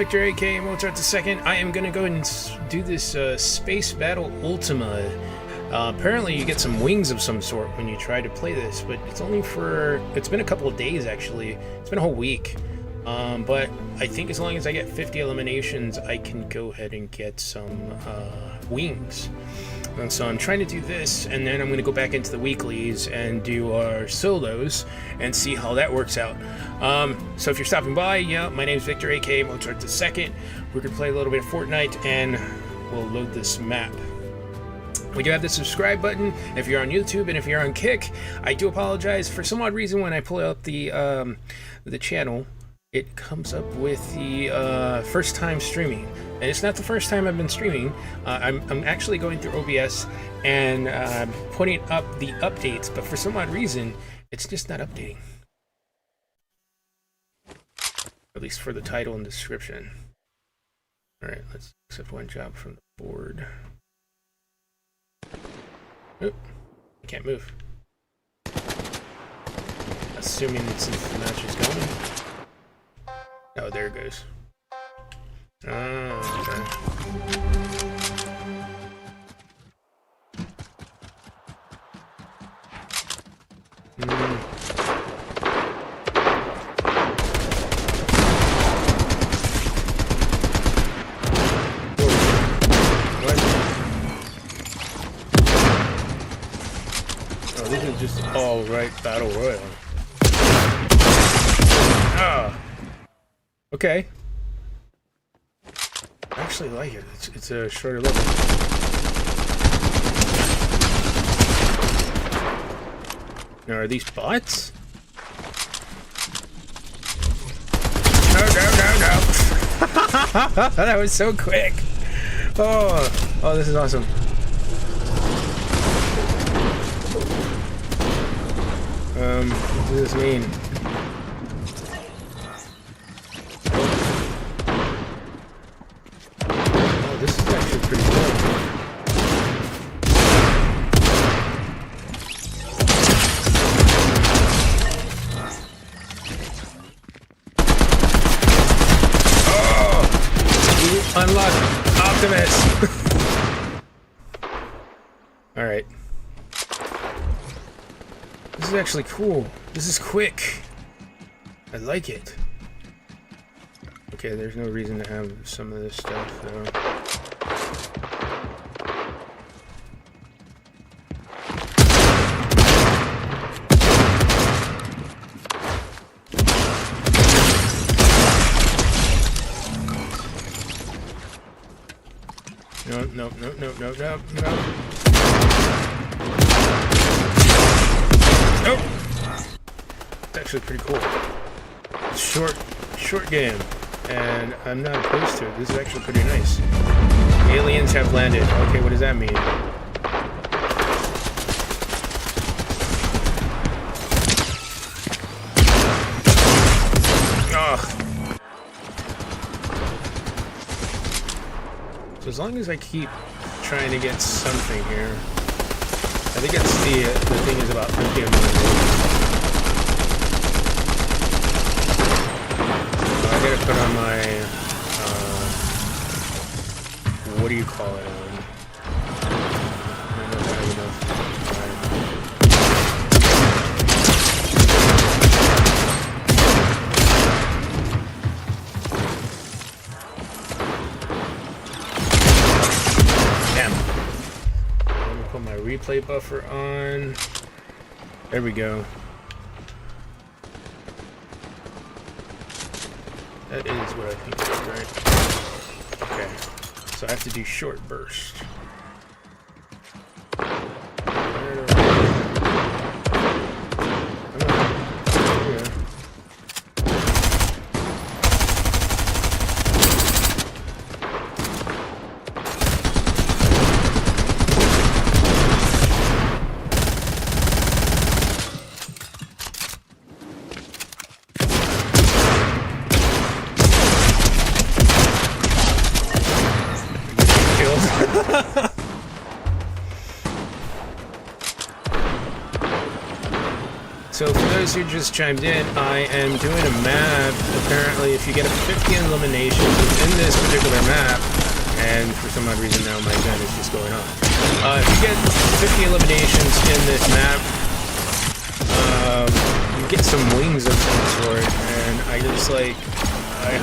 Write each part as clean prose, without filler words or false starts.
Victor, aka Mozart II. I am gonna go and do this Space Battle Ultima. Apparently you get some wings of some sort when you try to play this, but it's only for... It's been a couple of days, actually. It's been a whole week. But I think as long as I get 50 eliminations, I can go ahead and get some wings. And so I'm trying to do this, and then I'm going to go back into the weeklies and do our solos and see how that works out. So if you're stopping by, yeah, my name's Victor, aka Mozart II. We're going to play a little bit of Fortnite, and we'll load this map. We do have the subscribe button if you're on YouTube, and if you're on Kick, I do apologize. For some odd reason, when I pull up the channel, it comes up with the first time streaming. And it's not the first time I've been streaming. I'm actually going through OBS and putting up the updates, but for some odd reason, it's just not updating. At least for the title and description. Alright, let's accept one job from the board. Oop, I can't move. Assuming that since the match is going. Oh, there it goes. Oh, okay. What? Oh, this is just all right battle royale. Ah. Okay. I actually like it. It's a shorter level. Now, are these bots? No, no, no, no. That was so quick. Oh, this is awesome. What does this mean? This is actually pretty cool. Oh! You unlocked Optimus! Alright. This is actually cool. This is quick. I like it. Okay, there's no reason to have some of this stuff, though. No, no, no, no, no, no, no. Nope. It's actually pretty cool. It's short game, and I'm not opposed to it. This is actually pretty nice. Aliens have landed. Okay, what does that mean? Ugh. So as long as I keep trying to get something here, I think that's the thing is about thinking I gotta put on my what do you call it? I don't know if I have enough. Put my replay buffer on. There we go. That is what I think it is, right? Okay. So I have to do short burst. So for those who just chimed in, I am doing a map. Apparently, if you get a 50 eliminations in this particular map, and for some odd reason now my gun is just going off. If you get 50 eliminations in this map, you get some wings of some sort, and I just I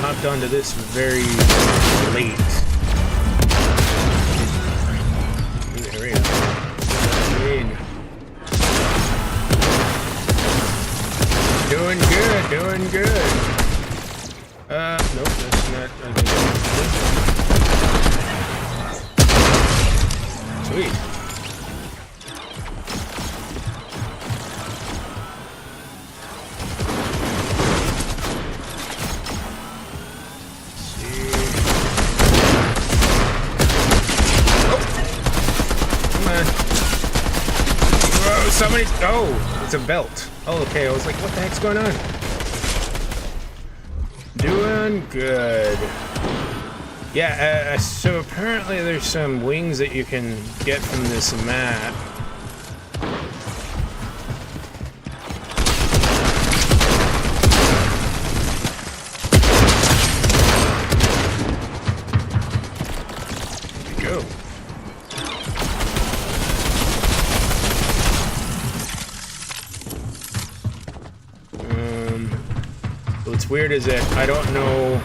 hopped onto this very late. There we go. Doing good, doing good. Nope, that's not. Sweet. Somebody, oh, it's a belt. Oh, okay, I was like, what the heck's going on? Doing good. Yeah, so apparently there's some wings that you can get from this map. There we go. What's weird is that I don't know.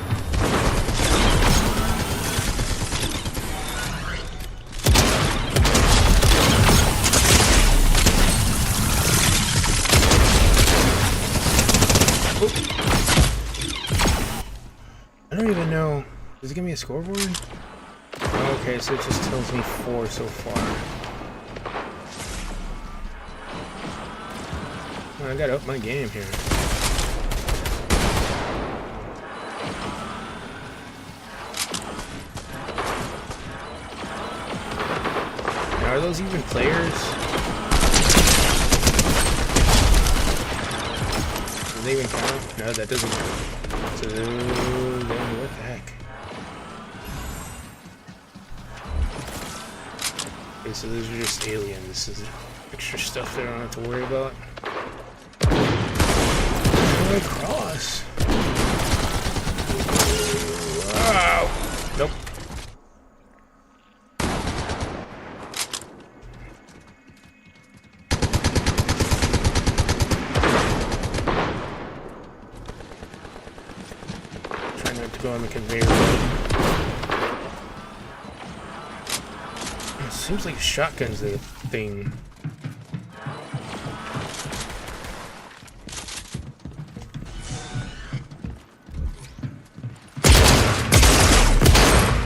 I don't even know. Does it give me a scoreboard? Okay, so it just tells me 4 so far. Well, I gotta up my game here. Are those even players? Do they even count? No, that doesn't count. So, then what the heck? Okay, so those are just aliens. This is extra stuff that I don't have to worry about. Oh, cross. Wow. Nope. Go on the conveyor belt. It seems like shotgun's the thing.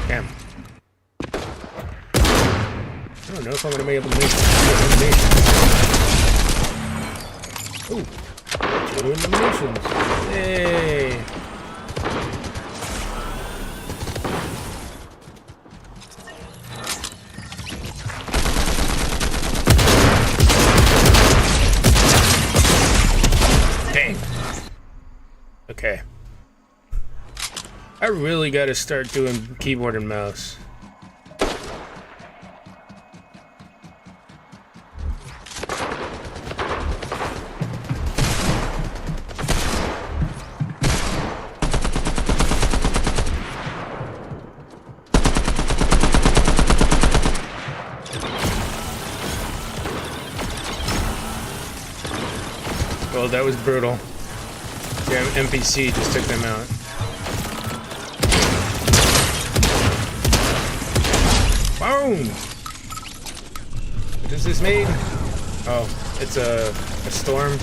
Damn. I don't know if I'm gonna be able to make eliminations. Ooh, 2 eliminations. Yay! Okay. I really gotta start doing keyboard and mouse. Well, that was brutal. Yeah, NPC just took them out. Boom! What is this made? Oh, it's a storm.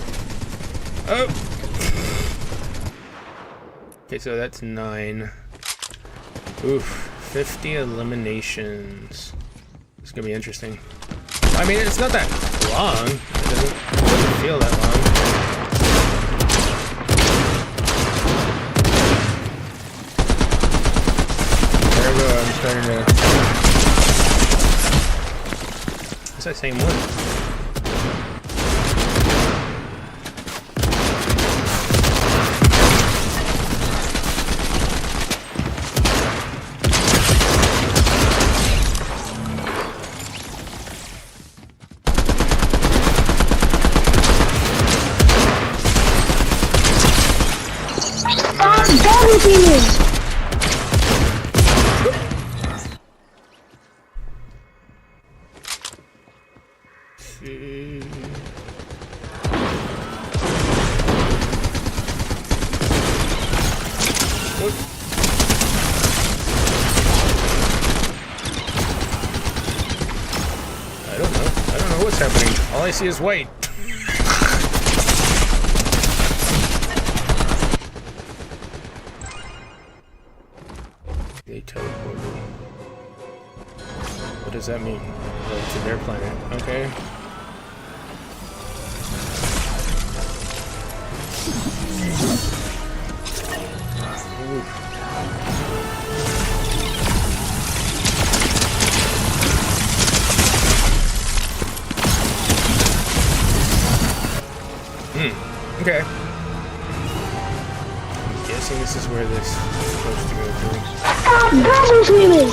Oh! Okay, so that's 9. Oof, 50 eliminations. It's gonna be interesting. I mean, it's not that long. It doesn't feel that long. I'm starting to... It's that same one. What? I don't know. I don't know what's happening. All I see is white. They teleported. What does that mean? Oh, to their planet. Okay. Okay. I'm guessing this is where this is supposed to go through. Guys are screaming!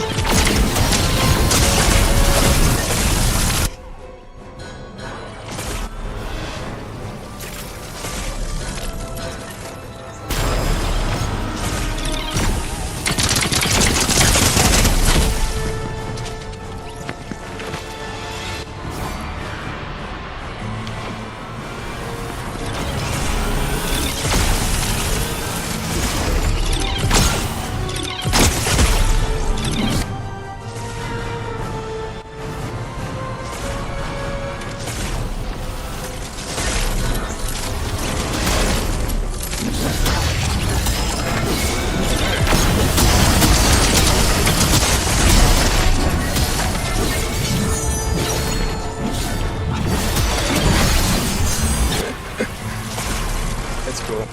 That's cool.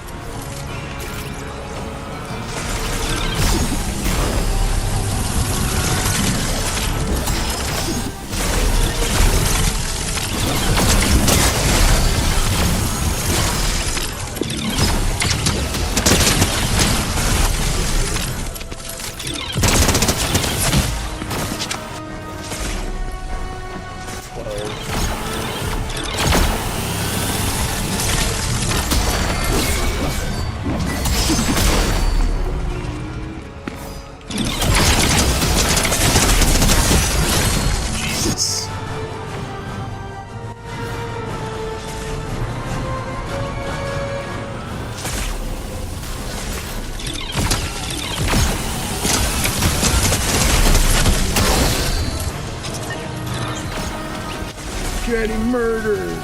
Getting murdered.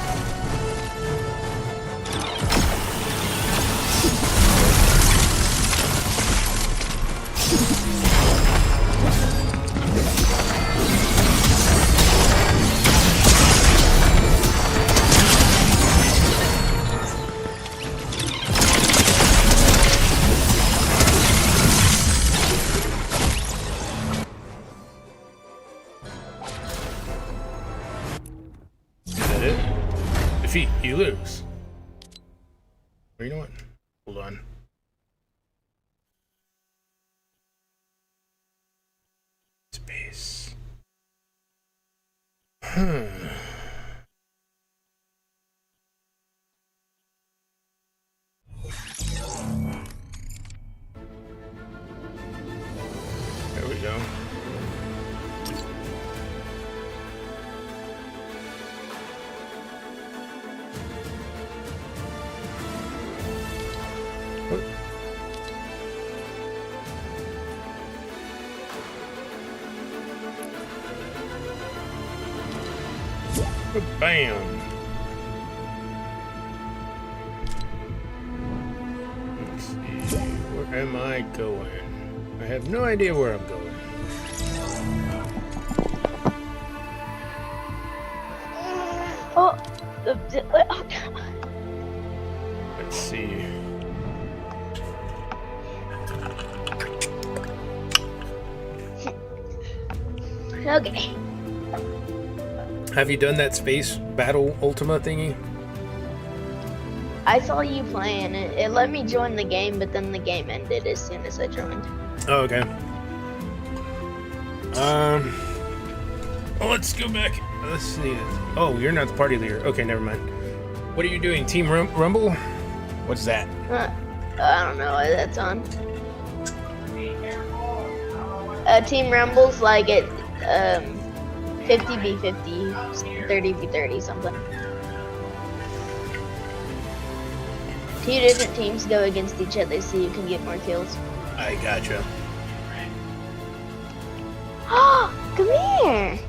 Defeat, you lose. Or you know what? Hold on. Space. There we go. Bam! Let's see, where am I going? I have no idea where I'm going. Oh, Let's see. okay. Have you done that space battle Ultima thingy? I saw you playing. It let me join the game, but then the game ended as soon as I joined. Oh, okay. Oh, let's go back. Let's see. Oh, you're not the party leader. Okay, never mind. What are you doing? Team Rumble? What's that? I don't know what that's on. Team Rumble's like it. 50v50, 30v30, something. 2 different teams go against each other so you can get more kills. I gotcha. Come here!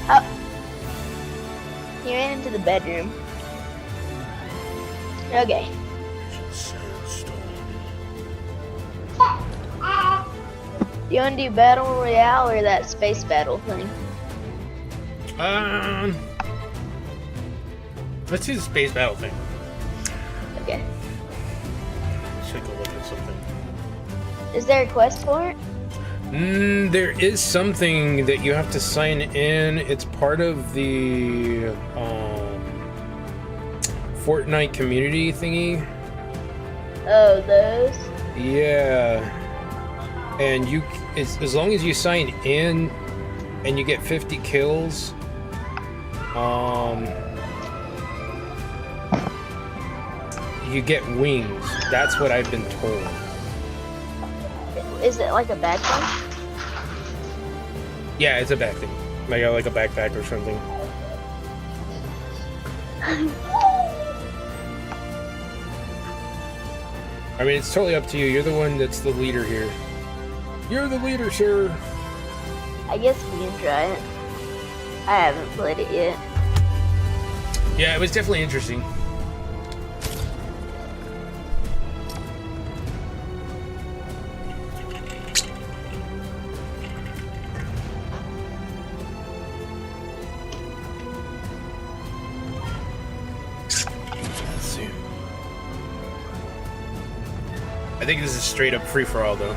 Oh. He ran into the bedroom. Okay. Do you want to do Battle Royale or that space battle thing? Let's do the space battle thing. Okay. Let's take a look at something. Is there a quest for it? There is something that you have to sign in. It's part of the Fortnite community thingy. Oh, those? Yeah. And as long as you sign in and you get 50 kills, you get wings. That's what I've been told. Is it like a bad thing? Yeah, it's a bad thing. Like a backpack or something. I mean, it's totally up to you. You're the one that's the leader here. You're the leader, sir. I guess we can try it. I haven't played it yet. Yeah, it was definitely interesting. Let's see. I think this is straight up free-for-all, though.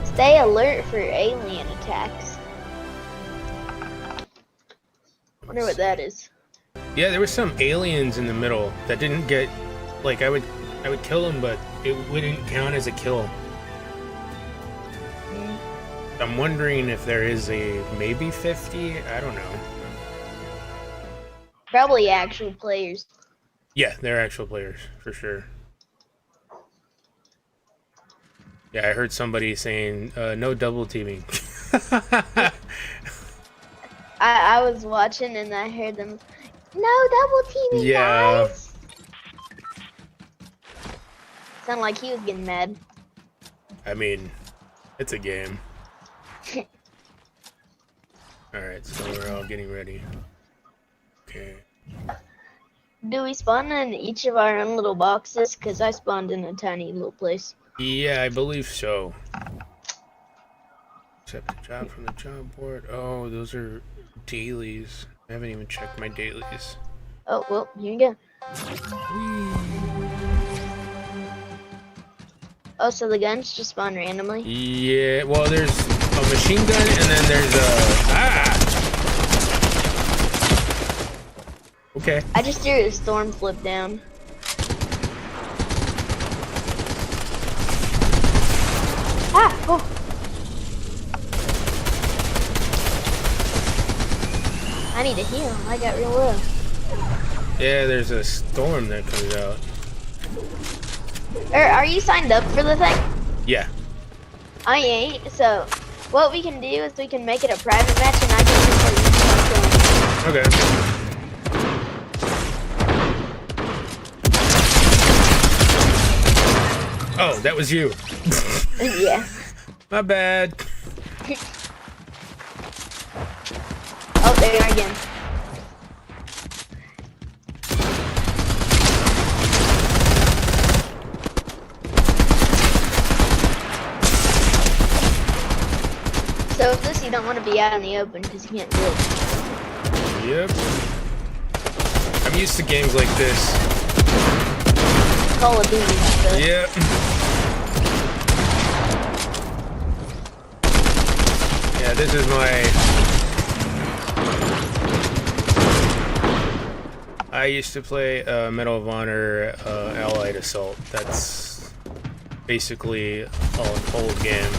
Stay alert for alien attacks. Wonder what that is. Yeah, there were some aliens in the middle that didn't get, like, I would kill them, but it wouldn't count as a kill. I'm wondering if there is a maybe 50. I don't know. Probably actual players. Yeah, they're actual players for sure. Yeah, I heard somebody saying no double teaming. I was watching and I heard them. No double teaming, Yeah. guys. Sounded like he was getting mad. I mean, it's a game. Alright, so we're all getting ready. Okay. Do we spawn in each of our own little boxes? Because I spawned in a tiny little place. Yeah, I believe so. Accept the job from the job board. Oh, those are dailies. I haven't even checked my dailies. Oh, well, here you go. Oh, so the guns just spawn randomly? Yeah, well, there's a machine gun and then there's a... Okay. I just threw a storm flip down. Oh. I need to heal. I got real low. Yeah, there's a storm that comes out. Are you signed up for the thing? Yeah. I ain't. So, what we can do is we can make it a private match, and I can just Okay. Oh, that was you. Yeah. My bad. Oh, there you are again. So with this, you don't want to be out in the open because you can't do it. Yep. I'm used to games like this. Call of Duty. So. Yep. Yeah, this is I used to play Medal of Honor Allied Assault. That's basically an old game.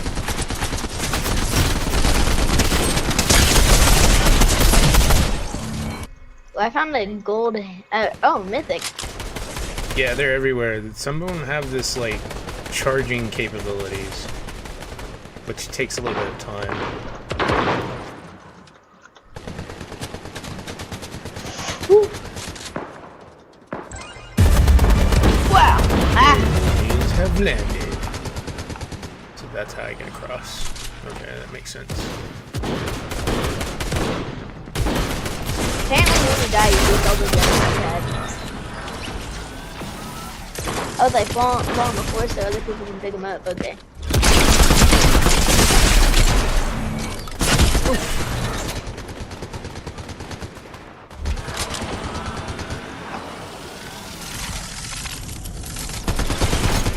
I found a gold. Oh, mythic. Yeah, they're everywhere. Some of them have this like charging capabilities. which takes a little bit of time. Woo. Wow! Ah! Aliens have landed. So that's how I get across. Okay, that makes sense. Apparently when you die, you lose all the guns you had. Oh, they fall on the floor so other people can pick them up. Okay.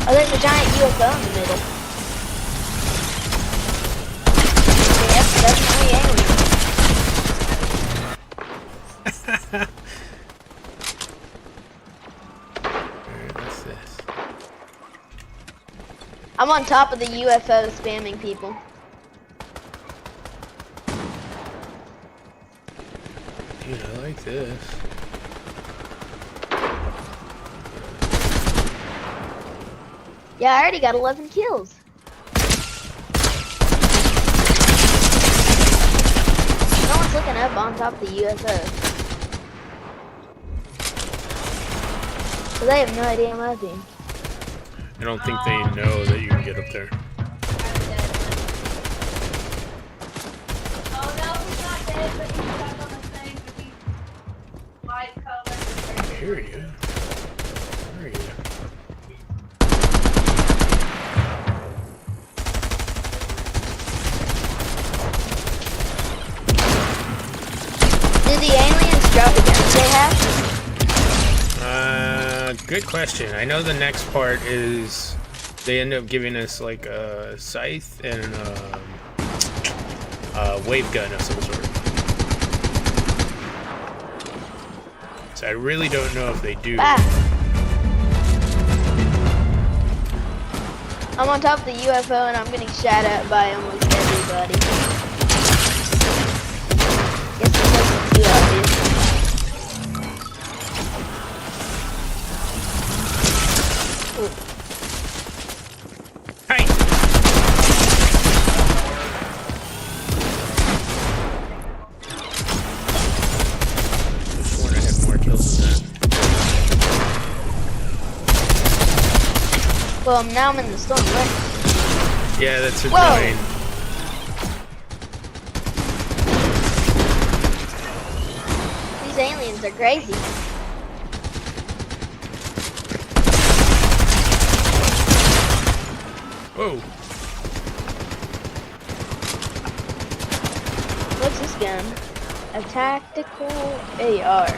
Oh, there's a giant UFO in the middle. Yep, definitely alien. Alright, what's this? I'm on top of the UFO spamming people. Dude, I like this. Yeah, I already got 11 kills. No one's looking up on top of the UFO. So they have no idea I'm up here. I don't think they know that you can get up there. Oh no, he's not dead, but he's stuck on the thing with these light colors. I hear you. Where are you? Did the aliens drop the guns they have? Good question. I know the next part is they end up giving us like a scythe and a wave gun of some sort. So I really don't know if they do. Ah. I'm on top of the UFO and I'm getting shot at by almost everybody. Guess it wasn't too obvious. Ooh. Hey! Just sworn I had more kills than that. Well, now I'm in the storm, right? Yeah, that's Whoa. annoying. These aliens are crazy. Whoa. What's this gun? A tactical AR.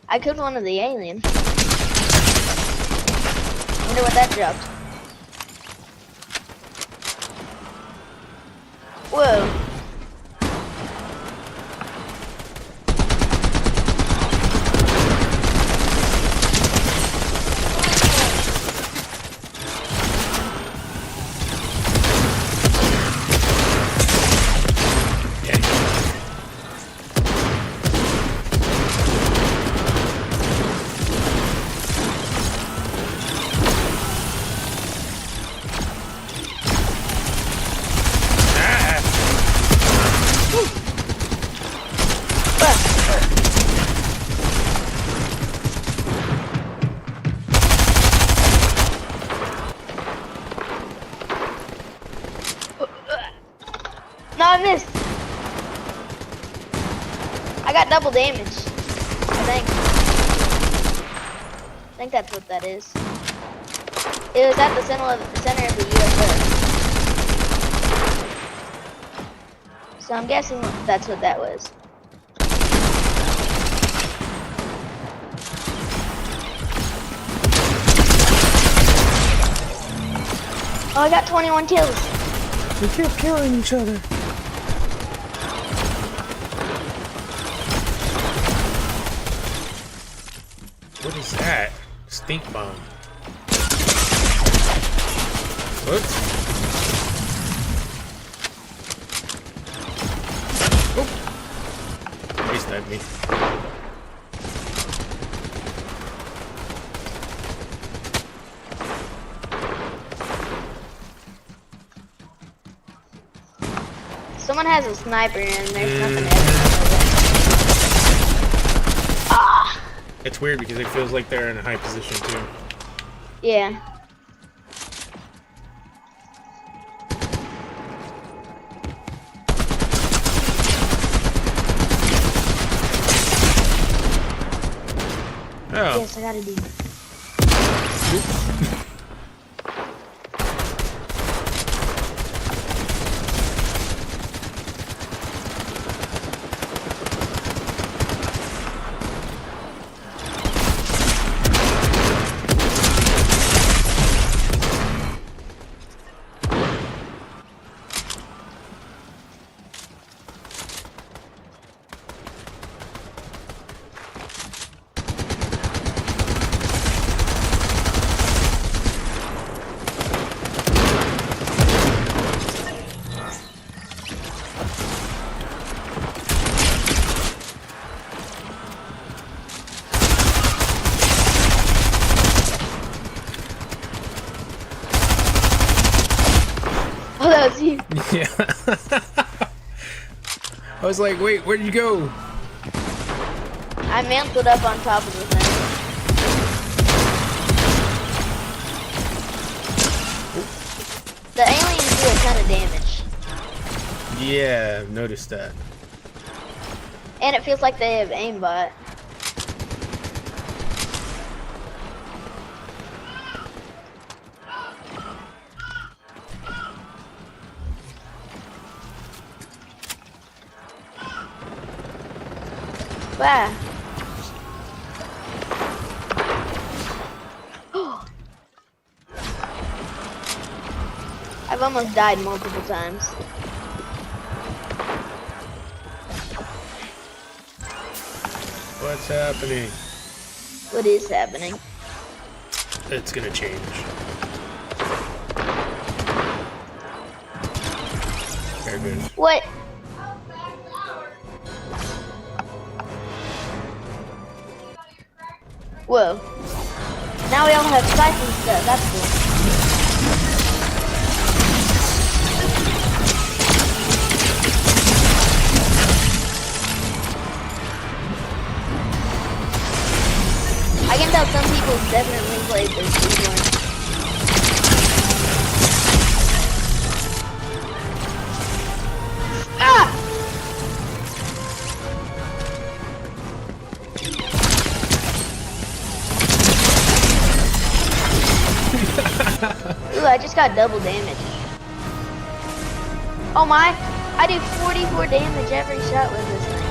I killed one of the aliens. Wonder what that dropped. Whoa. No, I missed. I got double damage. I think that's what that is. It was at the center of the UFO. So I'm guessing that's what that was. Oh, I got 21 kills. We keep killing each other. What is that? Stink bomb. Whoops. Oh. He sniped me. Someone has a sniper and there's nothing else. Ah! It's weird because it feels like they're in a high position too. Yeah. Oh. Yes, I gotta do. Oh, that was you. Yeah. I was like, wait, where'd you go? I mantled up on top of the thing. The aliens do a ton of damage. Yeah, I've noticed that. And it feels like they have aimbot. Wow. I've almost died multiple times. What's happening? What is happening? It's gonna change. There it goes. What? Whoa. Now we all have siphon stuff. That's cool. I can tell some people definitely played this before. Ah! Ooh, I just got double damage. Oh my! I do 44 damage every shot with this thing.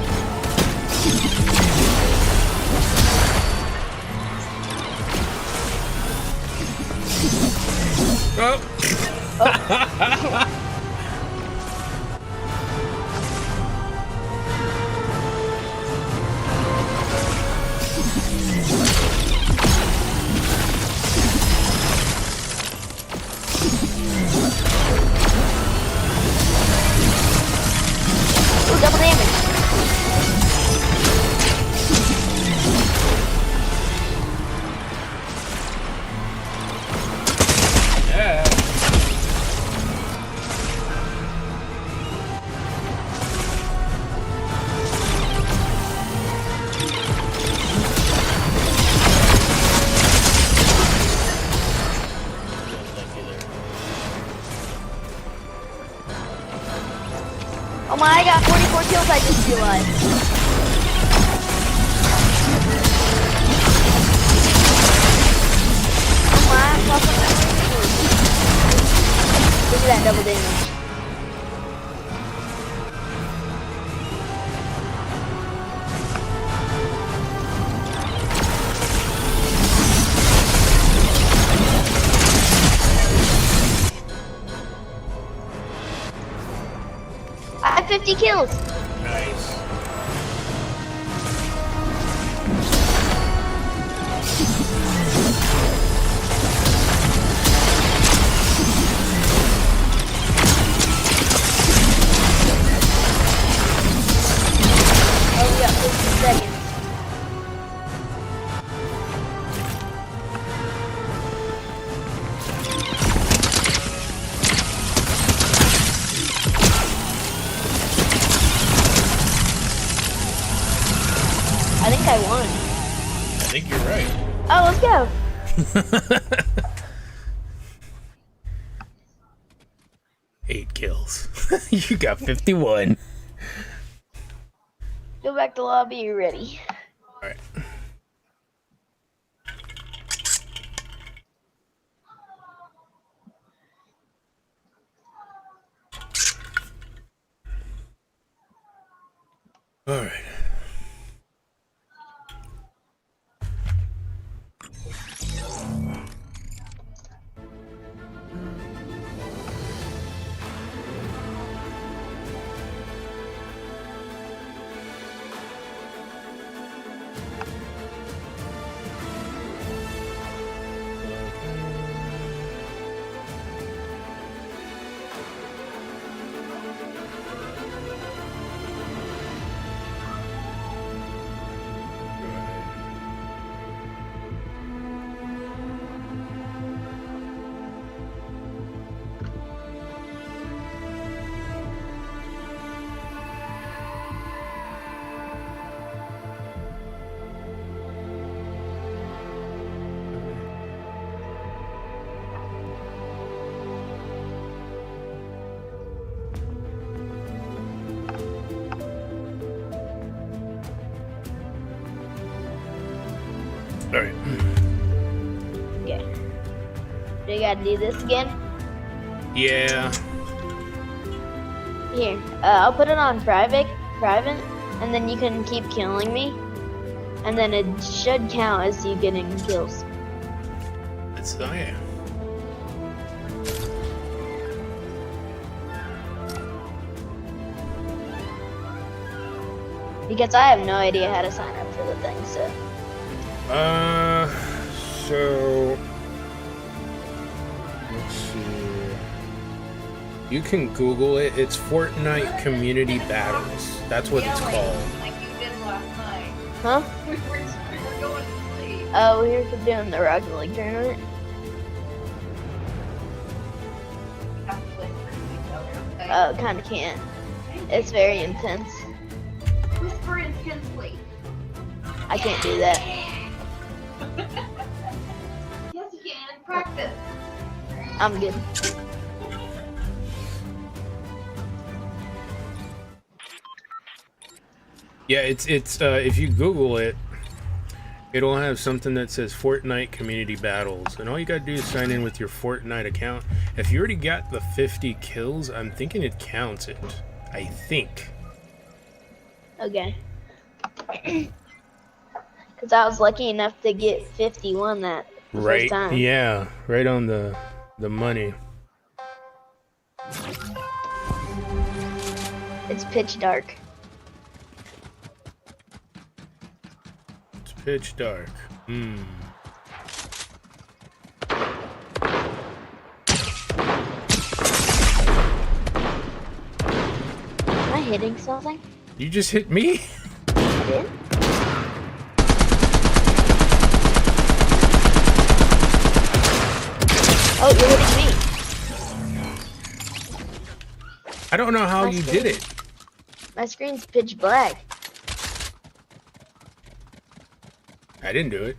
Oh. Ooh, double damage. Yeah. Oh my, I got 44 kills, I just realized. Oh my, I lost my memory. Look at that double damage. I have 50 kills. Nice. Oh, we got 50 seconds. Oh, let's go. 8 kills. You got 51. Go back to lobby. You ready? All right. All right. All right. Okay. Do you gotta do this again? Yeah. Here, I'll put it on private, and then you can keep killing me, and then it should count as you getting kills. That's yeah. Because I have no idea how to sign up for the thing, so. So let's see. You can Google it. It's Fortnite Community Battles. That's what it's called. Like you did last night. Huh? We were going to sleep. Oh, we're here for doing the Rocket League tournament. We have to whisper to each other, okay? Oh, kinda can't. It's very intense. Whisper intensely. I can't do that. Yes, you can. Practice. I'm good. Yeah, it's if you Google it, it'll have something that says Fortnite Community Battles, and all you gotta do is sign in with your Fortnite account. If you already got the 50 kills, I'm thinking it counts it. I think. Okay. Because I was lucky enough to get 51 that Right. first time. Yeah. Right on the money. It's pitch dark. It's pitch dark. Hmm. Am I hitting something? You just hit me? I did? Oh, you're hitting me. I don't know how you did it. My screen's pitch black. I didn't do it.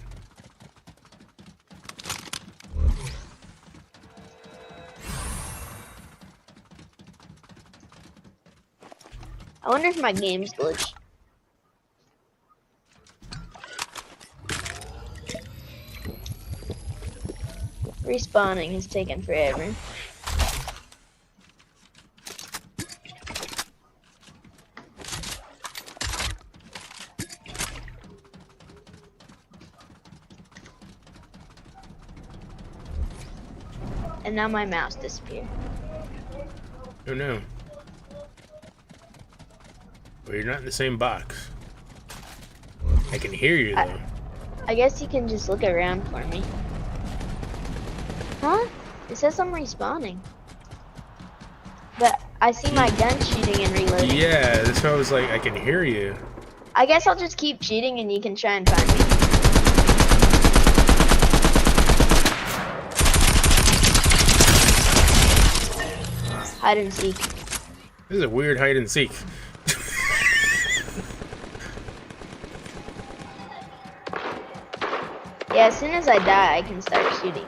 I wonder if my game's glitched. Respawning has taken forever. And now my mouse disappeared. Oh no. Well, you're not in the same box. I can hear you though. I guess you can just look around for me. Huh? It says I'm respawning. But I see my gun shooting and reloading. Yeah, that's why I was like, I can hear you. I guess I'll just keep cheating and you can try and find me. Hide and seek. This is a weird hide and seek. Yeah, Yeah, as soon as I die, I can start shooting.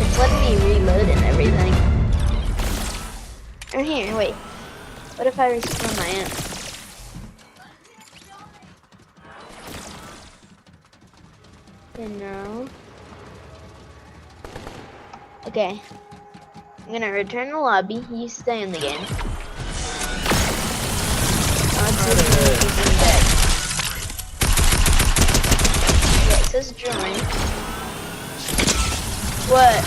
It's letting me reload and everything. Oh, here, wait. What if I respawn my amp? No. Okay. I'm gonna return the lobby. You stay in the game. Yeah, it says join. What?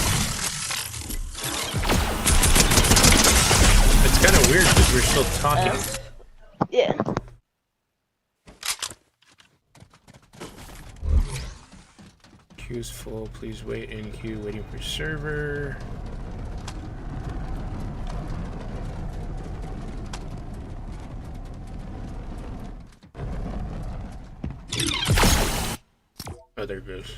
It's kind of weird because we're still talking. Yeah. Queue's full. Please wait in queue. Waiting for server. Oh, there it goes.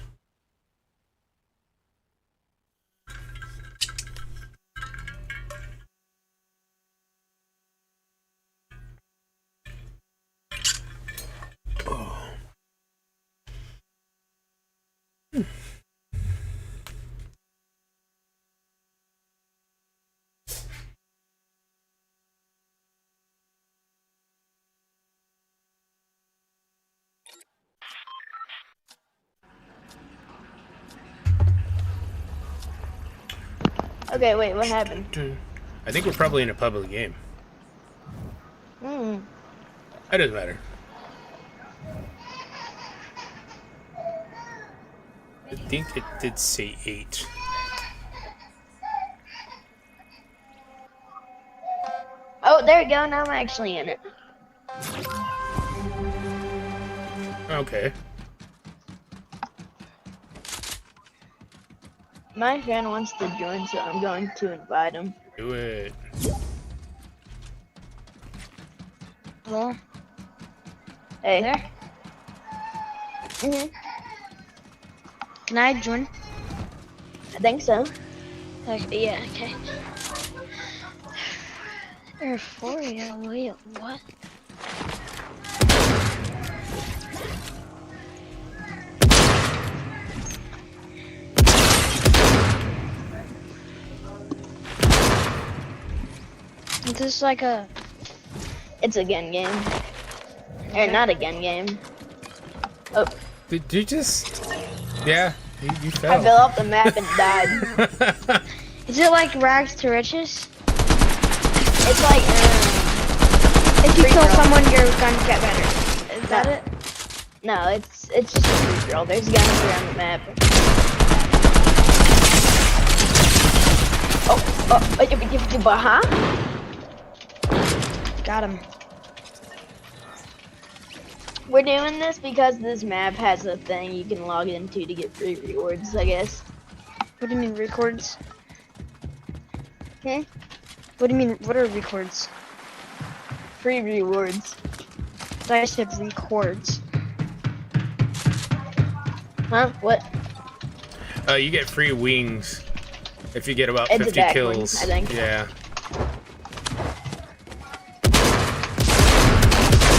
Oh. Okay, wait, what happened? I think we're probably in a public game. Hmm. That doesn't matter. I think it did say 8. Oh, there you go. Now I'm actually in it. Okay. My friend wants to join, so I'm going to invite him. Do it. Well, hey. There? Can I join? I think so. Okay, yeah, okay. There are 4 of you. Wait, what? Is this like a... It's a gun game. Or not a gun game. Oh, Did you just... Yeah, you I fell. fell off the map and died. Is it like rags to riches? It's like, If you free kill for all. someone, your guns get better. Is that it? No, it's just a free for all. There's guns around the map. Huh? Got him. We're doing this because this map has a thing you can log into to get free rewards, I guess. What do you mean records? Hmm? What do you mean? What are records? Free rewards. I said records. Huh? What? You get free wings if you get about It's a 50 back kills. one, I think. Yeah.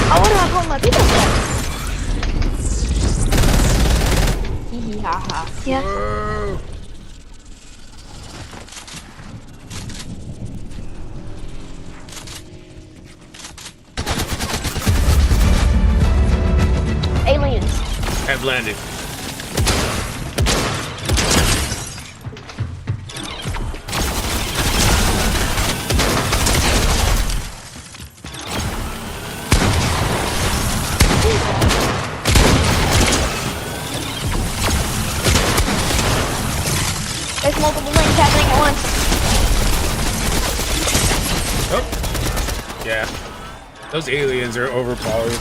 I want to hold my people back. Hee hee ha ha. Yeah. Whoa. Aliens. Have landed. There's multiple things happening at once. Oh. Yeah. Those aliens are overpowered.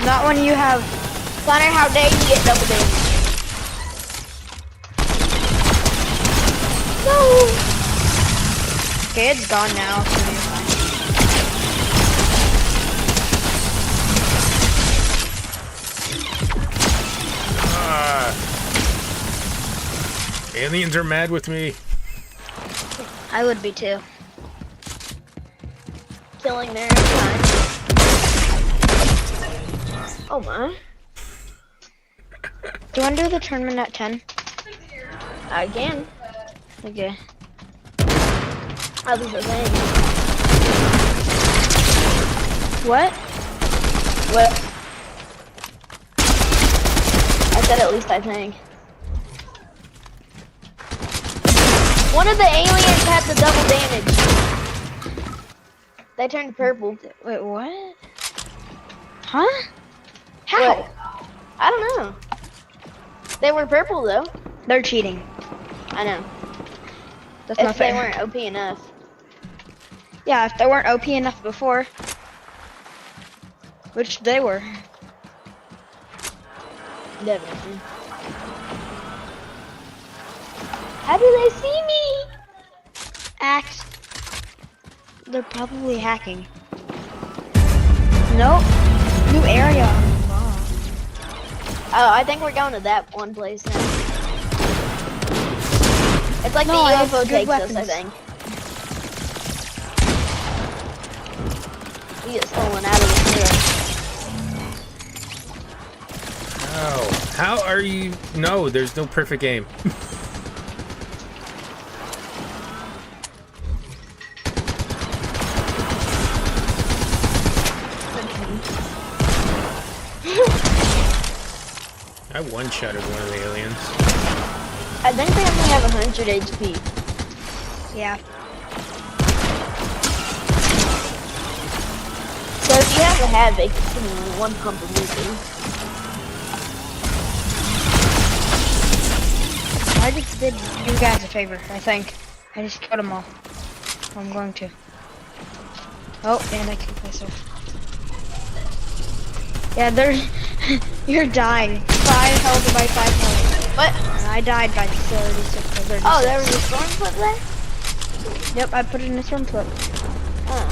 Not when you have. Connor, how dare you get double damage? No. Okay, it's gone now. So you're fine. Aliens are mad with me. I would be too. Killing their own kind. Oh my. Do you want to do the tournament at 10? I can. Okay. I was just saying. What? What? I said at least I think. One of the aliens had the double damage. They turned purple. Wait, what? Huh? How? What? I don't know. They were purple though. They're cheating. I know. That's not If they fair. weren't OP enough. Yeah, if they weren't OP enough before. Which they were. Definitely. How do they see me? Axe. They're probably hacking. Nope. New area. Oh, I think we're going to that one place now. It's like No, I the have UFO good takes us, I weapons. think. We get stolen out of the How are you? No, there's no perfect game. I one-shotted one of the aliens. I think they only have 100 HP. Yeah. So if you have a havoc, you can one pump immediately. I just did you guys a favor, I think. I just killed them all. I'm going to. Oh, and I killed myself. Yeah, they're... You're dying. 5 health by 5 health. What? And I died by 36 or 36. Oh, there was a storm flip there? Yep, I put it in a storm flip. Oh.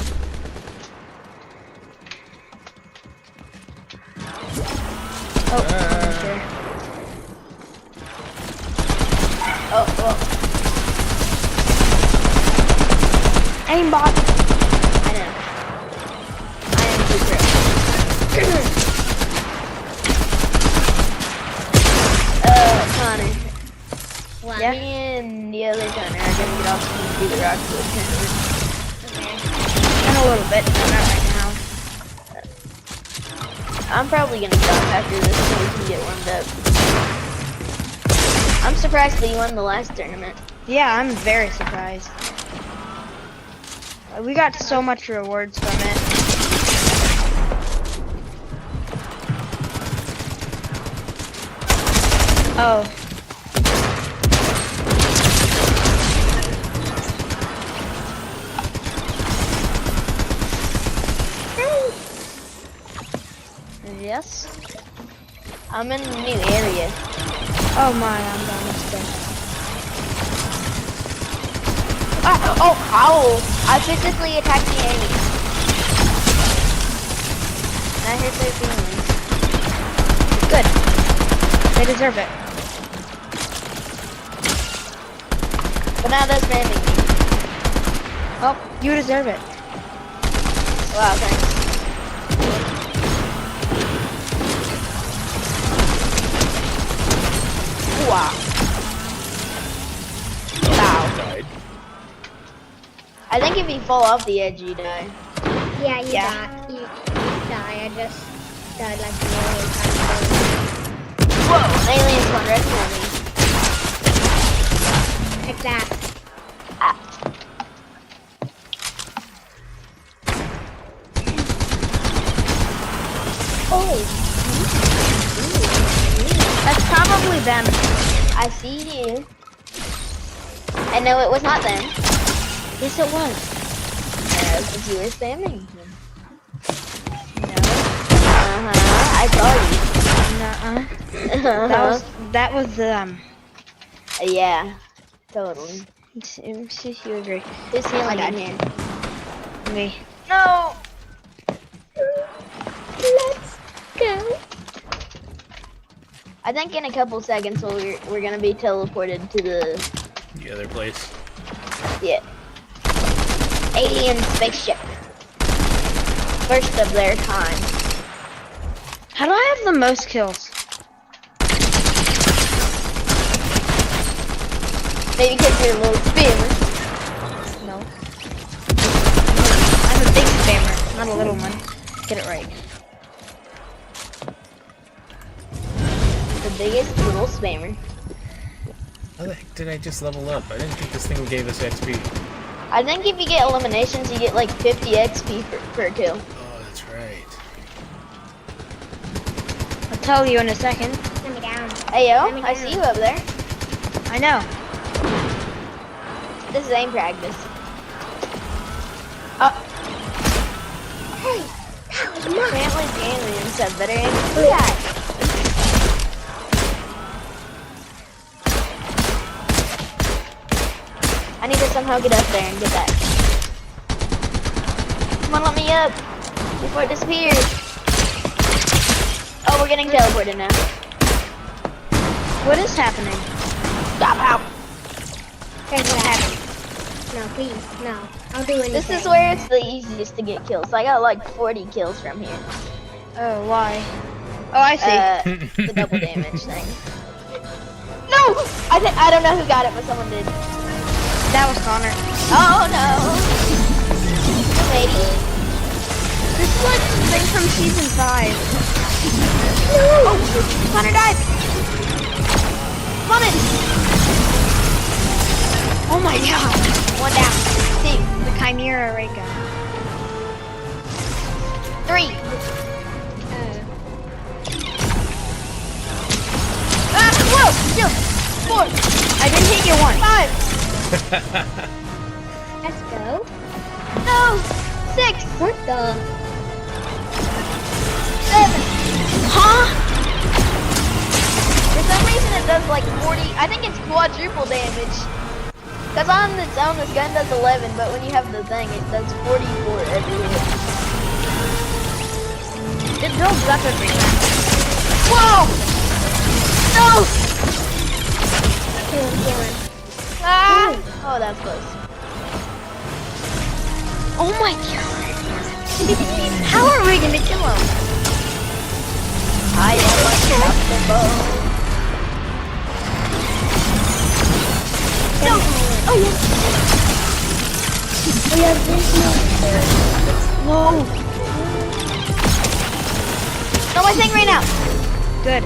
Oh, okay. Oh, well, Aimbot! I know. I am too pro. Connor. Well, Yeah? me and the other Connor are gonna get off and do the rock flip tournament. In a little bit, but not right now. I'm probably gonna stop after this so we can get warmed up. I'm surprised that you won the last tournament. Yeah, I'm very surprised. We got so much rewards from it. Oh. Yes. I'm in a new area. Oh my, I'm down this thing. Ah, oh, ow! I physically attacked the enemy. And I hurt their feelings. Good. They deserve it. But now they're spamming me. Oh, you deserve it. Wow, thanks. Wow. Wow. Died. I think if you fall off the edge, you die. Yeah, you Yeah. die. You die. I just died like a million times. Whoa, an alien's one right behind me. Like that. Ah. Oh. That's probably them. I see you. And no, it was not them. Yes, it was. Because you were spamming them. No. I saw Nuh-uh. you. That was them. Yeah, totally. You agree. Who's healing I died. in here? Me. No! Let's go. I think in a couple seconds we're gonna be teleported to the other place. alien spaceship. First of their kind. How do I have the most kills? Maybe because you're a little spammer. No. I'm a big spammer, not a little one. Get it right. The biggest little spammer. How the heck did I just level up? I didn't think this thing gave us XP. I think if you get eliminations, you get like 50 XP per kill. Oh, that's right. I'll tell you in a second. Let me down. Hey yo, Let me I down. see you up there. I know. This is aim practice. Apparently the aliens have better aim than that. I need to somehow get up there and get that. Come on, let me up before it disappears. Oh, we're getting teleported now. What is happening? Stop out. Here's what happened. No, please, no. I'll do anything. This is where it's the easiest to get kills. I got like 40 kills from here. Oh, why? Oh, I see. The double damage thing. No! I don't know who got it, but someone did. That was Connor. Oh no! Lady. This is like something from season 5. Oh! Connor died! Come on in! Oh my god. One down. Two. The Chimera ray gun. 3. Whoa! Still. 4. I didn't hit you once. 5. Let's go. No! 6. What the? 7. Huh? For some reason it does like 40. I think it's quadruple damage. Because on its own this gun does 11, but when you have the thing it does 44 every hit. It builds up every time. Whoa! No! Kill him. Ah! Oh, that's close. Oh my god. How are we gonna kill him? I don't like to have the bow. No! Oh, yes! We have this No. No, my thing ran out. Good.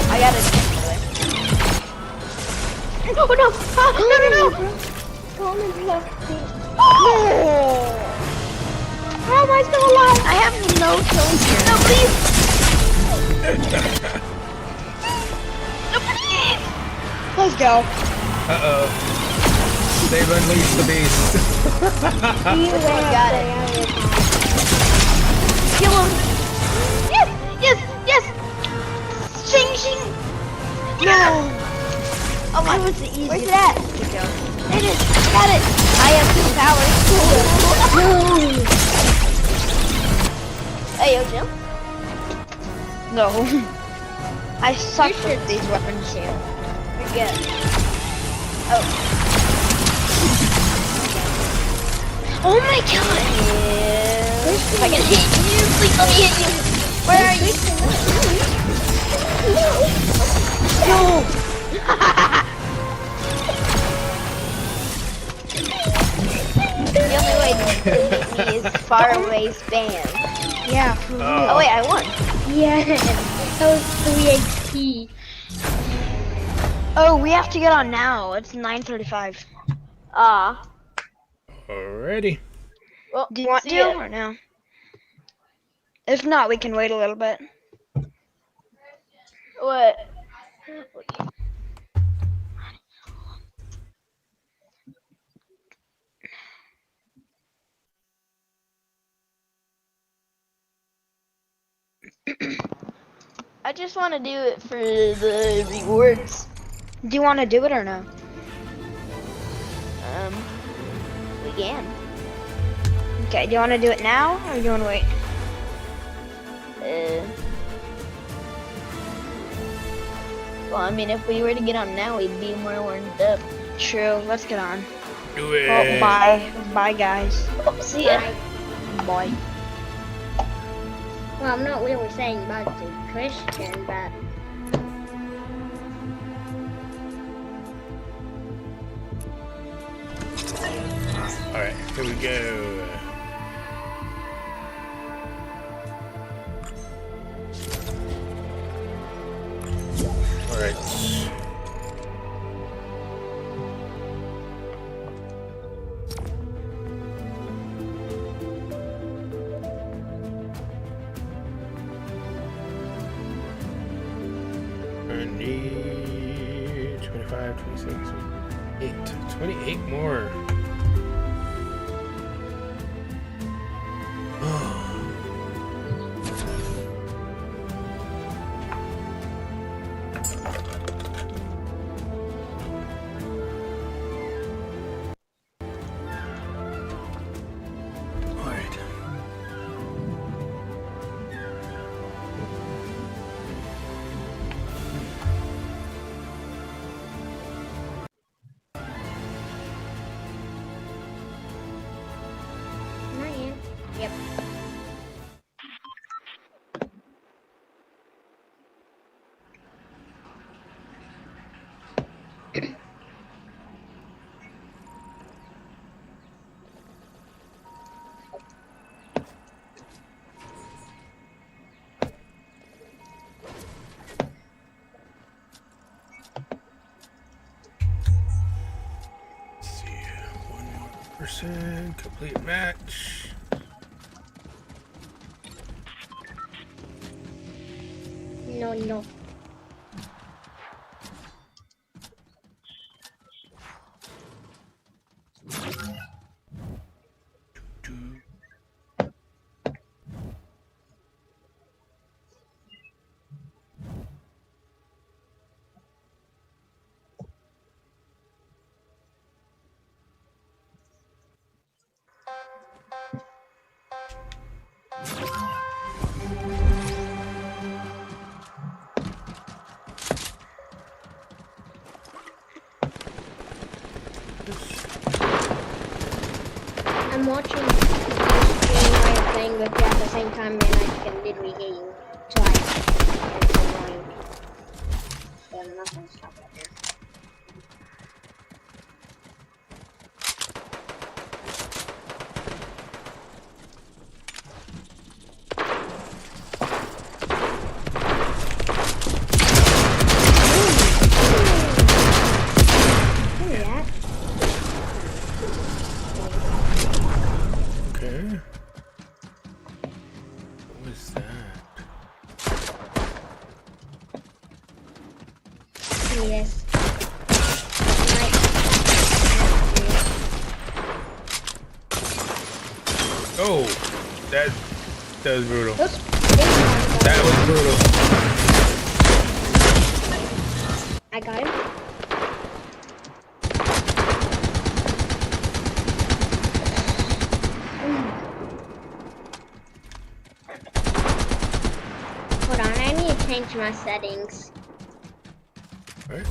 I got it. Oh, no! Ah, no, no, no! Coleman left me. Oh! How am I still alive? I have no kills here. No, please! No, please! Let's go. Uh-oh. They've unleashed the beast. You got it. Kill him! Yes! Yes! Yes! Shing! Shing! No. Oh my! That was the easiest. Where's it at? to go. There it is! Got it! I have 2 powers. Hey, yo, Jim. No. I suck with these weapons here. You're good. Oh. Oh my god. Yeah. If I can hit you, please let me hit you. Where are you? No. The only way to hit me is far away spam. Yeah, for real. Oh wait, I won. Yeah. That was 3 HP. Oh, we have to get on now. It's 9:35. Ah. Alrighty. Well, Do you want see to ya. or no? If not, we can wait a little bit. What? I just want to do it for the rewards. Do you want to do it or no? We can. Okay, do you want to do it now or do you want to wait? Well, I mean, if we were to get on now, we'd be more warmed up. True, let's get on. Do it. Well, bye. Bye, guys. Oh, see ya. Bye. Well, I'm not really saying about the Christian, but Alright, here we go. Alright. I need 25, 26, 28 more. Alright. am I in? Yep. Let's see. One more person. Complete match. No, no. I'm watching your stream while you're playing with you at the same time, and I can literally hear you twice. It's annoying. So I'm not gonna stop right now. Okay. What was that? Yes. Oh, that was brutal. Oops. That was brutal. I got him. Hold on, I need to change my settings. Right.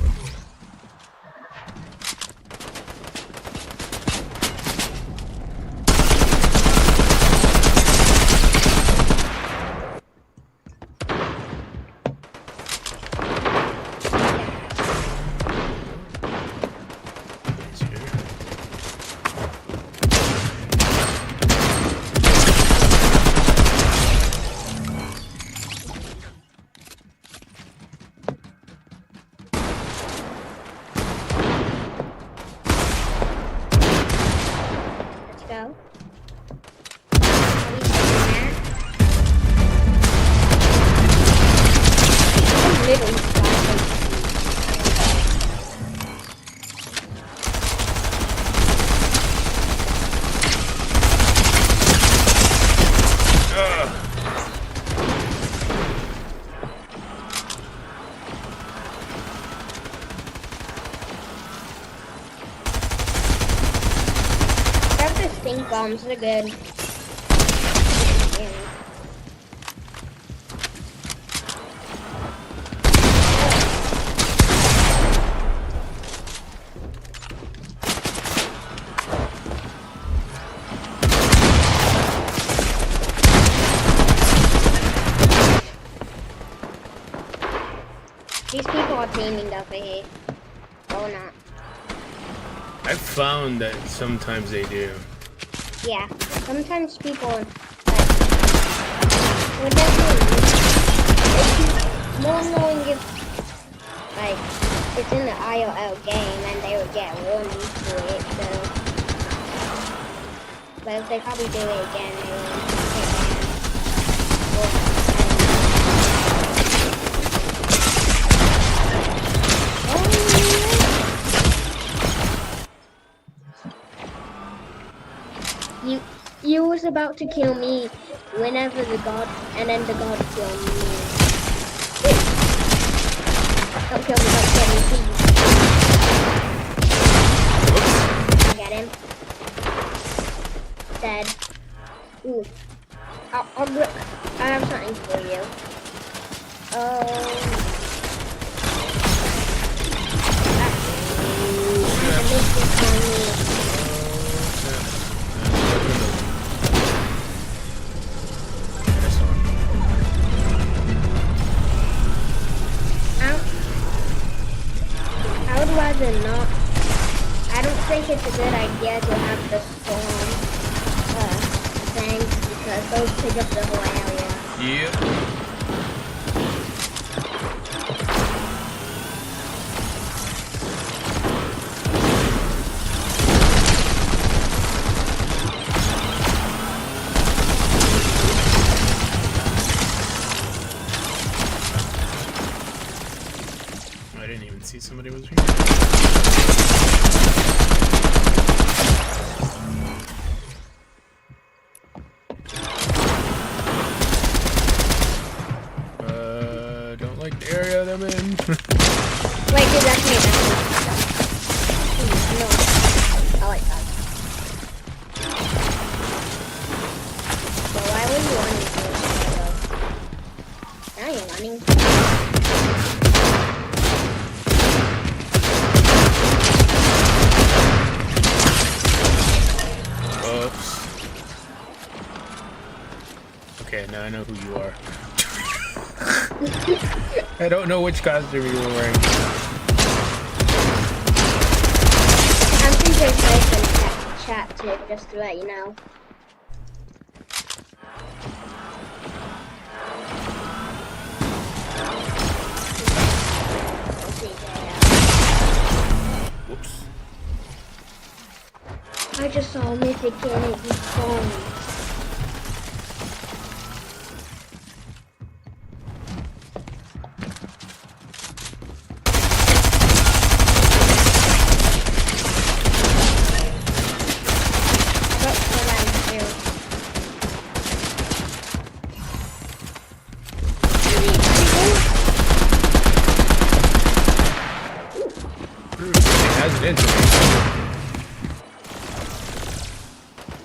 Let's go. I'm literally sliding. Grab the stink bombs, they're good. These people are teaming over here. Or not. I've found that sometimes they do. Yeah. Sometimes people like we're definitely it's more annoying if like it's in the IRL game and they would get warned to it, so but if they probably do it again they will You was about to kill me whenever the god, and then the god killed me. Don't kill me, please. I got him. Dead. Ooh. I have something for you. I missed this on me. I would rather not. I don't think it's a good idea to have the storm thing because those pick up the whole area. Yep. I didn't even see somebody was here. Don't like the area that I'm in. Wait, dude, that's me. No, I like that. So why were you running? Now you're running. Oops. Okay, now I know who you are. I don't know which costume you were wearing. I'm pretty sure it's nice in the chat too, just to let you know. Whoops. I just saw Mythic and it was gone.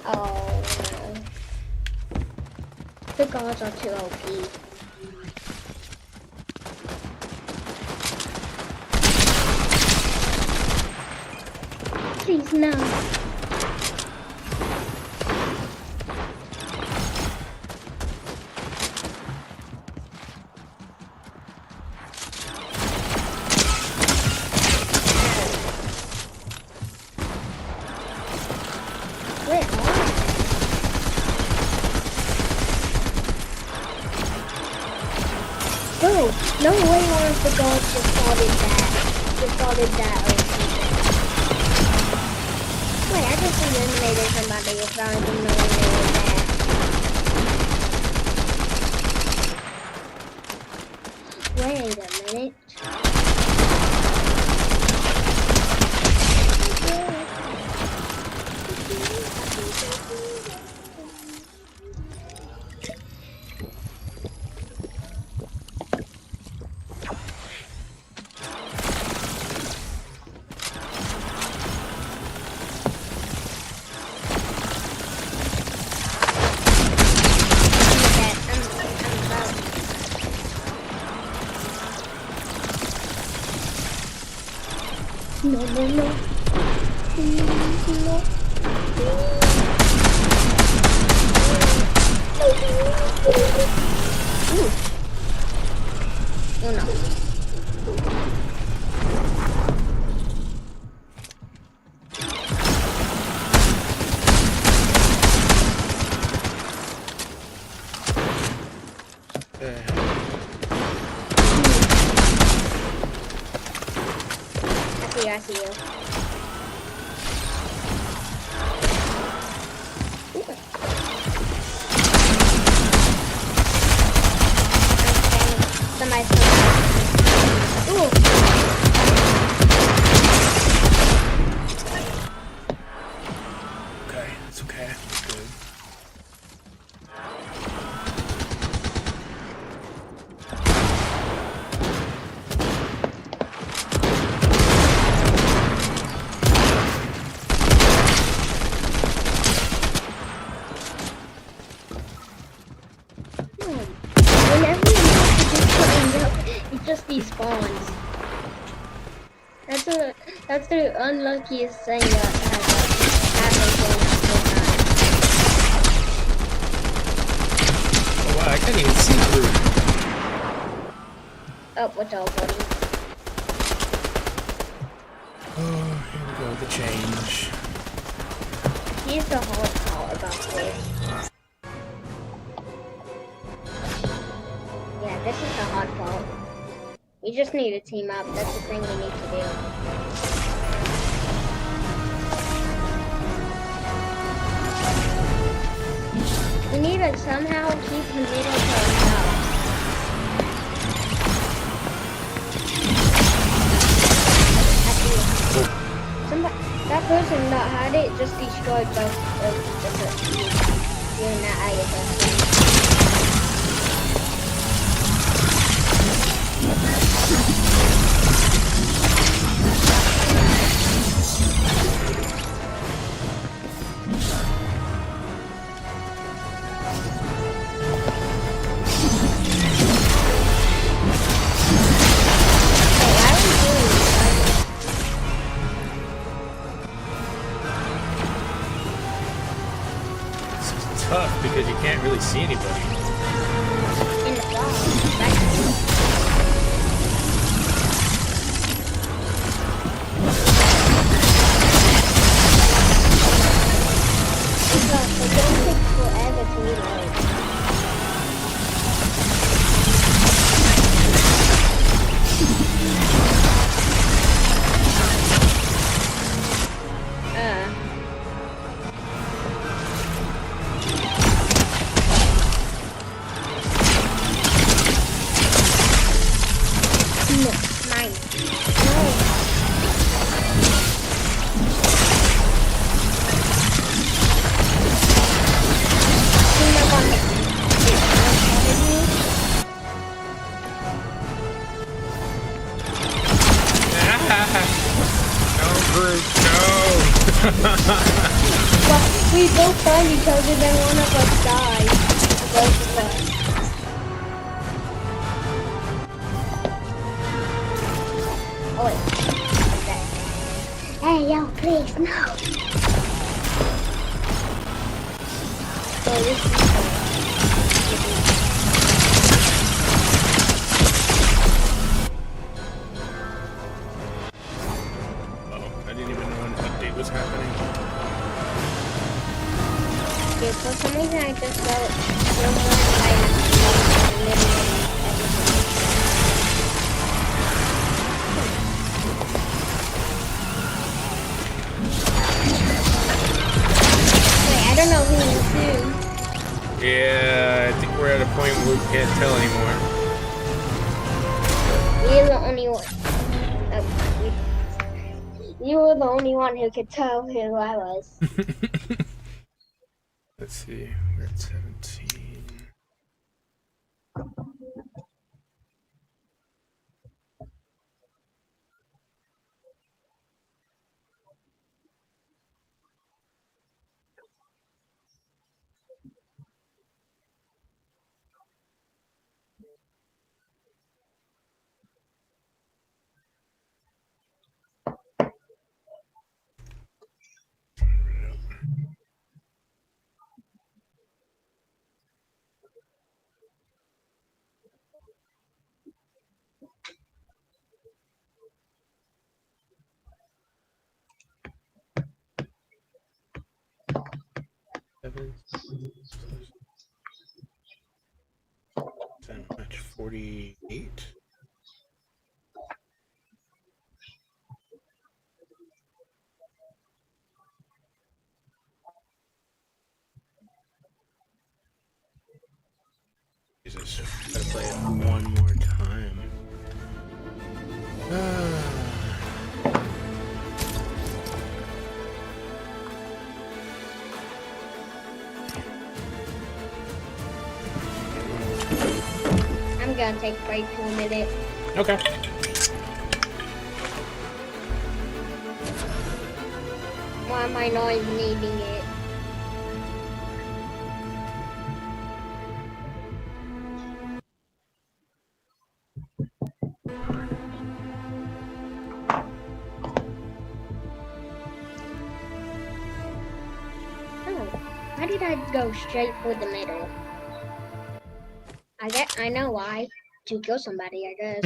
Oh, the gods are too OP. Please no. No way one of the gods just started that Wait, I just eliminated somebody without even knowing they were there. Wait a minute. No. Please, no. Ooh. Oh no. I see you. Somebody's coming. Ooh. Okay, it's okay. It's good. Whenever you have to do something up, it just despawns. That's the unluckiest thing that has happened in Oh wow, I can't even see through. Oh, what's up, buddy? Oh, here we go, the change. Here's the hard part about this. Yeah, this is the hard part. We just need to team up. That's the thing we need to do. We need to somehow keep the middle to ourselves. Somebody, that person that had it just destroyed both of you and that ISS. It's tough because you can't really see anybody. In the fall. It don't take forever to reload. No, mine. No. No, Groot, no! Well, we both find each other, then one of us dies. Both of us. Oh wait. Hey, yo, please, no. So this is Oh, I didn't even know an update was happening. dude, for some reason I just felt no more excited literally everything. Wait, I don't know who is who. Yeah, I think we're at a point where we can't tell anymore. You're the only one. You were the only one who could tell who I was. Let's see, we're at 17. 11. 10 match 48. Jesus, gotta play it one more time. I'm gonna take a break for a minute. Okay. Why am I not even needing it? Oh, why did I go straight for the middle? I know why. To kill somebody, I guess.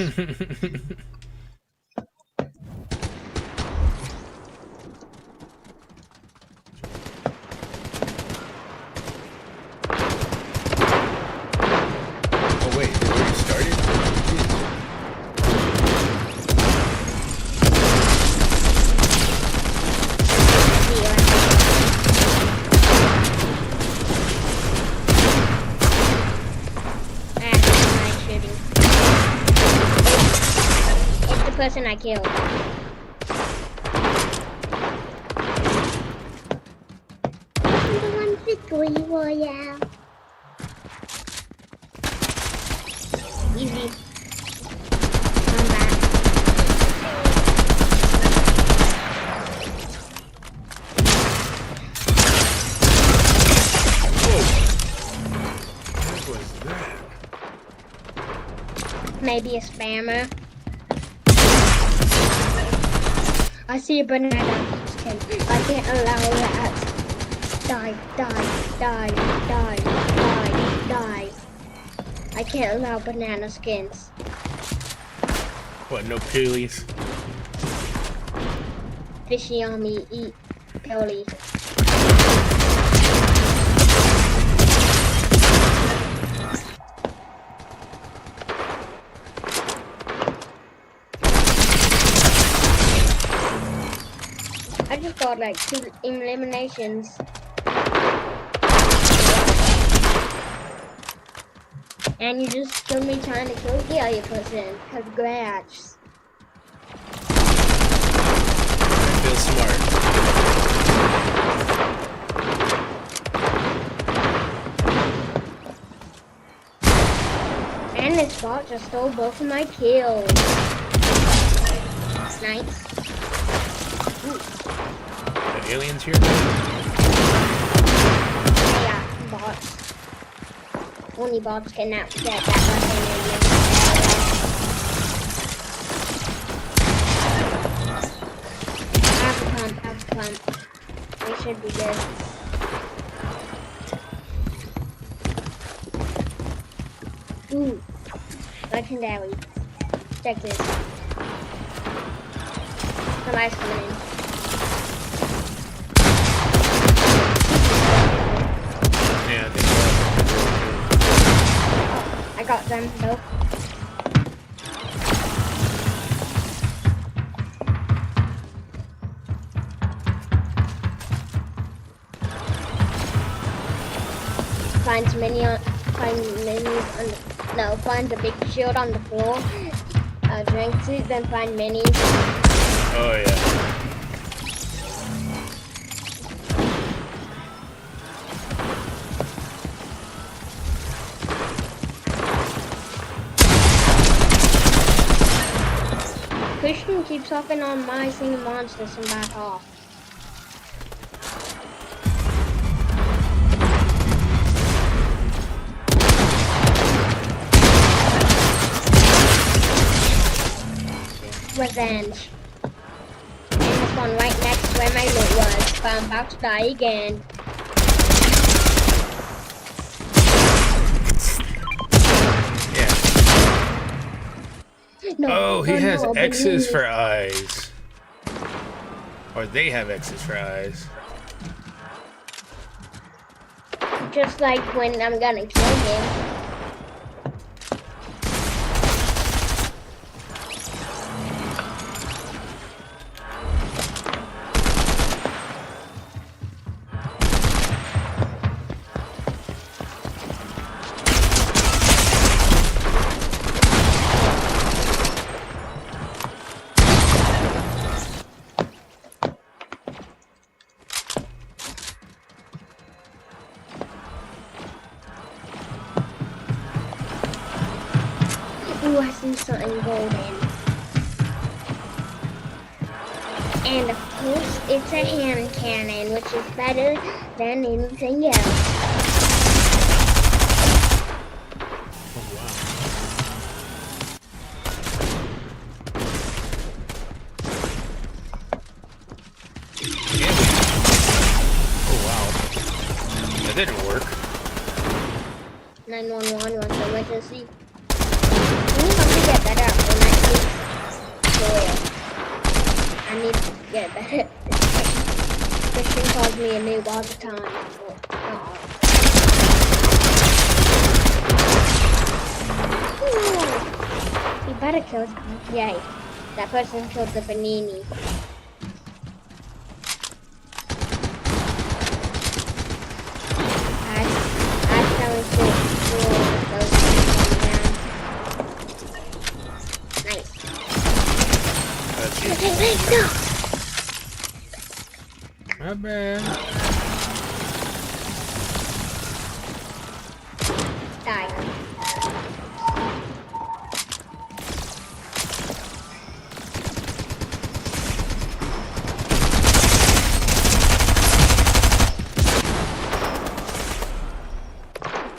Oh wait, we already started? It's the person I killed. Number one victory royale. Easy. I'm back. What was that? Maybe a spammer. I see a banana. I can't allow that. Die, die, die, die, die, die. I can't allow banana skins. What, no pillies? Fishy on me, eat pilly. I just got like 2 eliminations. And you just killed me trying to kill the other person. Congrats. I feel smart. And this bot just stole both of my kills. Nice. The aliens here? Yeah, bots. Only bots can out get that weapon. Have a pump. We should be good. Ooh, legendary. Check this. Somebody's coming in. Yeah, I think I got them both. Find the big shield on the floor. Drink it, then find minis. Oh yeah. Christian keeps hopping on my singing monsters and back off. Revenge. And this one right next to where my loot was, but I'm about to die again. Yeah. No, Oh, he has no, X's beneath. for eyes. Or they have X's for eyes. Just like when I'm gonna kill him. Ooh, I see something golden. And of course, it's a hand cannon, which is better than anything else. Oh wow. Oh wow. That didn't work. 911 wants emergency. I need to get better at Fortnite. I need to get better. Christian calls me a noob all the time. He better kill. Yay. That person killed the panini. I fell into those things down. Nice. Okay, no! My bad. Die.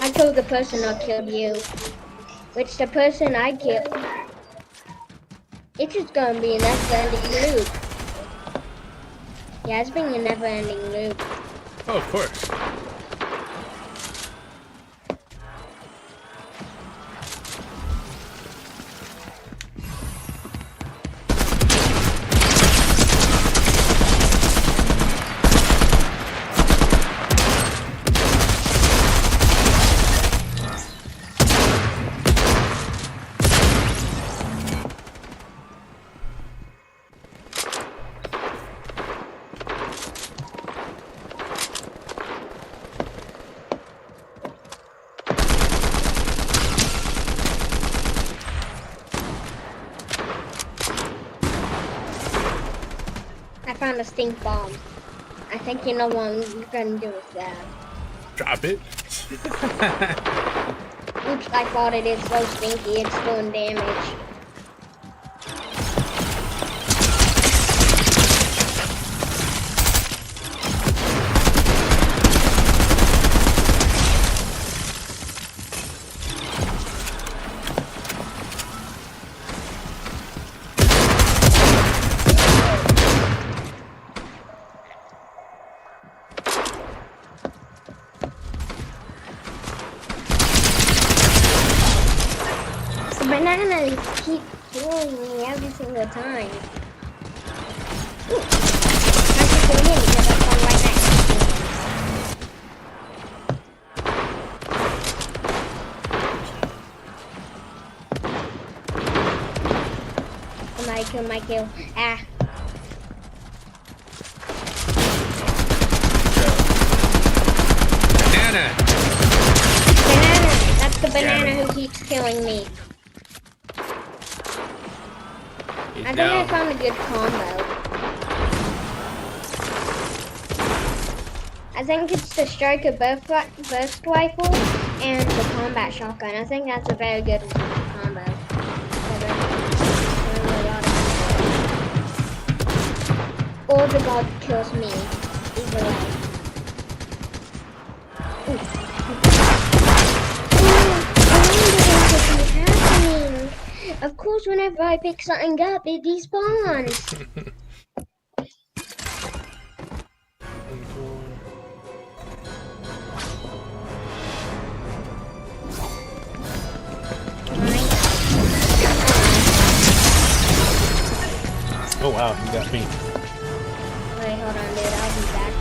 I killed the person or killed you. Which the person I killed. It's just gonna be a never-ending loop. Yeah, it's being a never-ending loop. Oh, of course. I found a stink bomb. I think you know what I'm gonna do with that. Drop it. Oops, I thought it is so stinky, it's doing damage. Bananas keep killing me every single time. Ooh. I should go in because I found right next to me. My kill. Ah. Banana. Banana. That's the banana who keeps killing me. I think I found a good combo. I think it's the striker burst rifle and the combat shotgun. I think that's a very good combo. Or the god kills me. Either way. Of course, whenever I pick something up, it despawns. Oh wow, you got me. Wait, hold on, dude. I'll be back.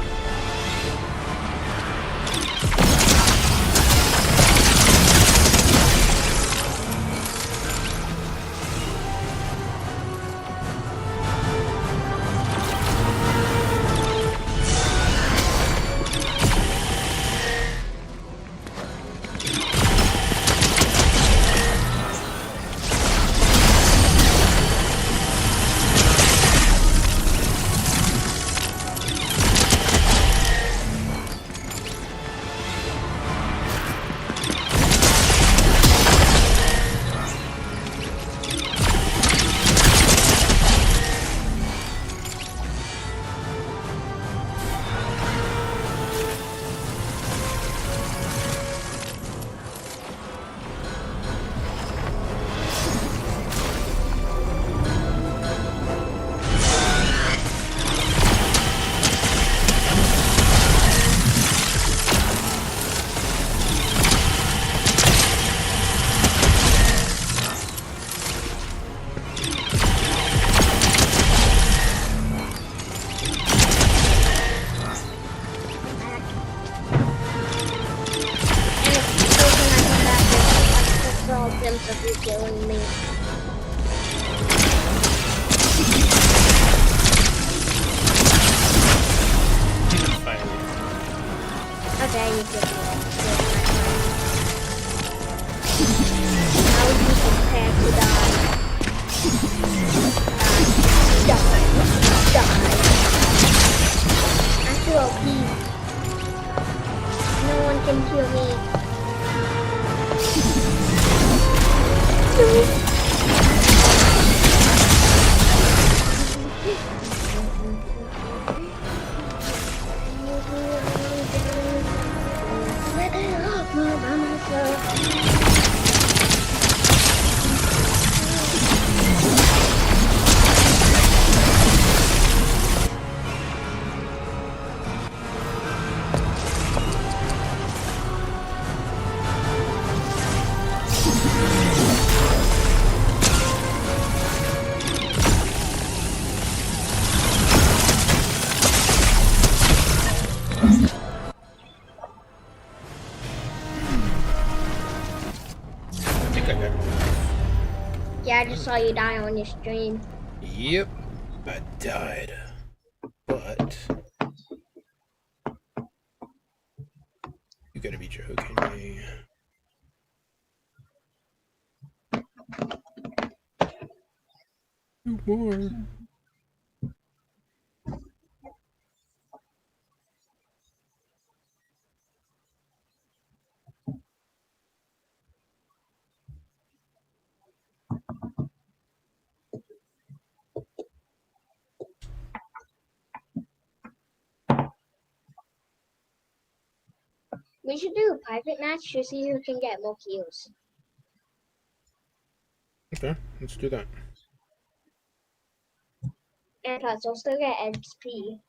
I feel OP. No one can kill me. I think I got it. Yeah, I just saw you die on your stream. Yep, I died. But you gotta be joking me. Two more. We should do a private match to see who can get more kills. Okay, let's do that. And plus, I'll still get XP.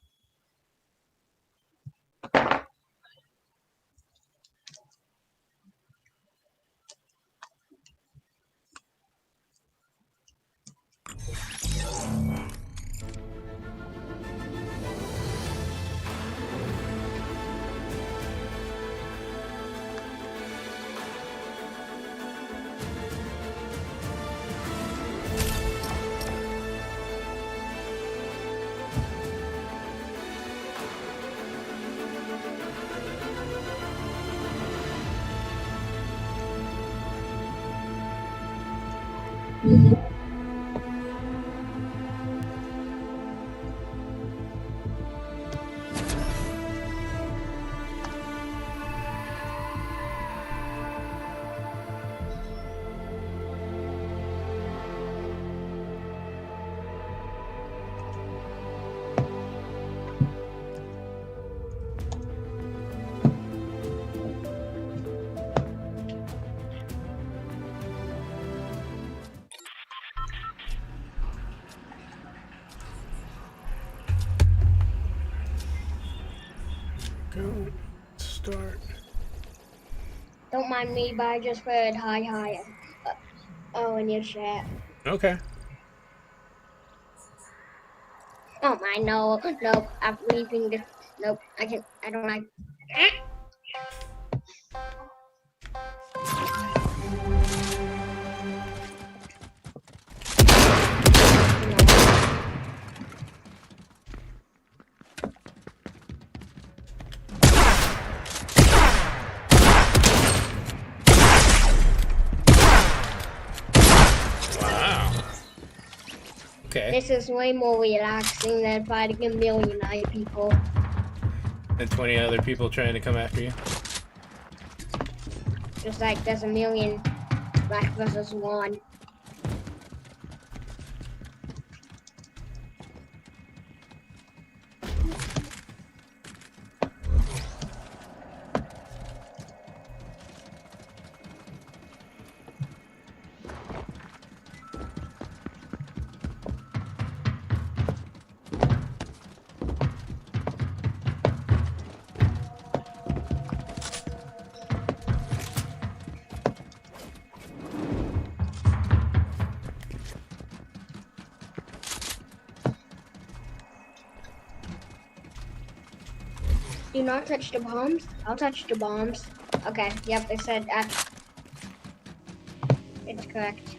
Go. Start. Don't mind me, but I just heard hi. In your chat. Okay. Oh my, no, I'm leaving this. Nope, I don't like. Wow. Okay. This is way more relaxing than fighting a million other people. And 20 other people trying to come after you. Just like there's a million black versus one. Do not touch the bombs. I'll touch the bombs. Okay, yep, they said that. It's correct.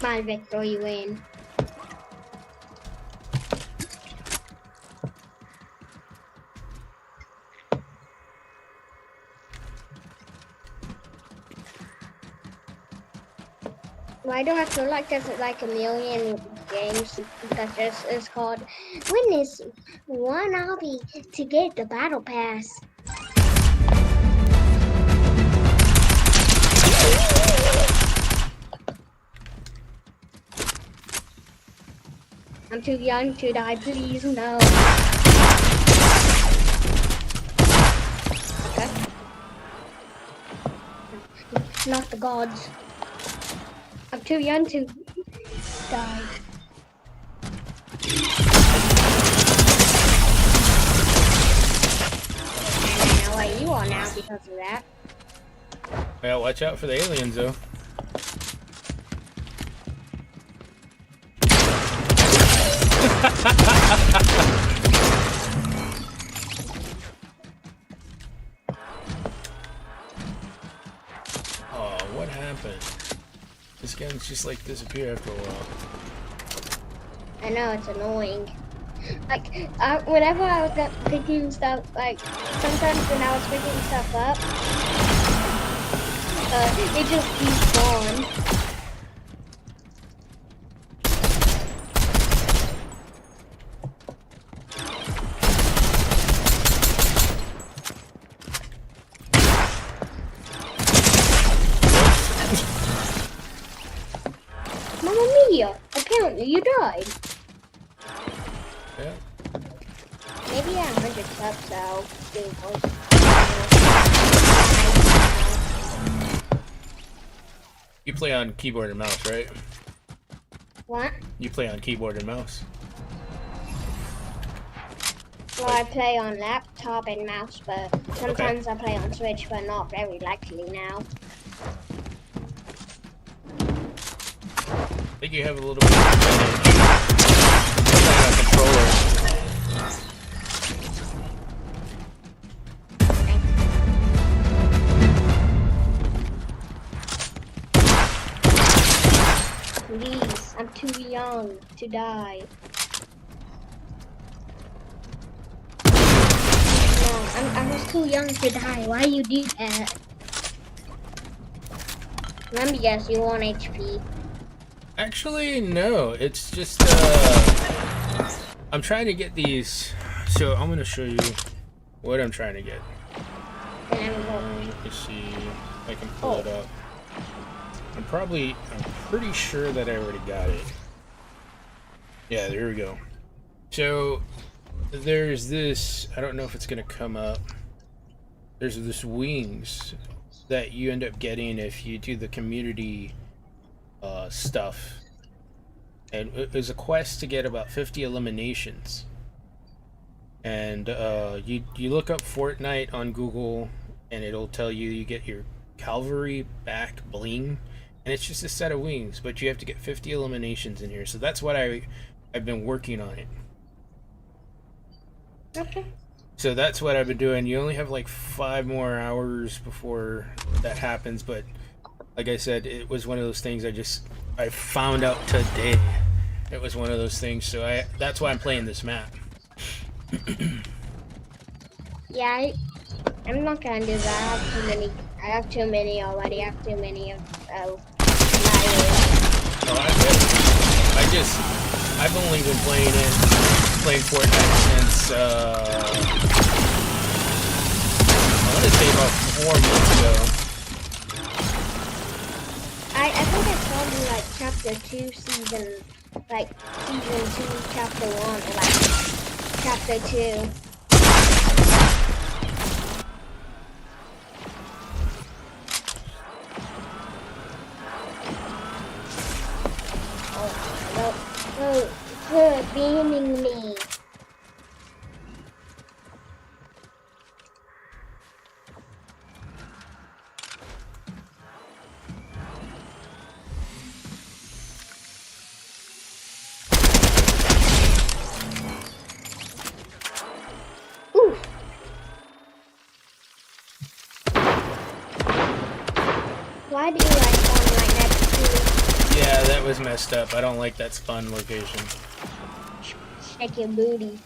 my victory win. Why do I feel like there's like a million games that this is called? When is one obby to get the battle pass? I'm too young to die, please no. Okay. Not the gods. I'm too young to die. And I know where you are now because of that. Yeah, watch out for the aliens, though. Oh, what happened? This gun's just like disappear after a while. I know, it's annoying. Like, whenever I was picking stuff, like, sometimes when I was picking stuff up, it just keeps on. Mamma mia! Apparently you died. Yeah. Maybe I'm 100 subs, so getting close. You play on keyboard and mouse, right? What? You play on keyboard and mouse. Well, I play on laptop and mouse, but sometimes I play on Switch, but not very likely now. I think you have a little bit of advantage. Playing on controller. Please, I'm too young to die. No, I was too young to die. Why you do that? Let me guess, you want HP. Actually, no. It's just, I'm trying to get these. So I'm going to show you what I'm trying to get. And Let me see if I can pull it up. I'm pretty sure that I already got it. Yeah, there we go. So there's this, I don't know if it's going to come up. There's this wings that you end up getting if you do the community stuff. And it was a quest to get about 50 eliminations. And you look up Fortnite on Google and it'll tell you you get your cavalry back bling. And it's just a set of wings, but you have to get 50 eliminations in here. So that's what I've been working on it. okay. So that's what I've been doing. You only have like 5 more hours before that happens, but like I said, it was one of those things I found out today. It was one of those things, so that's why I'm playing this map. Yeah, I'm not gonna do that. I have too many already. I have too many of Oh, I get it. I've only been playing Fortnite since, I want to say about 4 months ago. I think I started like chapter 2 season 2 chapter 1 or like chapter 2. Oh, beaming me. Ooh. Why do you like Fortnite next to? Yeah, that is messed up. I don't like that spawn location. Shake your booty.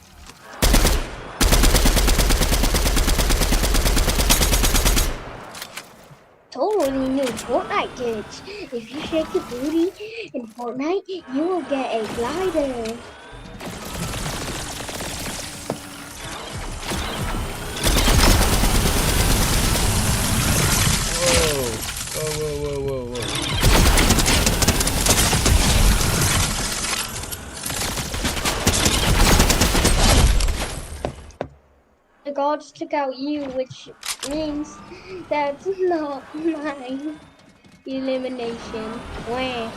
Totally new Fortnite glitch. If you shake your booty in Fortnite, you will get a glider. Whoa. The gods took out you, which means that's not my elimination. Wah.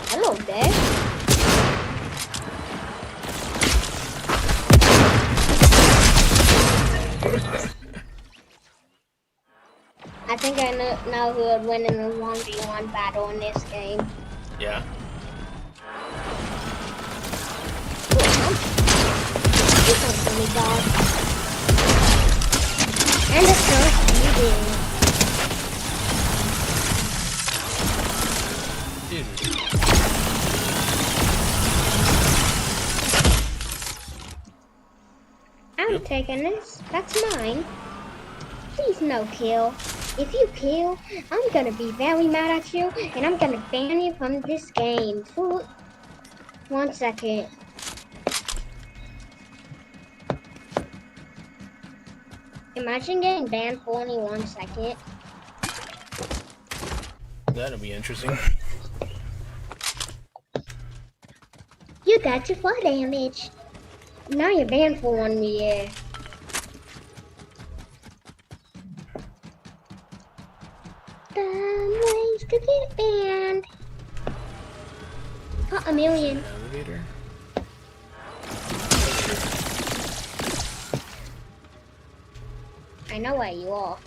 Hello, Dad. I think I know who would win in a 1v1 battle in this game. Yeah. You come to me, dog. And of course you Dude. I'm taking this. That's mine. Please no kill. If you kill, I'm gonna be very mad at you and I'm gonna ban you from this game. For 1 second. Imagine getting banned for only 1 second. That'll be interesting. You got your fall damage. Now you're banned for 1 year. Ways to get banned. Got a million. Elevator. I know where you are.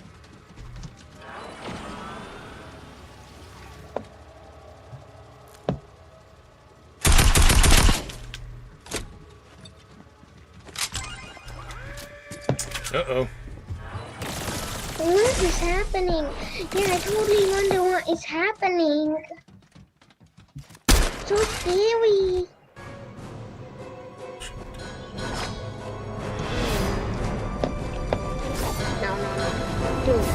Uh-oh. What is happening? Yeah, I totally wonder what is happening. So scary. No. Dude.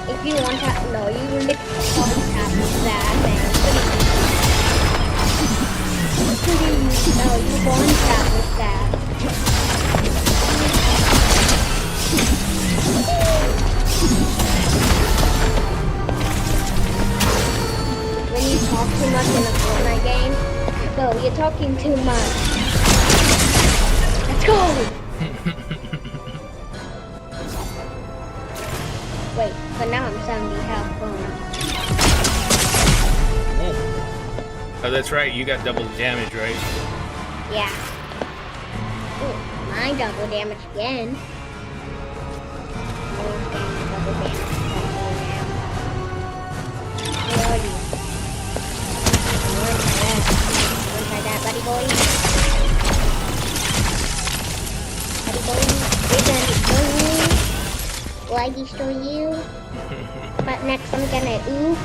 If you want to, no, you literally always have that thing. No, you want that with that. When you talk too much in a Fortnite game, no, you're talking too much. Let's go! Wait, but now I'm 70 health bonus. Oh, that's right. You got double damage, right? Yeah. Ooh, my double damage again. Oh, damn, double damage. Where are you? Wanna try that, buddy boy? Buddy boy, you're gonna destroy me. Will I destroy you? But next I'm gonna ooh.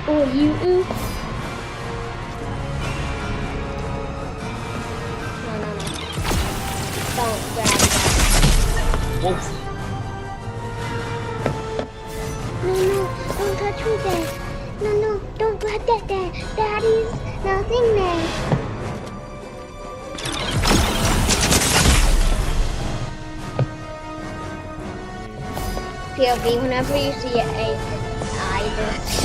Oh, you ooh. No. Don't grab that. Whoa. No, don't touch me there. No, don't grab that there. That is nothing there. POV, whenever you see a I just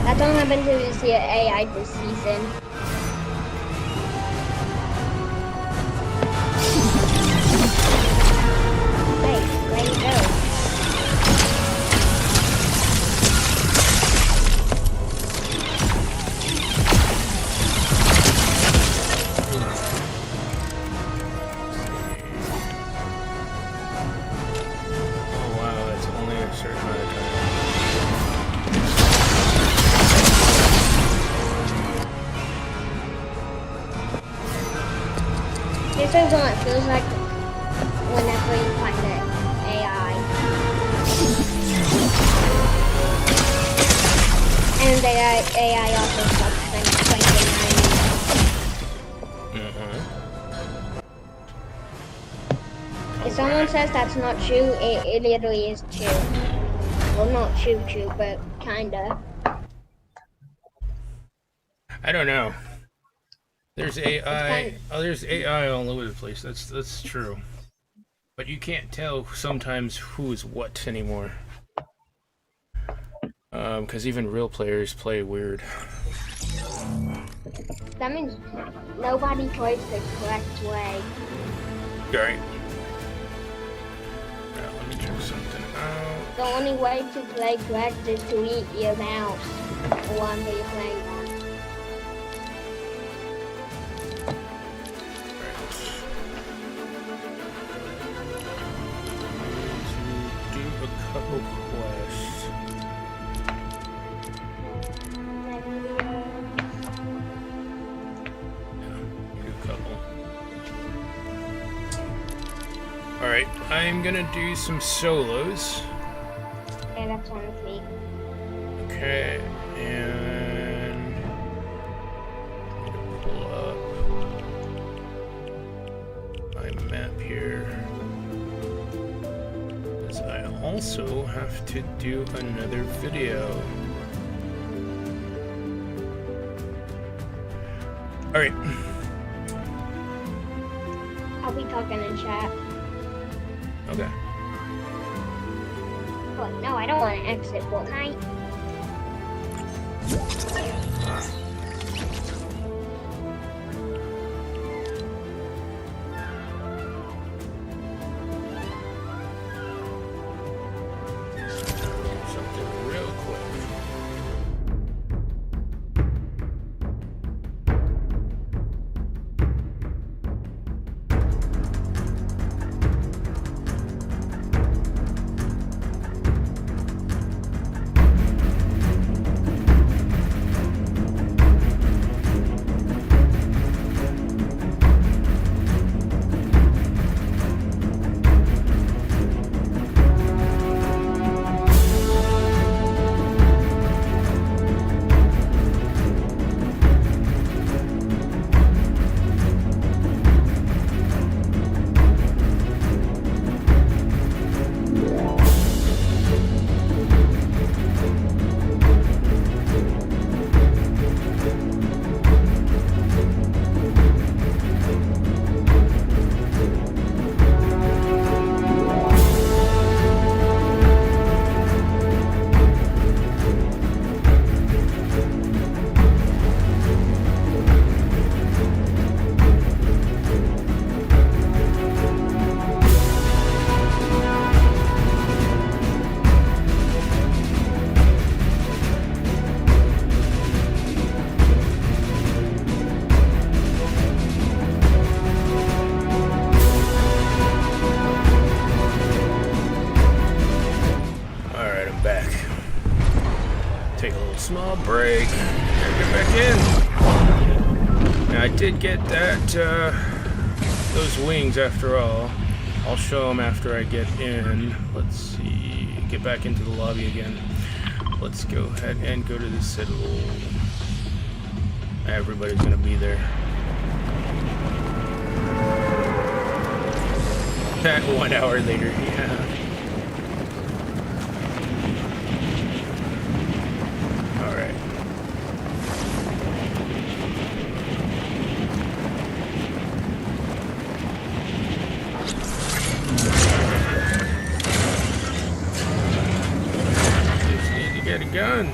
That don't happen to see an AI this season. Hey, where you go? Oh wow, that's only a certain amount of time. feels like whenever you find an AI. And the AI also sucks and it's like if someone says that's not true, it literally is true. Well, not true, but kinda. I don't know. There's AI. Oh, there's AI all over the place. That's true. But you can't tell sometimes who is what anymore. Because even real players play weird. That means nobody plays the correct way. Alright. Now, let me check something out. The only way to play correct is to eat your mouse while you're playing that. To do a couple quests. Alright, I'm gonna do some solos. Okay, that's one with me. Okay, and I'm gonna pull up my map here. Because I also have to do another video. Alright. I'll be talking in chat. Okay. But no, I don't want to exit Fortnite. Something real quick. Small break. Gotta get back in. Now, I did get that those wings after all. I'll show them after I get in. Let's see. Get back into the lobby again. Let's go ahead and go to the Citadel. Everybody's gonna be there. That 1 hour later, yeah. Get a gun.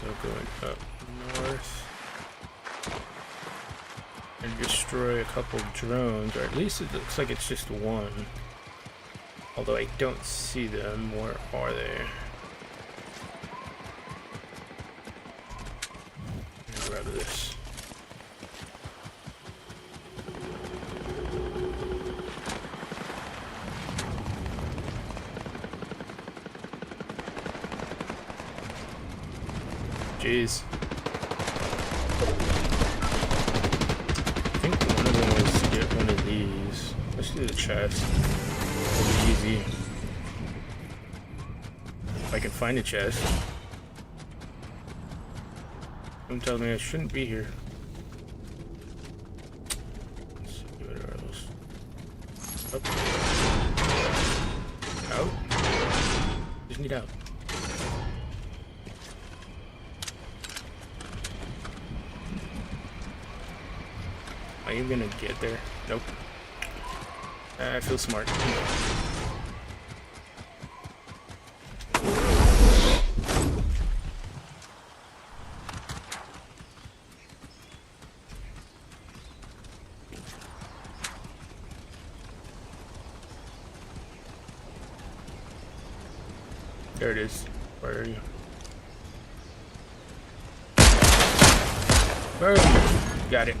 So going up north. And destroy a couple drones, or at least it looks like it's just one. Although I don't see them. Where are they? Jeez. I think one of them was to get one of these. Let's do the chest. It'll be easy. If I can find a chest. Don't tell me I shouldn't be here. Let's see, what are those? Up. Out. Just need out. Are you gonna get there? Nope. I feel smart. There it is. Where are you? Boom! Got it.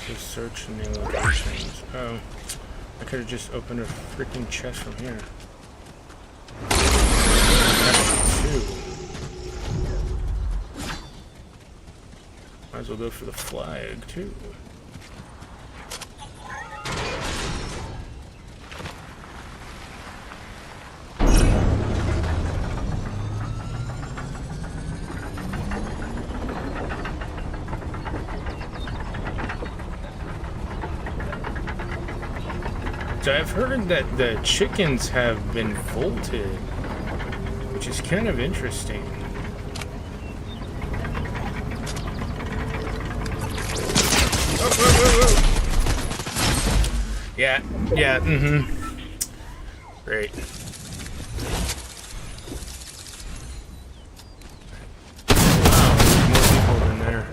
Just search new locations. Oh, I could have just opened a freaking chest from here. That's two. Might as well go for the flag, too. So I've heard that the chickens have been bolted, which is kind of interesting. Yeah, Great. Wow, more people in there.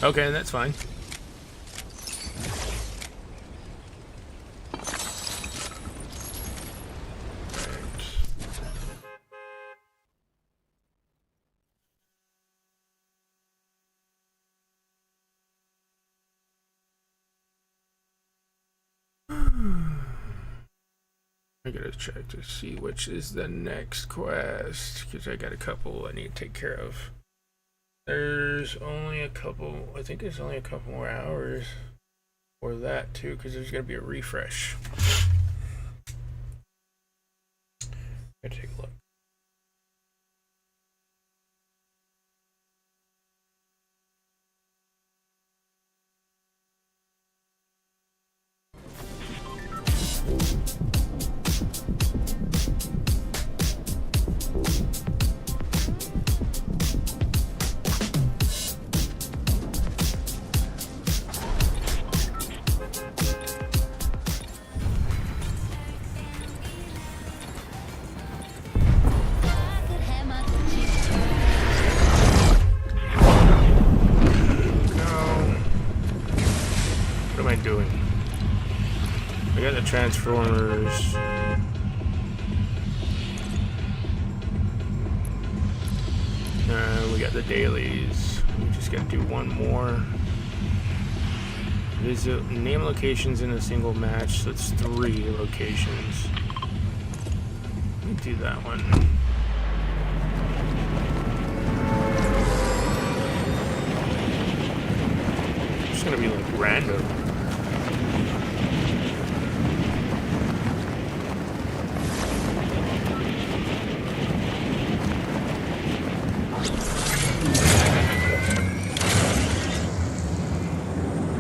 Okay, that's fine. I gotta check to see which is the next quest, because I got a couple I need to take care of. There's only a couple, I think there's only a couple more hours for that too, because there's gonna be a refresh. Gotta take a look. Doing? I got the Transformers. We got the dailies. We just gotta do one more. Visit name locations in a single match, so it's 3 locations. Let me do that one. It's just gonna be like random.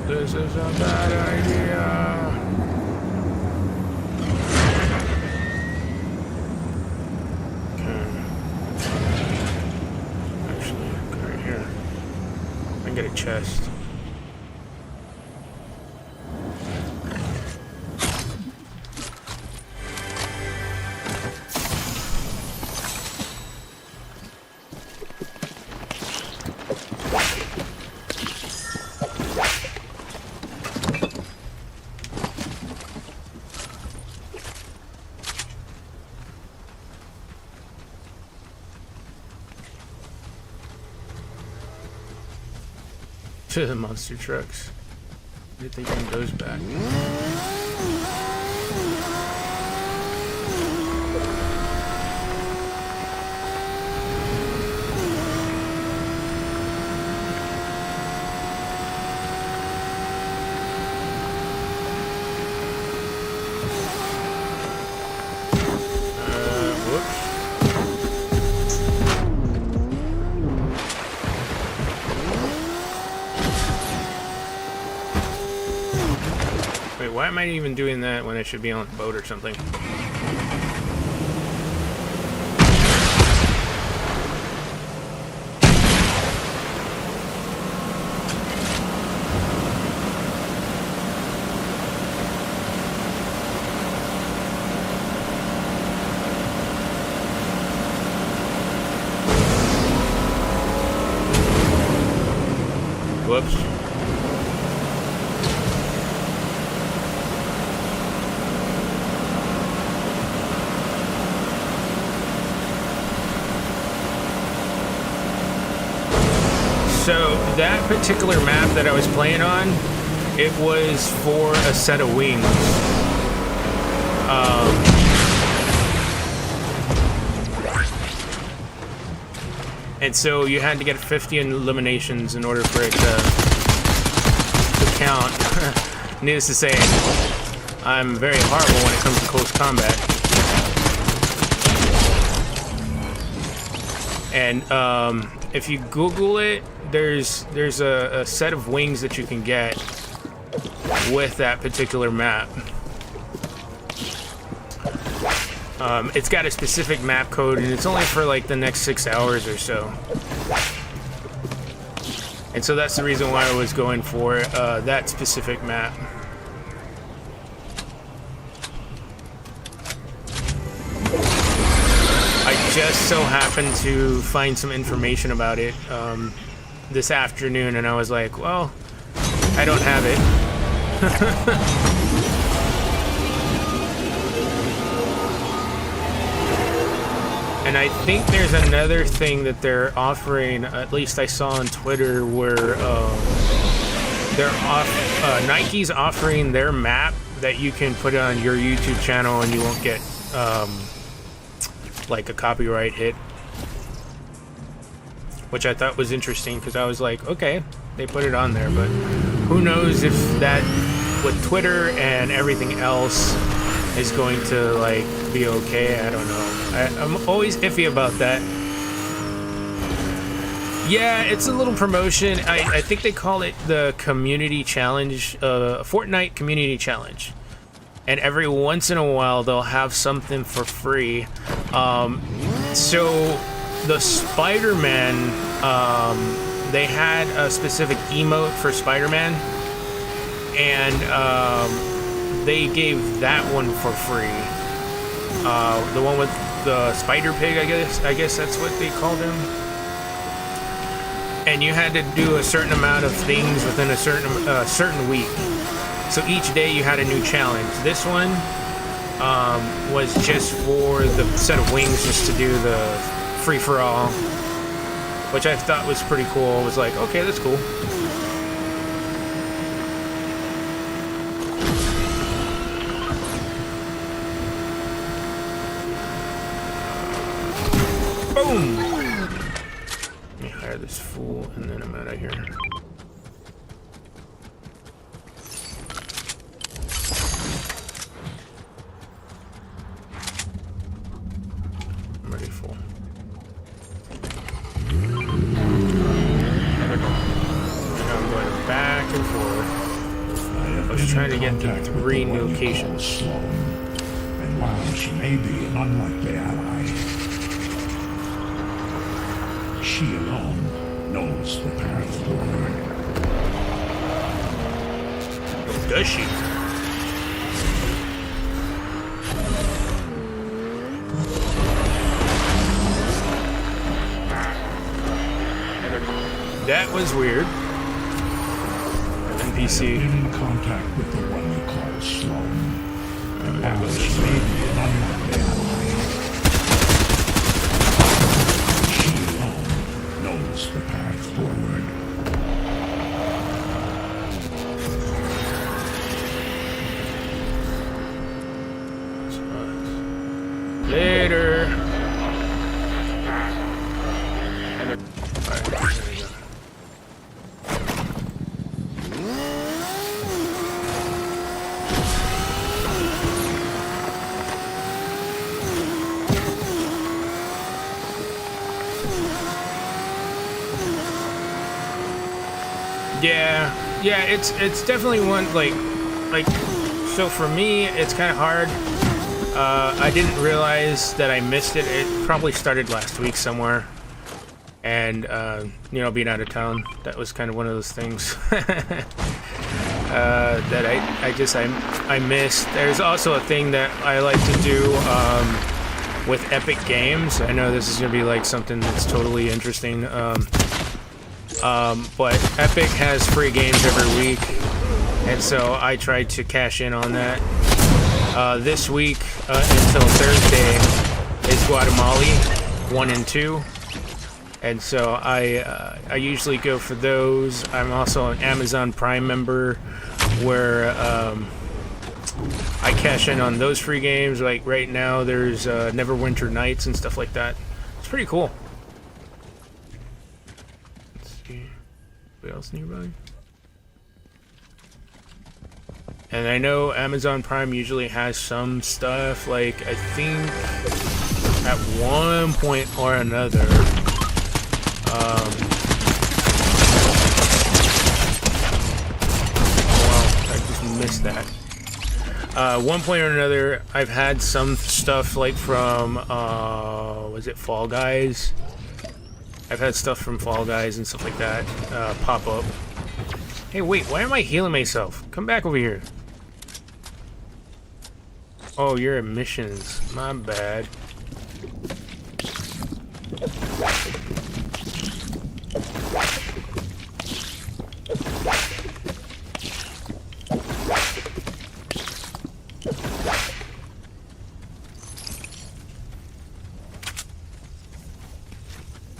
This is a bad idea. Okay. Actually, go right here. I can get a chest. To the monster trucks. Everything goes back. Wait, why am I even doing that when I should be on a boat or something? Whoops. So that particular map that I was playing on, it was for a set of wings. And so you had to get 50 eliminations in order for it to count. Needless to say, I'm very horrible when it comes to close combat. And if you Google it, there's a set of wings that you can get with that particular map. It's got a specific map code, and it's only for like the next 6 hours or so. And so that's the reason why I was going for that specific map. I just so happened to find some information about it this afternoon, and I was like, well, I don't have it. And I think there's another thing that they're offering, at least I saw on Twitter, where Nike's offering their map that you can put on your YouTube channel and you won't get like a copyright hit, which I thought was interesting because I was like, okay, they put it on there, but who knows if that with Twitter and everything else is going to like be okay. I don't know. I'm always iffy about that. Yeah, it's a little promotion. I think they call it the community challenge, Fortnite community challenge. And every once in a while they'll have something for free. So the Spider-Man, they had a specific emote for Spider-Man, and they gave that one for free. The one with the Spider Pig, I guess that's what they called him. And you had to do a certain amount of things within a certain week. So each day you had a new challenge. This one was just for the set of wings, just to do the free-for-all, which I thought was pretty cool. I was like, okay, that's cool. Boom! Let me hire this fool, and then I'm out of here. I'm ready full. I'm going back and forth. I was trying to get to 3 new locations. And while she may be an unlikely ally, she alone knows the path forward. Does she? That was weird. NPC. In contact with the one you call Sloan. And while she may be an unlikely ally, she alone knows the path forward. Yeah, it's definitely one like so for me it's kind of hard. I didn't realize that I missed it. It probably started last week somewhere, and you know, being out of town, that was kind of one of those things that I missed. There's also a thing that I like to do with Epic Games. I know this is gonna be like something that's totally interesting. But Epic has free games every week, and so I tried to cash in on that. This week until Thursday is Guatemala 1 and 2, and so I usually go for those. I'm also an Amazon Prime member, where I cash in on those free games. Like right now, there's Neverwinter Nights and stuff like that. It's pretty cool. What else nearby? And I know Amazon Prime usually has some stuff, like I think at one point or another, well, I just missed that. One point or another, I've had some stuff like from, was it Fall Guys? I've had stuff from Fall Guys and stuff like that pop up. Hey, wait, why am I healing myself? Come back over here. Oh, you're at missions. My bad.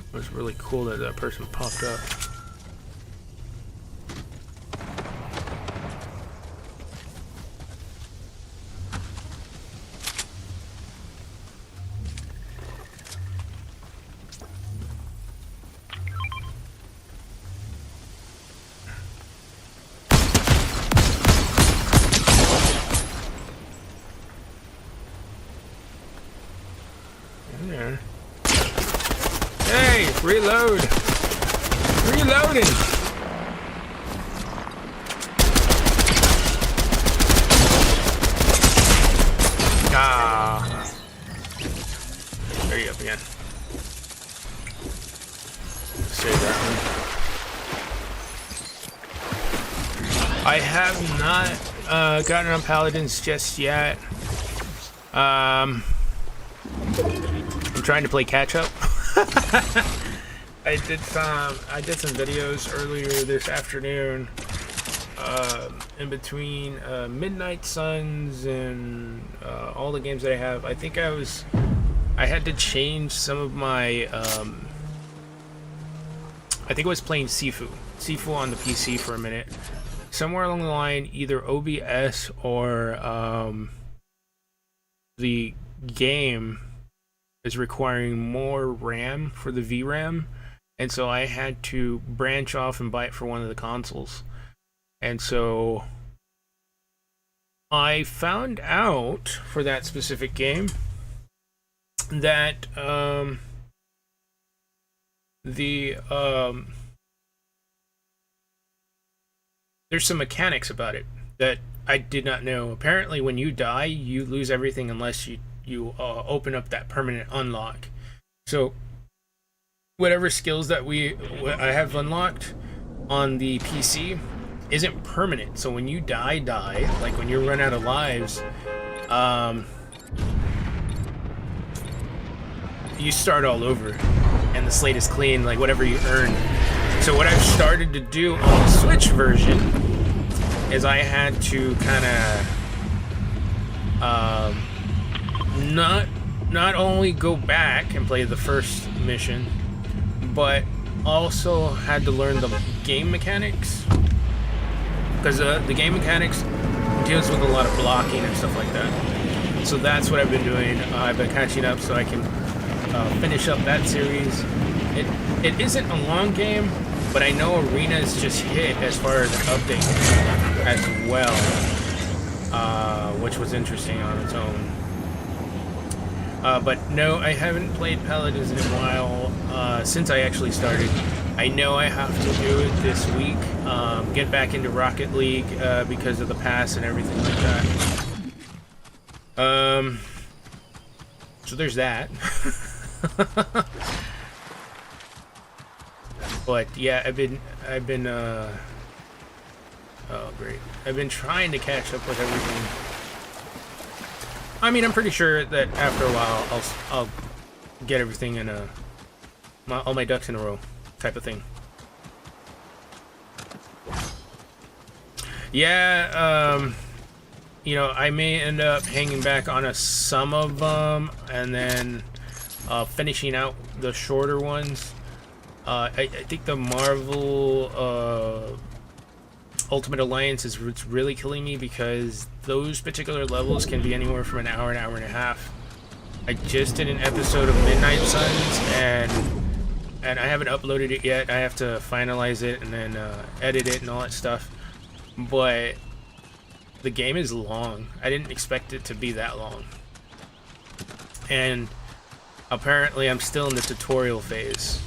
It was really cool that that person popped up. Yeah. Hey, reload! Reloading! Ah. There you go again. Save that one. I have not gotten on Paladins just yet. I'm trying to play catch up. I did some videos earlier this afternoon, in between Midnight Suns and all the games that I have. I think I had to change some of my, I think I was playing Sifu on the PC for a minute. Somewhere along the line, either OBS or the game is requiring more RAM for the VRAM, and so I had to branch off and buy it for one of the consoles. And so I found out for that specific game that there's some mechanics about it that I did not know. Apparently when you die, you lose everything unless you open up that permanent unlock. So whatever skills that I have unlocked on the PC isn't permanent. So when you die, like when you run out of lives, you start all over and the slate is clean, like whatever you earn. So what I've started to do on the Switch version is I had to kind of not only go back and play the first mission, but also had to learn the game mechanics, because the game mechanics deals with a lot of blocking and stuff like that. So that's what I've been doing. I've been catching up so I can finish up that series. It isn't a long game, but I know Arena's just hit as far as an update as well, which was interesting on its own. But no, I haven't played Paladins in a while, since I actually started I know I have to do it this week. Get back into Rocket League because of the pass and everything like that. So there's that. But yeah, I've been oh great. I've been trying to catch up with everything. I mean, I'm pretty sure that after a while I'll get everything in all my ducks in a row type of thing. Yeah, you know, I may end up hanging back on some of them and then finishing out the shorter ones. I think the Marvel Ultimate Alliance is what's really killing me, because those particular levels can be anywhere from an hour and a half. I just did an episode of Midnight Suns, and I haven't uploaded it yet. I have to finalize it and then edit it and all that stuff. But the game is long. I didn't expect it to be that long. And apparently I'm still in the tutorial phase.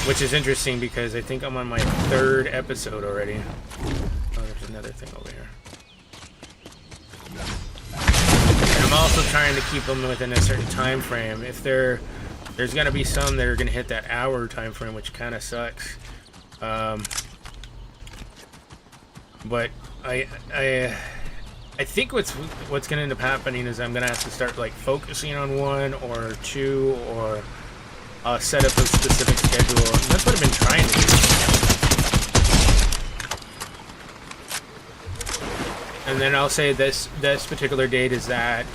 Which is interesting because I think I'm on my 3rd episode already. Oh, there's another thing over here. And I'm also trying to keep them within a certain time frame. If there's gonna be some that are gonna hit that hour time frame, which kind of sucks. But I think what's gonna end up happening is I'm gonna have to start like focusing on 1 or 2 or set up a specific schedule. And that's what I've been trying to do. And then I'll say this particular date is that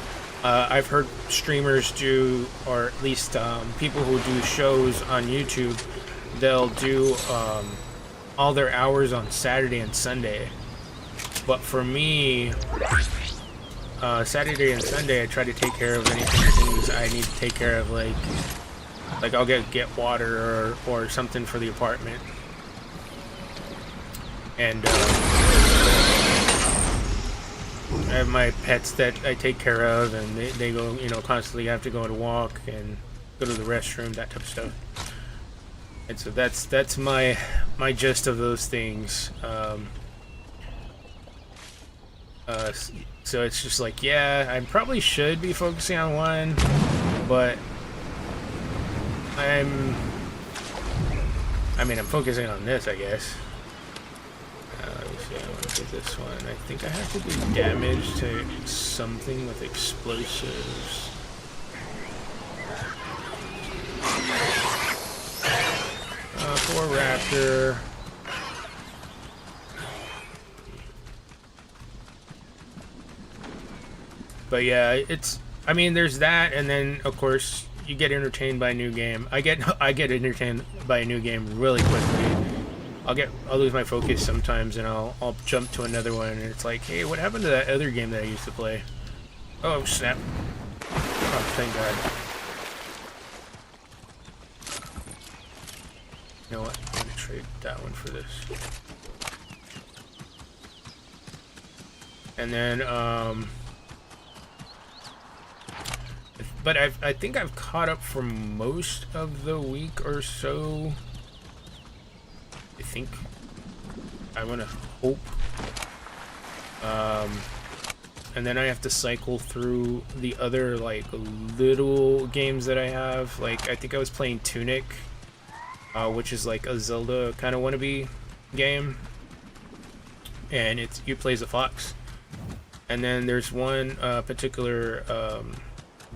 I've heard streamers do, or at least people who do shows on YouTube, they'll do all their hours on Saturday and Sunday. But for me, Saturday and Sunday I try to take care of things I need to take care of, like I'll get water or something for the apartment. And I have my pets that I take care of, and they go, you know, constantly have to go to walk and go to the restroom, that type of stuff. And so that's my gist of those things. So it's just like, yeah, I probably should be focusing on 1, but I'm focusing on this, I guess. Let me see, I want to do this one. I think I have to do damage to something with explosives. Poor raptor. But yeah, I mean, there's that, and then of course you get entertained by a new game. I get entertained by a new game really quickly. I'll lose my focus sometimes, and I'll jump to another one, and it's like, hey, what happened to that other game that I used to play? Oh snap! Oh, thank God. You know what? I'm gonna trade that one for this. And then but I think I've caught up for most of the week or so. I think. I want to hope. And then I have to cycle through the other like little games that I have. Like I think I was playing Tunic, which is like a Zelda kind of wannabe game, and you play as a fox. And then there's one particular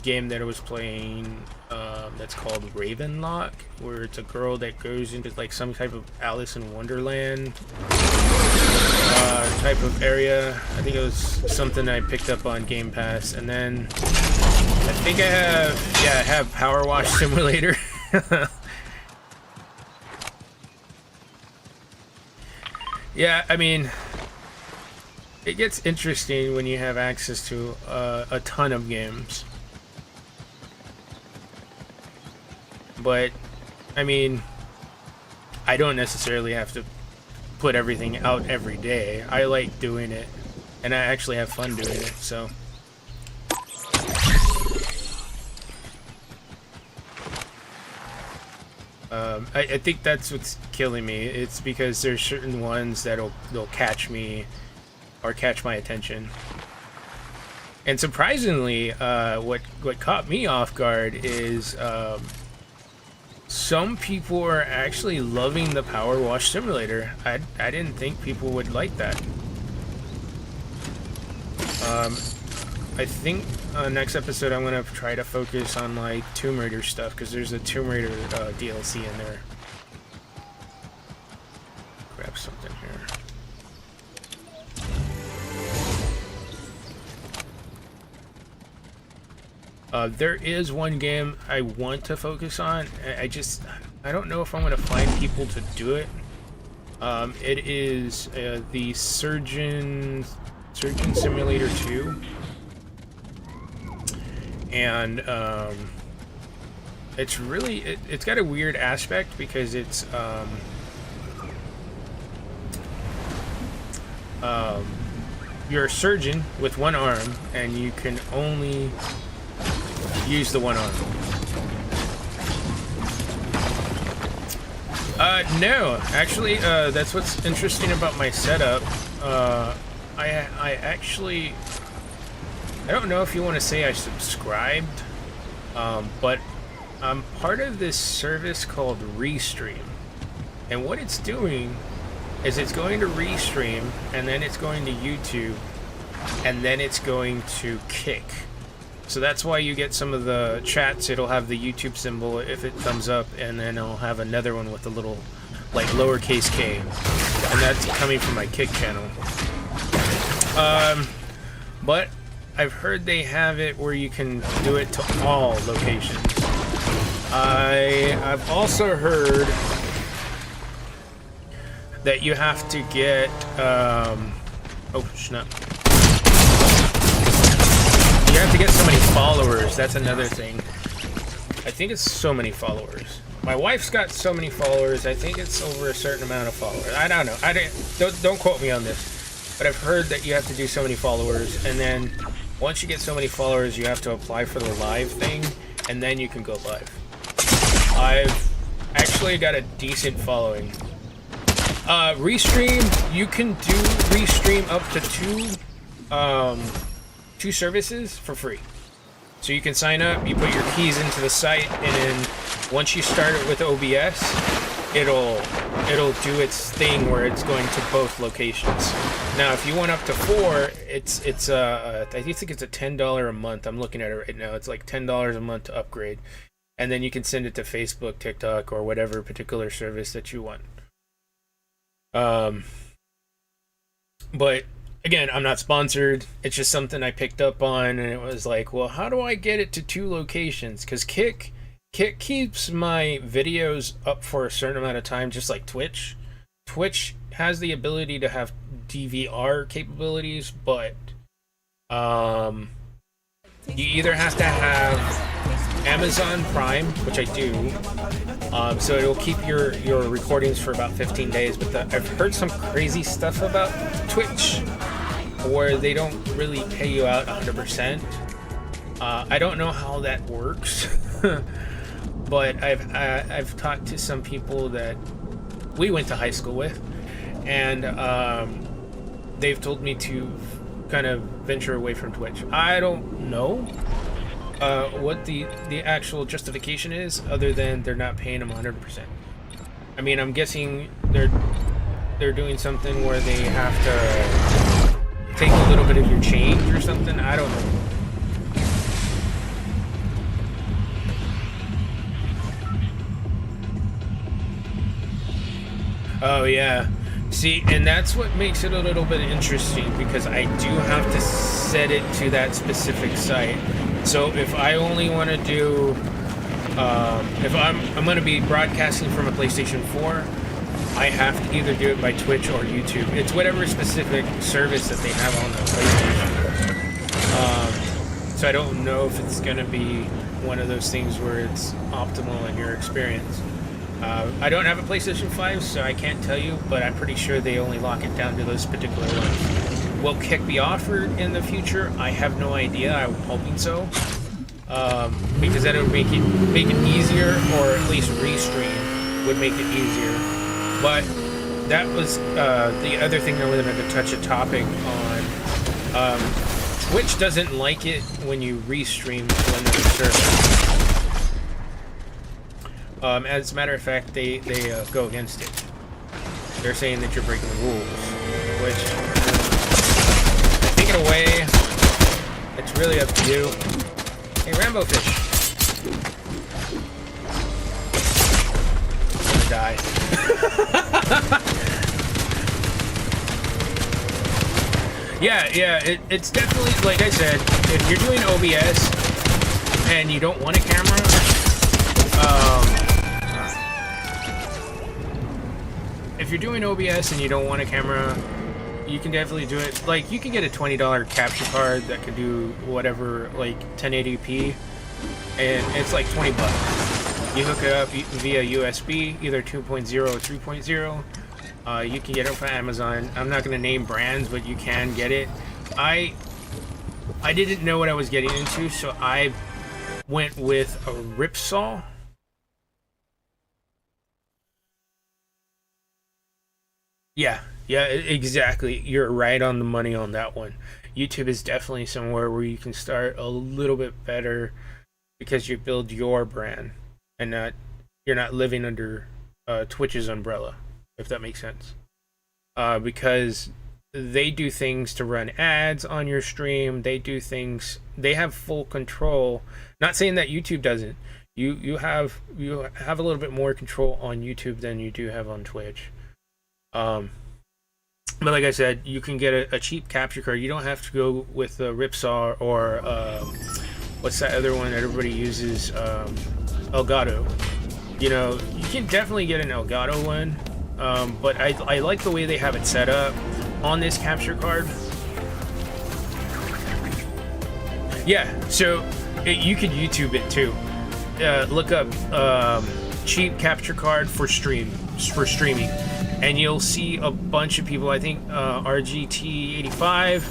game that I was playing that's called Ravenlock, where it's a girl that goes into like some type of Alice in Wonderland type of area. I think it was something I picked up on Game Pass. And then I think I have Power Wash Simulator. Yeah, I mean, it gets interesting when you have access to a ton of games. But, I mean, I don't necessarily have to put everything out every day. I like doing it, and I actually have fun doing it, so. I think that's what's killing me. It's because there's certain ones that'll catch me or catch my attention. And surprisingly, what caught me off guard is some people are actually loving the Power Wash Simulator. I didn't think people would like that. I think next episode I'm gonna try to focus on like Tomb Raider stuff because there's a Tomb Raider DLC in there. Grab something here. There is one game I want to focus on. I don't know if I'm gonna find people to do it. It is the Surgeon Simulator 2. And it's really it's got a weird aspect because it's you're a surgeon with one arm and you can only use the one arm. No, actually, that's what's interesting about my setup. I actually, I don't know if you want to say I subscribed, but I'm part of this service called Restream. And what it's doing is it's going to Restream, and then it's going to YouTube, and then it's going to Kick. So that's why you get some of the chats. It'll have the YouTube symbol if it comes up, and then I'll have another one with a little, like, lowercase k. And that's coming from my Kick channel. But I've heard they have it where you can do it to all locations. I've also heard that you have to get, oh, snap. You have to get so many followers. That's another thing. I think it's so many followers. My wife's got so many followers. I think it's over a certain amount of followers. I don't know. Don't quote me on this. But I've heard that you have to do so many followers, and then once you get so many followers, you have to apply for the live thing, and then you can go live. I've actually got a decent following. Restream, you can do Restream up to two services for free. So you can sign up, you put your keys into the site, and then once you start it with OBS, it'll do its thing where it's going to both locations. Now, if you went up to 4, it's I think it's a $10 a month. I'm looking at it right now. It's like $10 a month to upgrade, and then you can send it to Facebook, TikTok, or whatever particular service that you want. But again, I'm not sponsored. It's just something I picked up on, and it was like, well, how do I get it to 2 locations? Because Kick keeps my videos up for a certain amount of time, just like Twitch. Twitch has the ability to have DVR capabilities, but you either have to have Amazon Prime, which I do, so it'll keep your recordings for about 15 days. But I've heard some crazy stuff about Twitch, where they don't really pay you out 100%. I don't know how that works, but I've talked to some people that we went to high school with, and they've told me to kind of venture away from Twitch. I don't know what the actual justification is, other than they're not paying them 100%. I mean, I'm guessing they're doing something where they have to take a little bit of your change or something. I don't know. Oh yeah. See, and that's what makes it a little bit interesting, because I do have to set it to that specific site. So if I only want to do, if I'm going to be broadcasting from a PlayStation 4, I have to either do it by Twitch or YouTube. It's whatever specific service that they have on the PlayStation. So I don't know if it's going to be one of those things where it's optimal in your experience. I don't have a PlayStation 5, so I can't tell you, but I'm pretty sure they only lock it down to those particular ones. Will Kick be offered in the future? I have no idea. I'm hoping so, because then it would make it easier, or at least Restream would make it easier. But that was the other thing I wanted to touch a topic on. Twitch doesn't like it when you restream to another server. As a matter of fact, they go against it. They're saying that you're breaking the rules, which, take it away. It's really up to you. Hey, Rambo Fish. I'm gonna die. Yeah, it's definitely, like I said, if you're doing OBS and you don't want a camera, if you're doing OBS and you don't want a camera, you can definitely do it. Like, you can get a $20 capture card that can do whatever, like 1080p, and it's like 20 bucks. You hook it up via USB, either 2.0 or 3.0. You can get it from Amazon. I'm not going to name brands, but you can get it. I didn't know what I was getting into, so I went with a ripsaw. Yeah, exactly. You're right on the money on that one. YouTube is definitely somewhere where you can start a little bit better because you build your brand and you're not living under Twitch's umbrella, if that makes sense. Because they do things to run ads on your stream. They do things. They have full control. Not saying that YouTube doesn't. You have a little bit more control on YouTube than you do have on Twitch. But like I said, you can get a cheap capture card. You don't have to go with the Ripsaw or what's that other one that everybody uses, Elgato. You know, you can definitely get an Elgato one, but I like the way they have it set up on this capture card. Yeah, so you could YouTube it too. Look up cheap capture card for streaming, and you'll see a bunch of people. I think RGT85,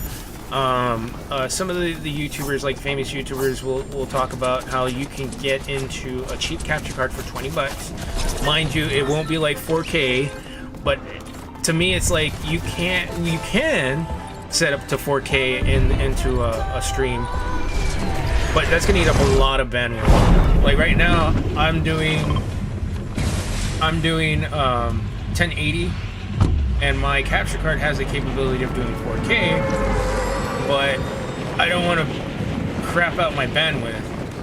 some of the YouTubers, like famous YouTubers, will talk about how you can get into a cheap capture card for 20 bucks. Mind you, it won't be like 4K, but to me it's like you can set up to 4K into a stream, but that's gonna eat up a lot of bandwidth. Like right now I'm doing 1080, and my capture card has the capability of doing 4K, but I don't want to crap out my bandwidth.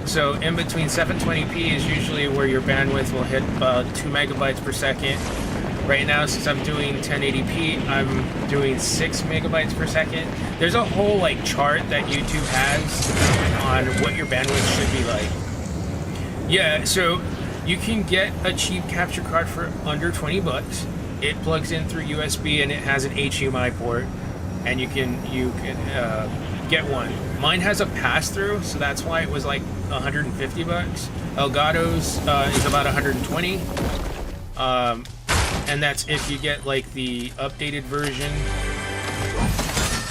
So in between 720p is usually where your bandwidth will hit 2 megabytes per second. Right now, since I'm doing 1080p, I'm doing 6 megabytes per second. There's a whole like chart that YouTube has on what your bandwidth should be like. Yeah, so you can get a cheap capture card for under 20 bucks. It plugs in through USB and it has an HDMI port, and you can get one. Mine has a pass-through, so that's why it was like 150 bucks. Elgato's is about 120. And that's if you get like the updated version.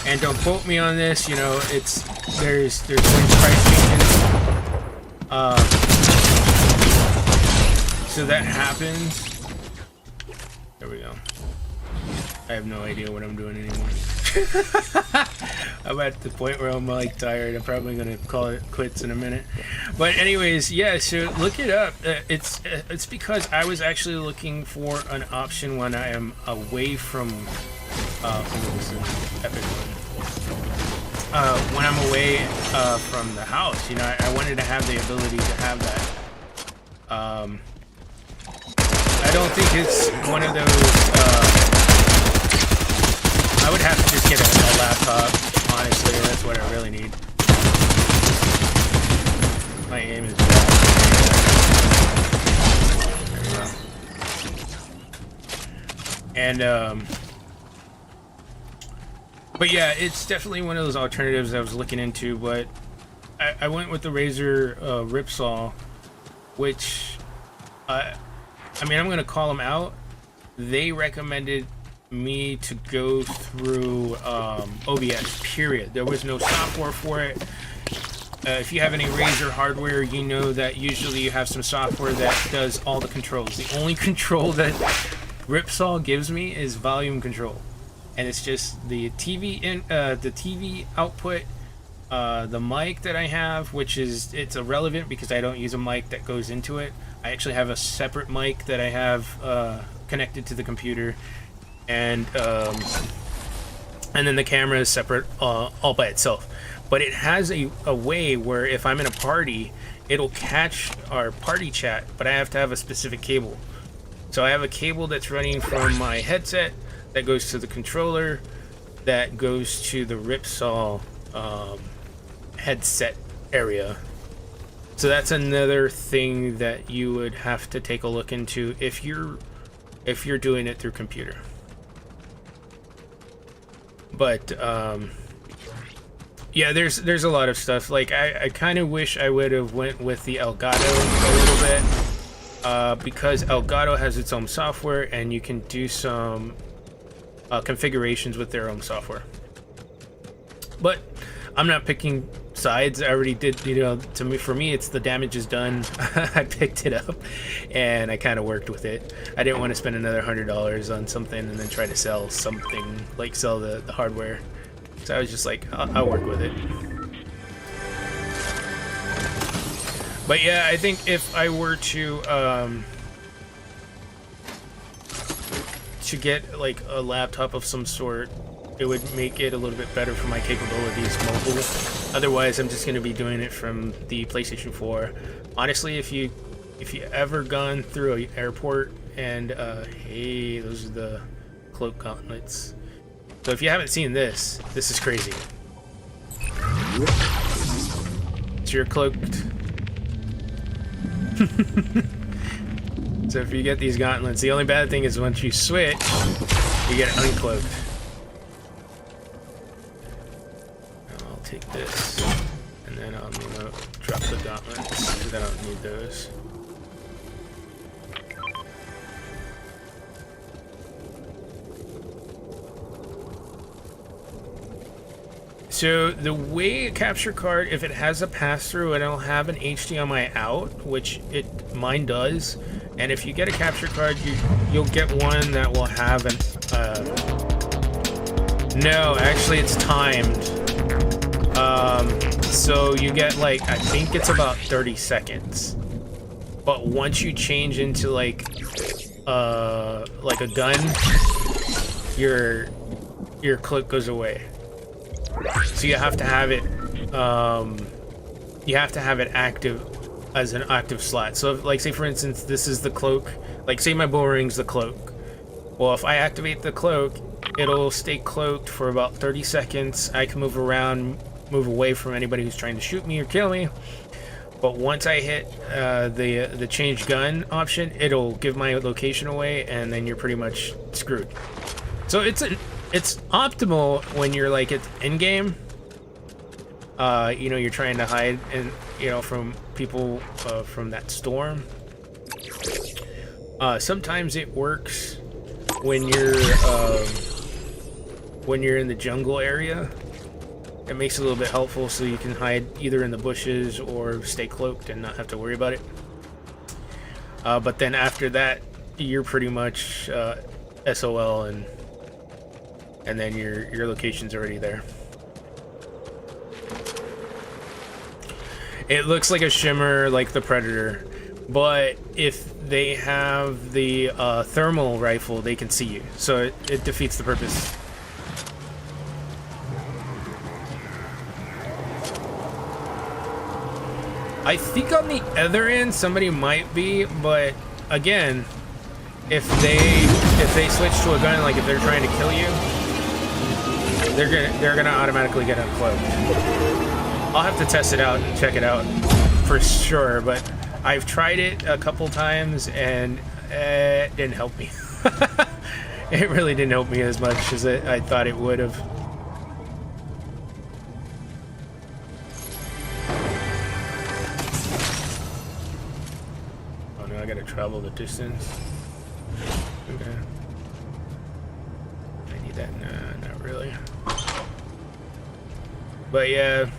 And don't quote me on this, you know, there's price changes. So that happens. There we go. I have no idea what I'm doing anymore. I'm at the point where I'm like tired. I'm probably gonna call it quits in a minute. But anyways, yeah. So look it up. It's because I was actually looking for an option when I am away from. Epic one. When I'm away from the house, you know, I wanted to have the ability to have that. I don't think it's one of those. I would have to just get a laptop, honestly. That's what I really need. My aim is bad. There we go. And, but yeah, it's definitely one of those alternatives I was looking into, but I went with the Razer Ripsaw, which, I mean, I'm going to call them out. They recommended me to go through OBS, period. There was no software for it. if you have any Razer hardware, you know that usually you have some software that does all the controls. The only control that Ripsaw gives me is volume control, and it's just the TV output, the mic that I have, which is it's irrelevant because I don't use a mic that goes into it. I actually have a separate mic that I have connected to the computer, and then the camera is separate all by itself. But it has a way where if I'm in a party, it'll catch our party chat, but I have to have a specific cable. So I have a cable that's running from my headset that goes to the controller, that goes to the Ripsaw headset area. So that's another thing that you would have to take a look into if you're doing it through computer. But yeah, there's a lot of stuff. Like I kind of wish I would have went with the Elgato a little bit, because Elgato has its own software and you can do some configurations with their own software. But I'm not picking sides. I already did, you know, for me it's the damage is done. I picked it up and I kind of worked with it. I didn't want to spend another $100 on something and then try to sell something, like sell the hardware. So I was just like, I'll work with it. But yeah, I think if I were to get like a laptop of some sort, it would make it a little bit better for my capabilities mobile. Otherwise, I'm just going to be doing it from the PlayStation 4. Honestly, if you ever gone through an airport and hey, those are the cloak gauntlets. So if you haven't seen this is crazy. So you're cloaked. So if you get these gauntlets, the only bad thing is once you switch, you get uncloaked. I'll take this, and then I'm gonna drop the gauntlets, because I don't need those. So the way a capture card, if it has a pass-through and it'll have an HDMI out, which mine does, and if you get a capture card, you'll get one that will have an no, actually it's timed. So you get like, I think it's about 30 seconds. But once you change into like a gun, your clip goes away. So you have to have it active as an active slot. So if, like, say for instance this is the cloak, like say my bull ring's the cloak. Well, if I activate the cloak, it'll stay cloaked for about 30 seconds. I can move around, move away from anybody who's trying to shoot me or kill me. But once I hit the change gun option, it'll give my location away, and then you're pretty much screwed. So it's optimal when you're like it's in game. You know, you're trying to hide and from people from that storm. Sometimes it works when you're in the jungle area. It makes it a little bit helpful, so you can hide either in the bushes or stay cloaked and not have to worry about it. But then after that, you're pretty much SOL, and then your location's already there. It looks like a shimmer like the Predator, but if they have the thermal rifle, they can see you, so it defeats the purpose. I think on the other end somebody might be, but again, if they switch to a gun, like if they're trying to kill you, they're gonna automatically get uncloaked. I'll have to test it out and check it out for sure, but I've tried it a couple times and it didn't help me. It really didn't help me as much as I thought it would have. Oh no, I gotta travel the distance. Okay. I need that? Nah, not really. But yeah.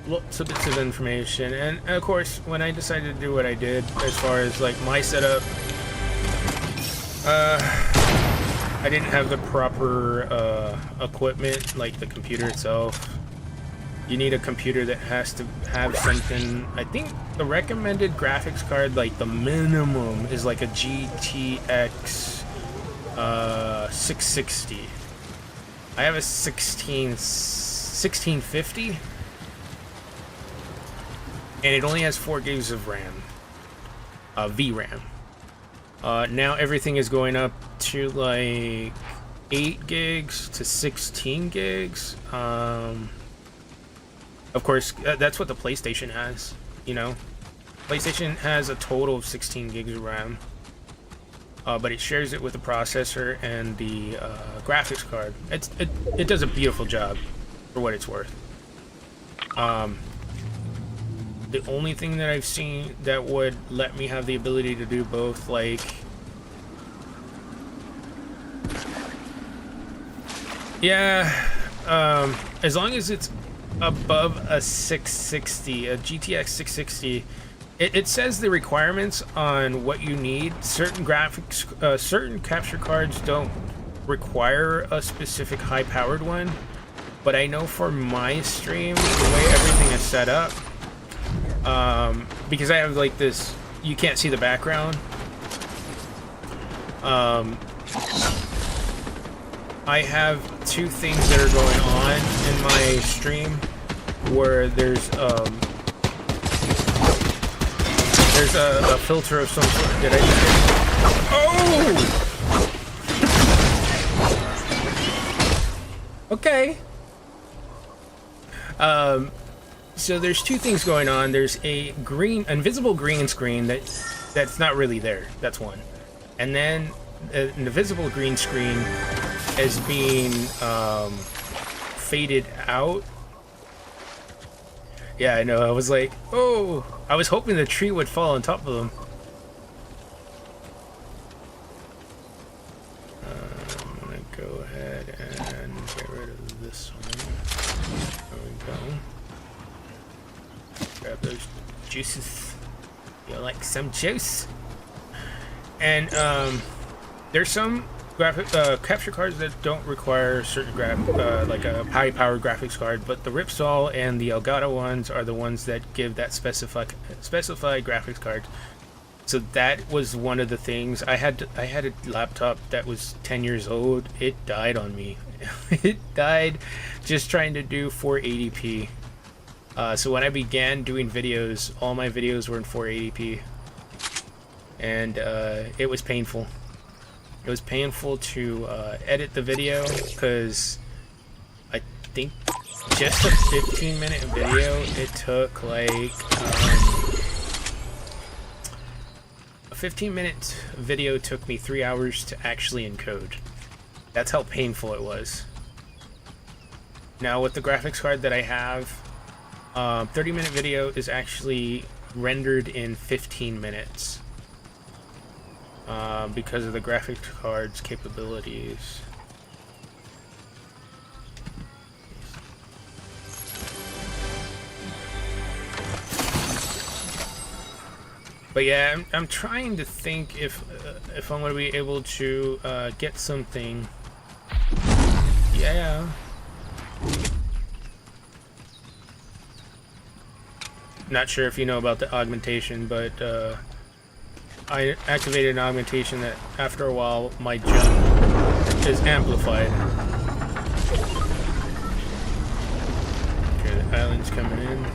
lots of bits of information, and of course, when I decided to do what I did, as far as like my setup, I didn't have the proper equipment, like the computer itself. You need a computer that has to have something. I think the recommended graphics card, like the minimum, is like a GTX 660. I have a 1650, and it only has 4 gigs of RAM, VRAM. Now everything is going up to like 8 gigs to 16 gigs. Of course, that's what the PlayStation has, you know. PlayStation has a total of 16 gigs of RAM, but it shares it with the processor and the graphics card. It does a beautiful job for what it's worth. The only thing that I've seen that would let me have the ability to do both, like, yeah, as long as it's above a 660, a GTX 660, it says the requirements on what you need. Certain graphics, certain capture cards don't require a specific high-powered one, but I know for my stream, the way everything is set up, because I have like this, you can't see the background. I have 2 things that are going on in my stream where there's a filter of some sort. Did I just get... Oh! Okay. So there's 2 things going on. There's a invisible green screen that's not really there. That's one. And then an invisible green screen is being faded out. Yeah, I know. I was like, oh, I was hoping the tree would fall on top of them. I'm gonna go ahead and get rid of this one. There we go. Grab those juices. You like some juice? And there's some capture cards that don't require certain like a high-powered graphics card, but the Ripsaw and the Elgato ones are the ones that give that specified graphics card. So that was one of the things. I had a laptop that was 10 years old. It died on me. It died just trying to do 480p. So when I began doing videos, all my videos were in 480p, and it was painful. It was painful to edit the video, because I think just a 15-minute video, it took like a 15-minute video took me 3 hours to actually encode. That's how painful it was. Now with the graphics card that I have, 30-minute video is actually rendered in 15 minutes. Because of the graphics card's capabilities. But yeah, I'm trying to think if I'm going to be able to get something. Yeah. Not sure if you know about the augmentation, but I activated an augmentation that after a while my jump is amplified. Okay, the island's coming in.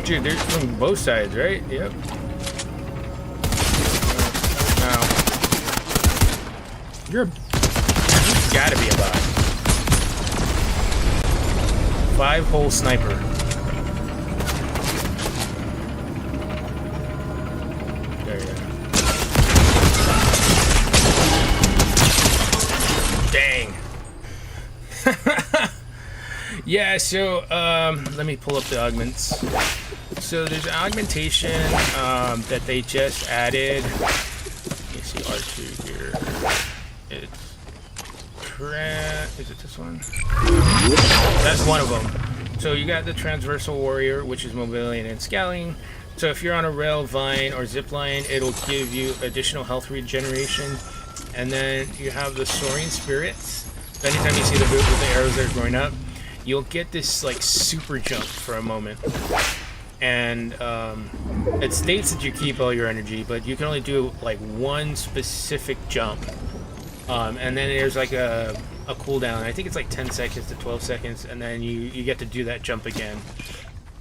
Dude, there's from both sides, right? Yep. Now, you've gotta be a bot. 5-hole sniper. There you go. Yeah, so let me pull up the augments. So there's an augmentation that they just added. Let me see R2 here. It's is it this one? That's one of them. So you got the Transversal Warrior, which is mobility and scaling. So if you're on a rail, vine, or zip line, it'll give you additional health regeneration. And then you have the Soaring Spirits. Anytime you see the boot with the arrows that are going up, you'll get this like super jump for a moment. And it states that you keep all your energy, but you can only do like one specific jump. And then there's like a cooldown. I think it's like 10 seconds to 12 seconds, and then you get to do that jump again.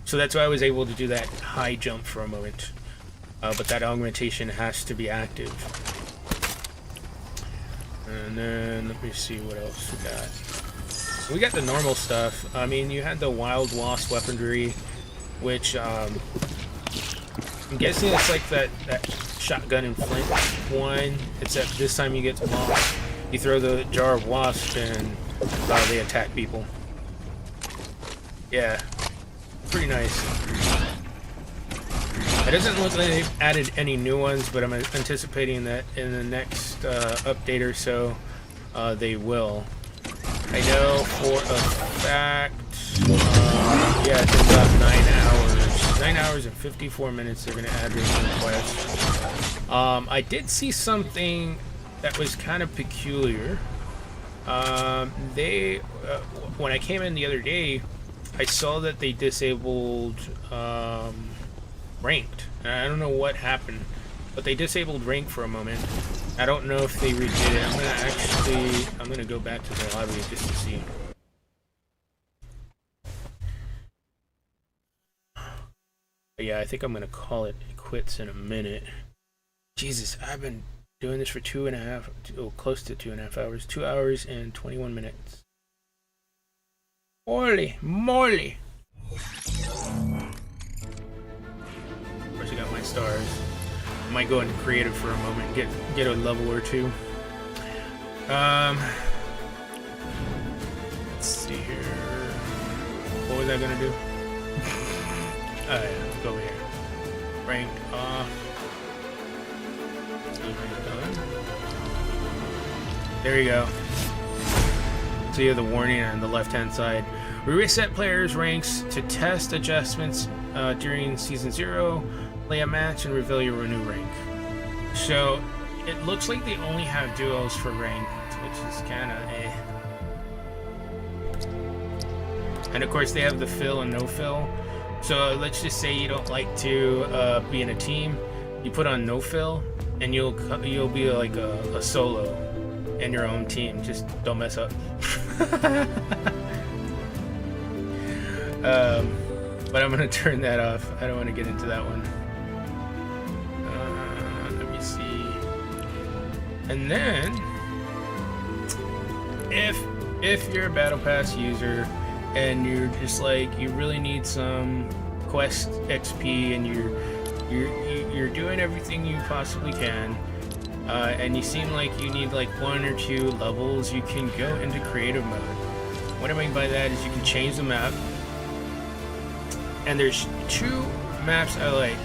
So that's why I was able to do that high jump for a moment. But that augmentation has to be active. And then let me see what else we got. So we got the normal stuff. I mean, you had the Wild Wasp weaponry, which I'm guessing it's like that shotgun and flint one, except this time you get to wasp. You throw the jar of wasp and they attack people. Yeah, pretty nice. It doesn't look like they've added any new ones, but I'm anticipating that in the next update or so, they will. I know for a fact, yeah, it's about 9 hours. 9 hours and 54 minutes they're going to add this request. I did see something that was kind of peculiar. When I came in the other day, I saw that they disabled ranked. I don't know what happened, but they disabled rank for a moment. I don't know if they redid it. I'm gonna go back to the lobby just to see. But yeah, I think I'm gonna call it quits in a minute. Jesus, I've been doing this for close to 2.5 hours. 2 hours and 21 minutes. Holy moly! Of course, I got my stars. I might go into creative for a moment and get a level or two. Let's see here. What was I gonna do? Oh yeah, let's go over here. Ranked off. There you go. So you have the warning on the left-hand side. We reset players' ranks to test adjustments during Season 0, play a match, and reveal your new rank. So it looks like they only have duos for ranked, which is kind of eh. And of course they have the fill and no fill. So let's just say you don't like to be in a team. You put on no fill, and you'll be like a solo in your own team. Just don't mess up. But I'm gonna turn that off. I don't want to get into that one. Let me see. And then, if you're a Battle Pass user and you're just like you really need some quest XP and you're doing everything you possibly can, and you seem like you need like 1 or 2 levels, you can go into creative mode. What I mean by that is you can change the map, and there's 2 maps I like.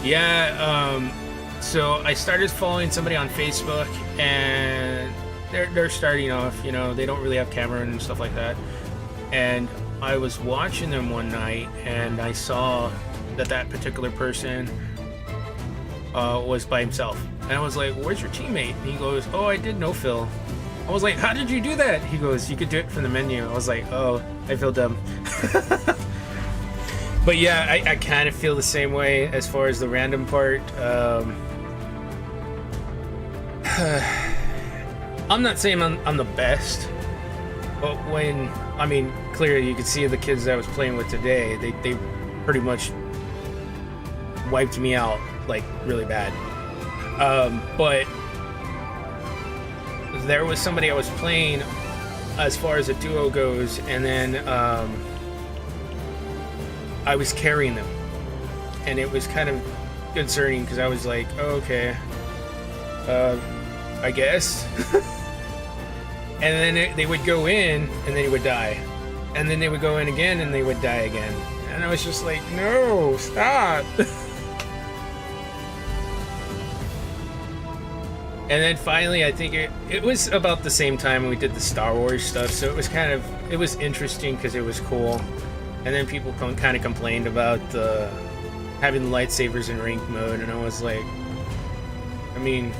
Yeah, so I started following somebody on Facebook, and they're starting off, you know, they don't really have camera and stuff like that. And I was watching them one night, and I saw that particular person was by himself. And I was like, where's your teammate? And he goes, oh, I did no fill. I was like, how did you do that? He goes, you could do it from the menu. I was like, oh, I feel dumb. But yeah, I kind of feel the same way as far as the random part. I'm not saying I'm the best, but I mean, clearly you could see the kids that I was playing with today, they pretty much wiped me out, like, really bad. But there was somebody I was playing as far as a duo goes, and then I was carrying them, and it was kind of concerning because I was like, oh, okay, I guess. And then they would go in, and they would die. And then they would go in again, and they would die again. And I was just like, no, stop. And then finally, I think it was about the same time we did the Star Wars stuff, so it was it was interesting because it was cool. And then people kind of complained about having the lightsabers in rank mode, and I was like, I mean,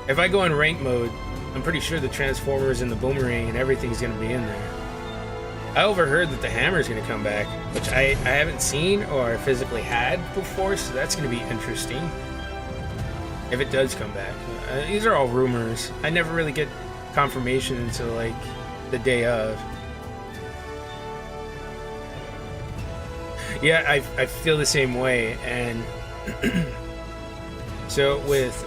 if I go in rank mode, I'm pretty sure the Transformers and the Boomerang and everything's going to be in there. I overheard that the hammer's going to come back, which I haven't seen or physically had before, so that's going to be interesting. If it does come back. These are all rumors. I never really get confirmation until like the day of. Yeah, I feel the same way. And so with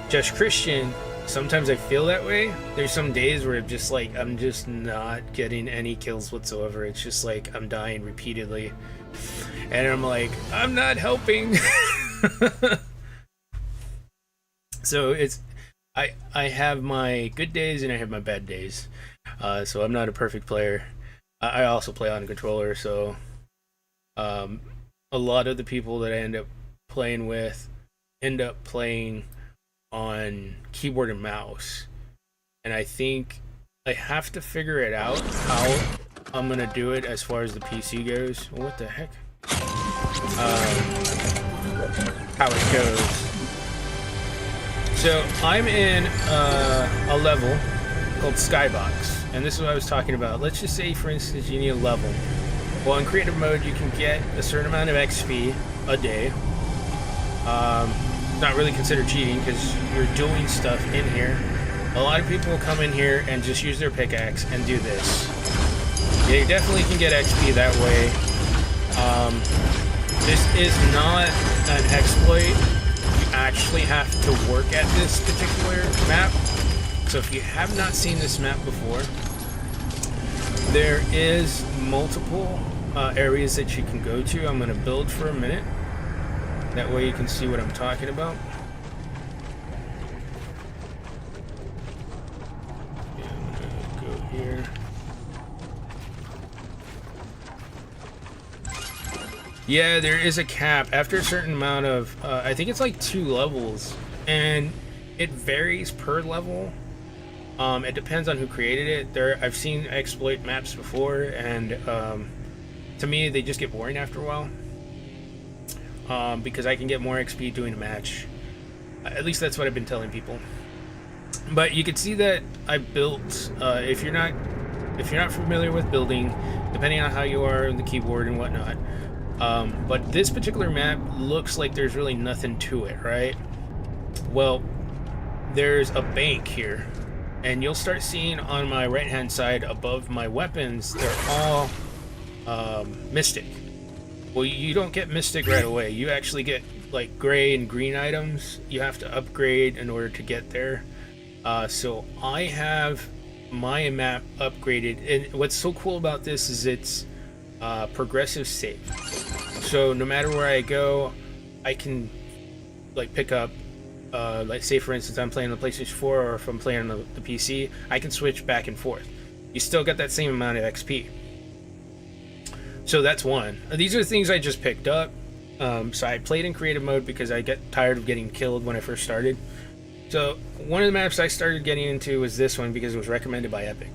Just Christian, sometimes I feel that way. There's some days where I'm just not getting any kills whatsoever. It's just like I'm dying repeatedly. And I'm like, I'm not helping. So I have my good days and I have my bad days. So I'm not a perfect player. I also play on a controller, so a lot of the people that I end up playing with end up playing on keyboard and mouse. And I think I have to figure it out how I'm gonna do it as far as the PC goes. What the heck? How it goes. So I'm in a level called Skybox, and this is what I was talking about. Let's just say, for instance, you need a level. Well, in creative mode, you can get a certain amount of XP a day. Not really considered cheating because you're doing stuff in here. A lot of people will come in here and just use their pickaxe and do this. Yeah, you definitely can get XP that way. This is not an exploit. Actually have to work at this particular map. So if you have not seen this map before, there is multiple areas that you can go to. I'm going to build for a minute. That way you can see what I'm talking about. Yeah, I'm going to go here. Yeah, there is a cap after a certain amount of, I think it's like 2 levels, and it varies per level. It depends on who created it. I've seen exploit maps before, and to me, they just get boring after a while. Because I can get more XP doing a match. At least that's what I've been telling people. But you can see that I built, if you're not familiar with building, depending on how you are in the keyboard and whatnot, but this particular map looks like there's really nothing to it, right? Well, there's a bank here, and you'll start seeing on my right hand side above my weapons, they're all mystic. Well, you don't get mystic right away. You actually get like gray and green items. You have to upgrade in order to get there. So I have my map upgraded, and what's so cool about this is it's progressive save. So no matter where I go, I can like pick up, like say for instance I'm playing on the PlayStation 4, or if I'm playing on the PC, I can switch back and forth. You still get that same amount of XP. So that's one. These are the things I just picked up. So I played in creative mode because I get tired of getting killed when I first started. So one of the maps I started getting into was this one because it was recommended by Epic.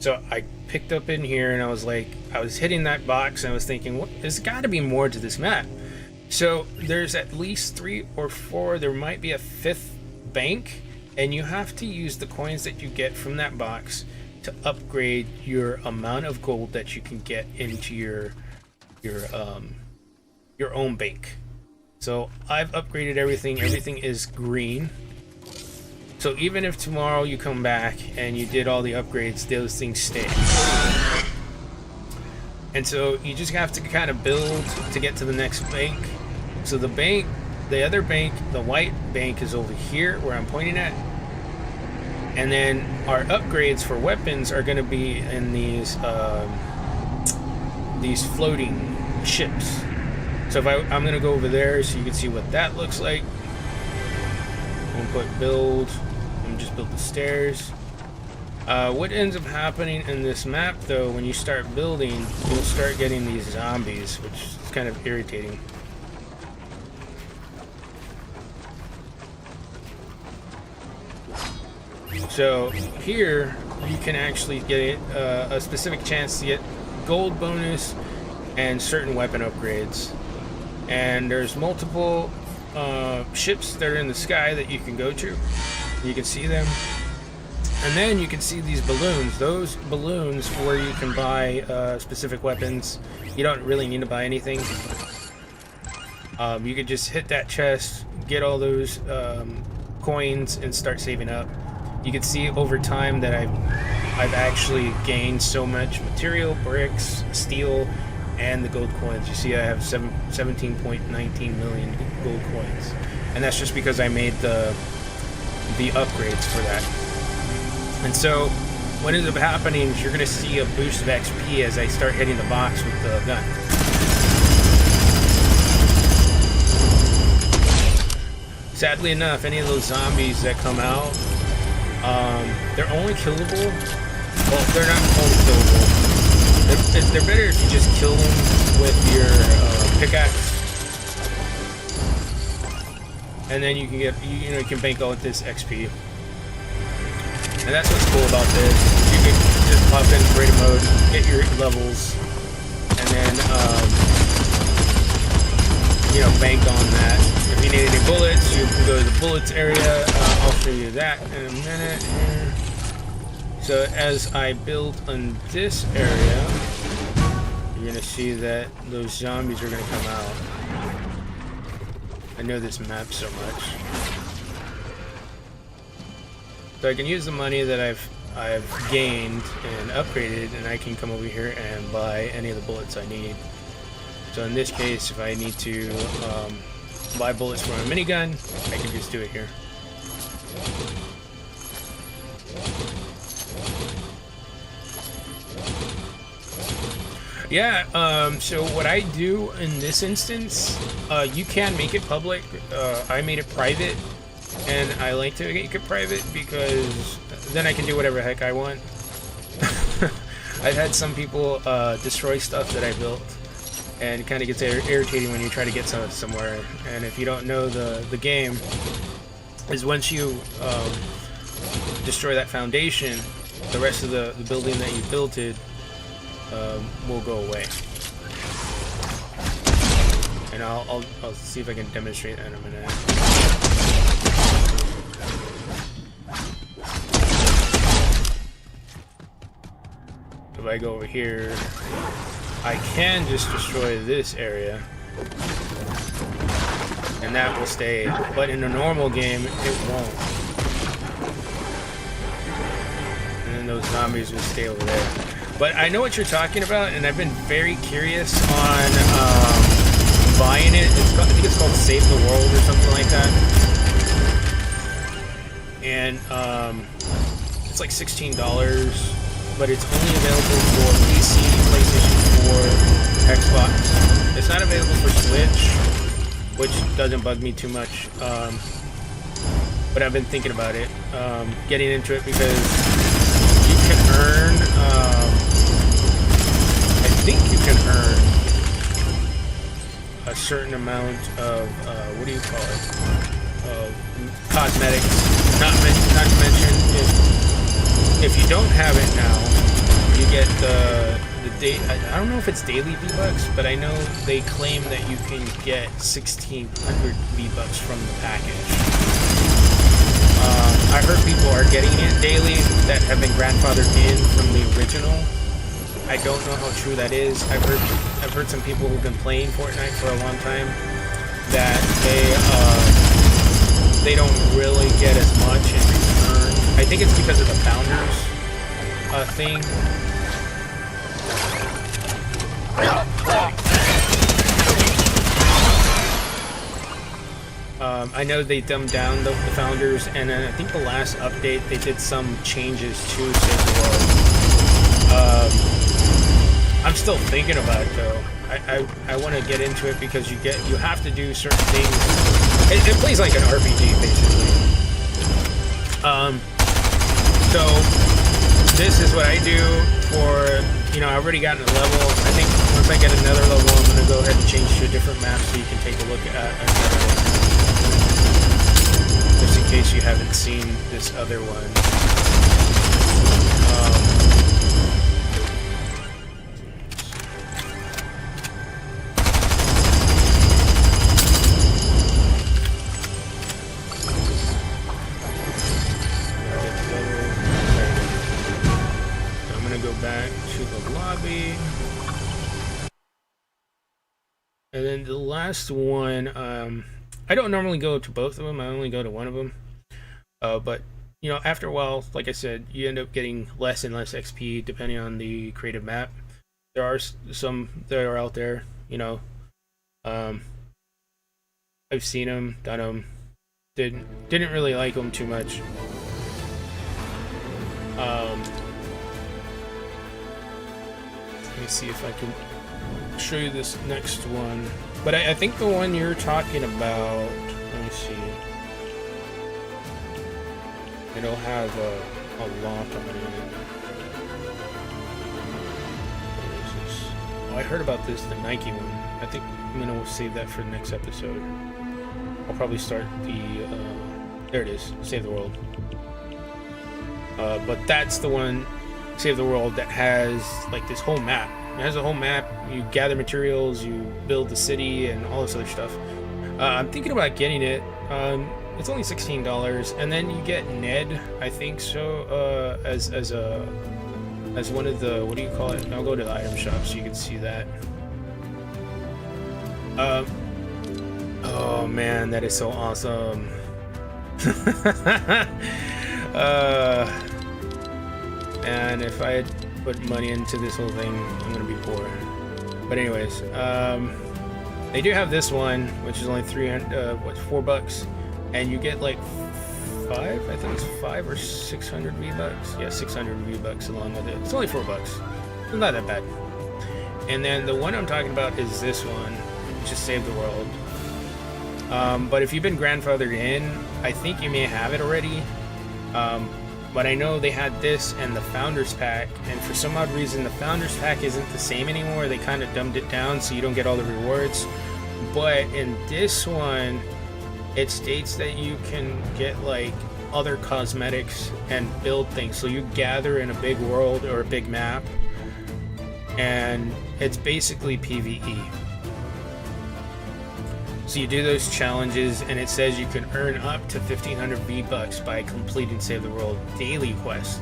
So I picked up in here, and I was like, I was hitting that box and I was thinking, what, there's got to be more to this map. So there's at least 3 or 4, there might be a 5th bank, and you have to use the coins that you get from that box to upgrade your amount of gold that you can get into your own bank. So I've upgraded everything. Everything is green. So even if tomorrow you come back and you did all the upgrades, those things stay. And so you just have to kind of build to get to the next bank. So the bank, the other bank, the white bank is over here where I'm pointing at. And then our upgrades for weapons are going to be in these floating ships. So if I'm going to go over there so you can see what that looks like. I'm gonna put build. And just build the stairs. What ends up happening in this map, though, when you start building, you'll start getting these zombies, which is kind of irritating. So here you can actually get a specific chance to get gold bonus and certain weapon upgrades. And there's multiple ships that are in the sky that you can go to. You can see them. And then you can see these balloons. Those balloons where you can buy specific weapons. You don't really need to buy anything. You could just hit that chest, get all those coins, and start saving up. You can see over time that I've actually gained so much material, bricks, steel, and the gold coins. You see I have 17.19 million gold coins. And that's just because I made the upgrades for that. And so what ends up happening is you're going to see a boost of XP as I start hitting the box with the gun. Sadly enough, any of those zombies that come out, they're only killable. Well, they're not only killable. They're better if you just kill them with your pickaxe. And then you can get, you can bank all this XP. And that's what's cool about this. You can just pop in creative mode, get your levels, and then bank on that. If you need any bullets, you can go to the bullets area. I'll show you that in a minute. So as I build on this area, you're gonna see that those zombies are gonna come out. I know this map so much. So I can use the money that I've gained and upgraded, and I can come over here and buy any of the bullets I need. So in this case, if I need to buy bullets for a minigun, I can just do it here. Yeah, so what I do in this instance, you can make it public. I made it private, and I like to make it private because then I can do whatever the heck I want. I've had some people destroy stuff that I built, and it kind of gets irritating when you try to get somewhere. And if you don't know the game, is once you destroy that foundation, the rest of the building that you built it will go away. And I'll see if I can demonstrate that in a minute. If I go over here, I can just destroy this area, and that will stay. But in a normal game, it won't. And then those zombies will stay over there. But I know what you're talking about, and I've been very curious on buying it. I think it's called Save the World or something like that. And it's like $16, but it's only available for PC, PlayStation 4, Xbox. It's not available for Switch, which doesn't bug me too much. But I've been thinking about it, getting into it, because you can earn, I think you can earn a certain amount of, what do you call it, of cosmetics. Not to mention, if you don't have it now, you get the day. I don't know if it's daily V-Bucks, but I know they claim that you can get 1,600 V-Bucks from the package. I heard people are getting it daily that have been grandfathered in from the original. I don't know how true that is. I've heard some people who've been playing Fortnite for a long time that they don't really get as much in return. I think it's because of the founders thing. I know they dumbed down the founders, and I think the last update they did some changes to Save the World. I'm still thinking about it though. I want to get into it because you have to do certain things. It plays like an RPG basically. So this is what I do for, you know, I've already gotten a level. I think once I get another level, I'm going to go ahead and change to a different map so you can take a look at another one. Just in case you haven't seen this other one. Back to the lobby, and then the last one, I don't normally go to both of them. I only go to one of them, but you know, after a while, like I said, you end up getting less and less XP depending on the creative map. There are some that are out there, you know. I've seen them, done them, didn't really like them too much. Let me see if I can show you this next one. But I think the one you're talking about, let me see. It'll have a lock on it. What is this? Oh, I heard about this, the Nike one. I think I'm gonna save that for the next episode. I'll probably start the, there it is, Save the World. But that's the one, Save the World, that has like this whole map. It has a whole map. You gather materials, you build the city, and all this other stuff. I'm thinking about getting it. It's only $16, and then you get Ned, I think so, as one of the, what do you call it? I'll go to the item shop so you can see that. Oh man, that is so awesome. And if I had put money into this whole thing, I'm gonna be poor. But anyways, they do have this one, which is only $4, and you get like 5, I think it's 5 or 600 V-Bucks. Yeah, 600 V-Bucks along with it. It's only $4. It's not that bad. And then the one I'm talking about is this one, which is Save the World. But if you've been grandfathered in, I think you may have it already. But I know they had this and the Founders Pack, and for some odd reason the Founders Pack isn't the same anymore. They kind of dumbed it down so you don't get all the rewards. But in this one, it states that you can get like other cosmetics and build things. So you gather in a big world or a big map, and it's basically PvE. So you do those challenges, and it says you can earn up to 1,500 V-Bucks by completing Save the World daily quests.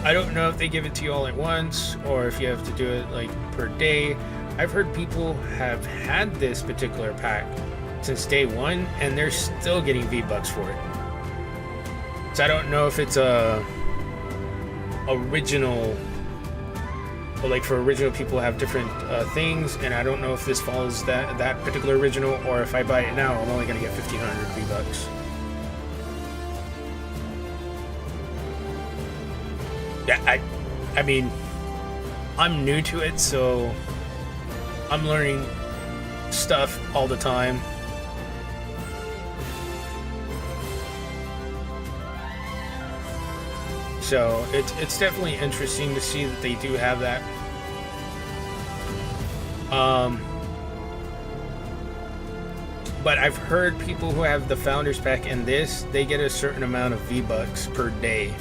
I don't know if they give it to you all at once, or if you have to do it like per day. I've heard people have had this particular pack since day one, and they're still getting V-Bucks for it. So I don't know if it's a original, or like for original people have different things, and I don't know if this follows that particular original, or if I buy it now, I'm only gonna get 1,500 V-Bucks. Yeah, I mean, I'm new to it, so I'm learning stuff all the time. So it's definitely interesting to see that they do have that. But I've heard people who have the Founders Pack and this, they get a certain amount of V-Bucks per day.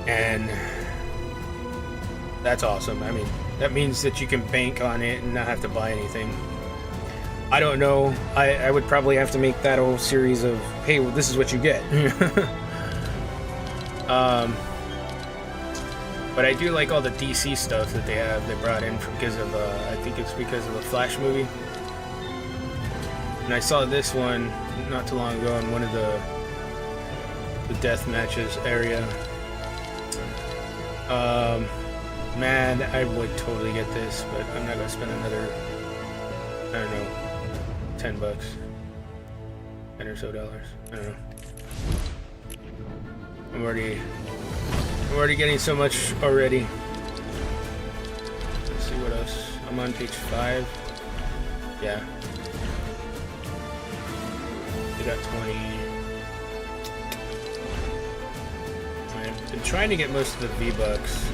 And that's awesome. I mean, that means that you can bank on it and not have to buy anything. I don't know. I would probably have to make that whole series of, hey, well, this is what you get. But I do like all the DC stuff that they brought in because of, I think it's because of the Flash movie. And I saw this one not too long ago in one of the death matches area. Man, I would totally get this, but I'm not gonna spend another, I don't know, $10, $10 or so dollars. I don't know. I'm already getting so much already. Let's see what else. I'm on page 5. Yeah. We got 20. I'm trying to get most of the V-Bucks.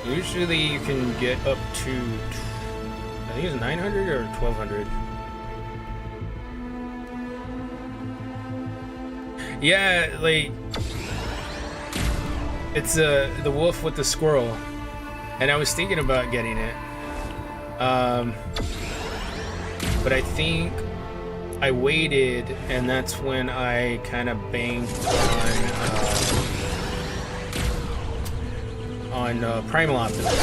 Usually you can get up to, I think it's 900 or 1200. Yeah, like, it's the wolf with the squirrel. And I was thinking about getting it. But I think I waited, and that's when I kind of banked on Primal Optimus,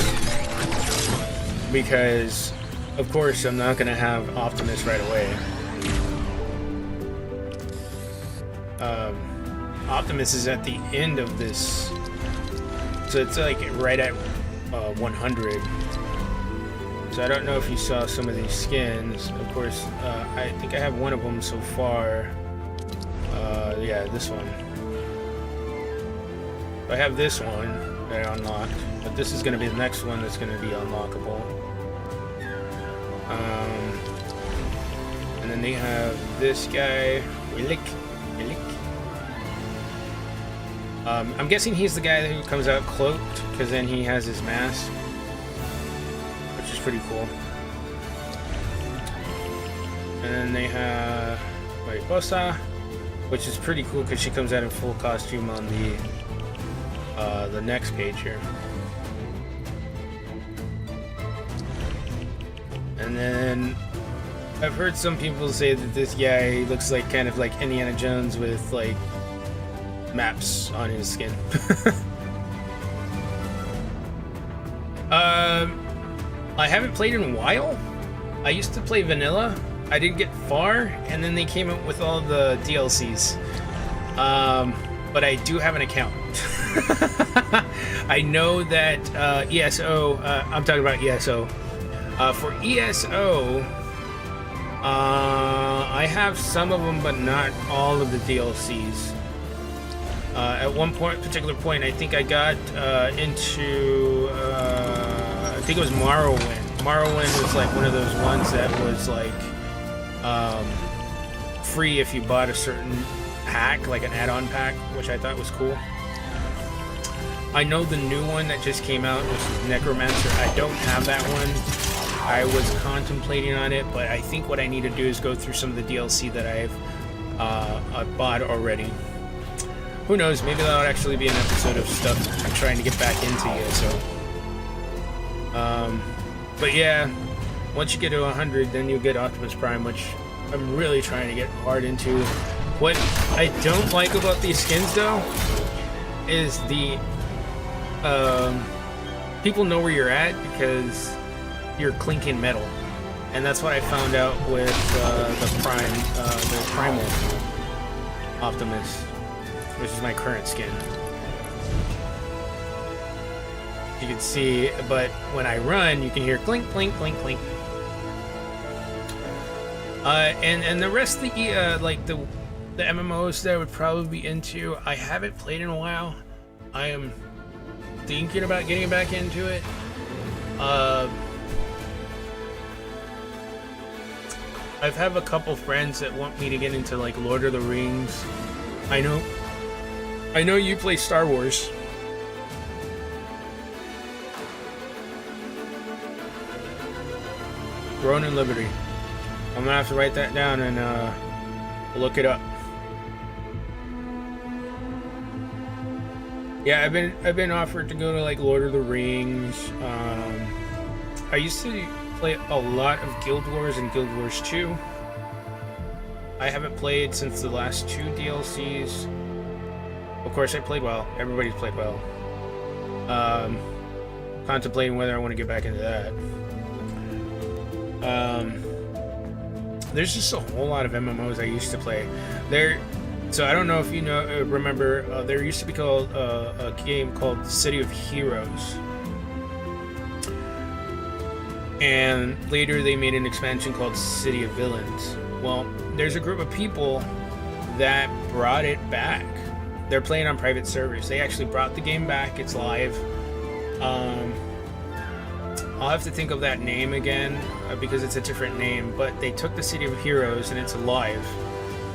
because of course I'm not gonna have Optimus right away. Optimus is at the end of this, so it's like right at 100. So I don't know if you saw some of these skins. Of course, I think I have one of them so far. Yeah, this one. I have this one that I unlocked, but this is going to be the next one that's going to be unlockable. And then they have this guy, Relic. I'm guessing he's the guy who comes out cloaked, because then he has his mask, which is pretty cool. And then they have Mariposa, which is pretty cool because she comes out in full costume on the next page here. And then I've heard some people say that this guy looks like kind of like Indiana Jones with like maps on his skin. I haven't played in a while. I used to play vanilla. I didn't get far, and then they came up with all the DLCs. But I do have an account. I know that ESO, I'm talking about ESO. For ESO, I have some of them, but not all of the DLCs. At one particular point, I think I got into, I think it was Morrowind. Morrowind was like one of those ones that was like free if you bought a certain pack, like an add-on pack, which I thought was cool. I know the new one that just came out, which is Necromancer. I don't have that one. I was contemplating on it, but I think what I need to do is go through some of the DLC that I bought already. Who knows? Maybe that'll actually be an episode of stuff I'm trying to get back into yet. So, but yeah, once you get to 100, then you'll get Optimus Prime, which I'm really trying to get hard into. What I don't like about these skins, though, is the people know where you're at because you're clinking metal, and that's what I found out with the Primal Optimus, which is my current skin. You can see, but when I run, you can hear clink, clink, clink, clink. And the rest of the like the MMOs that I would probably be into, I haven't played in a while. I am thinking about getting back into it. I've have a couple friends that want me to get into like Lord of the Rings. I know you play Star Wars. Throne and Liberty. I'm gonna have to write that down and look it up. Yeah, I've been offered to go to like Lord of the Rings. I used to play a lot of Guild Wars and Guild Wars 2. I haven't played since the last 2 DLCs. Of course, I played well. Everybody's played well. Contemplating whether I want to get back into that. There's just a whole lot of MMOs I used to play. So I don't know if you remember. There used to be called a game called City of Heroes, and later they made an expansion called City of Villains. Well, there's a group of people that brought it back. They're playing on private servers. They actually brought the game back. It's live. I'll have to think of that name again because it's a different name, but they took the City of Heroes and it's live.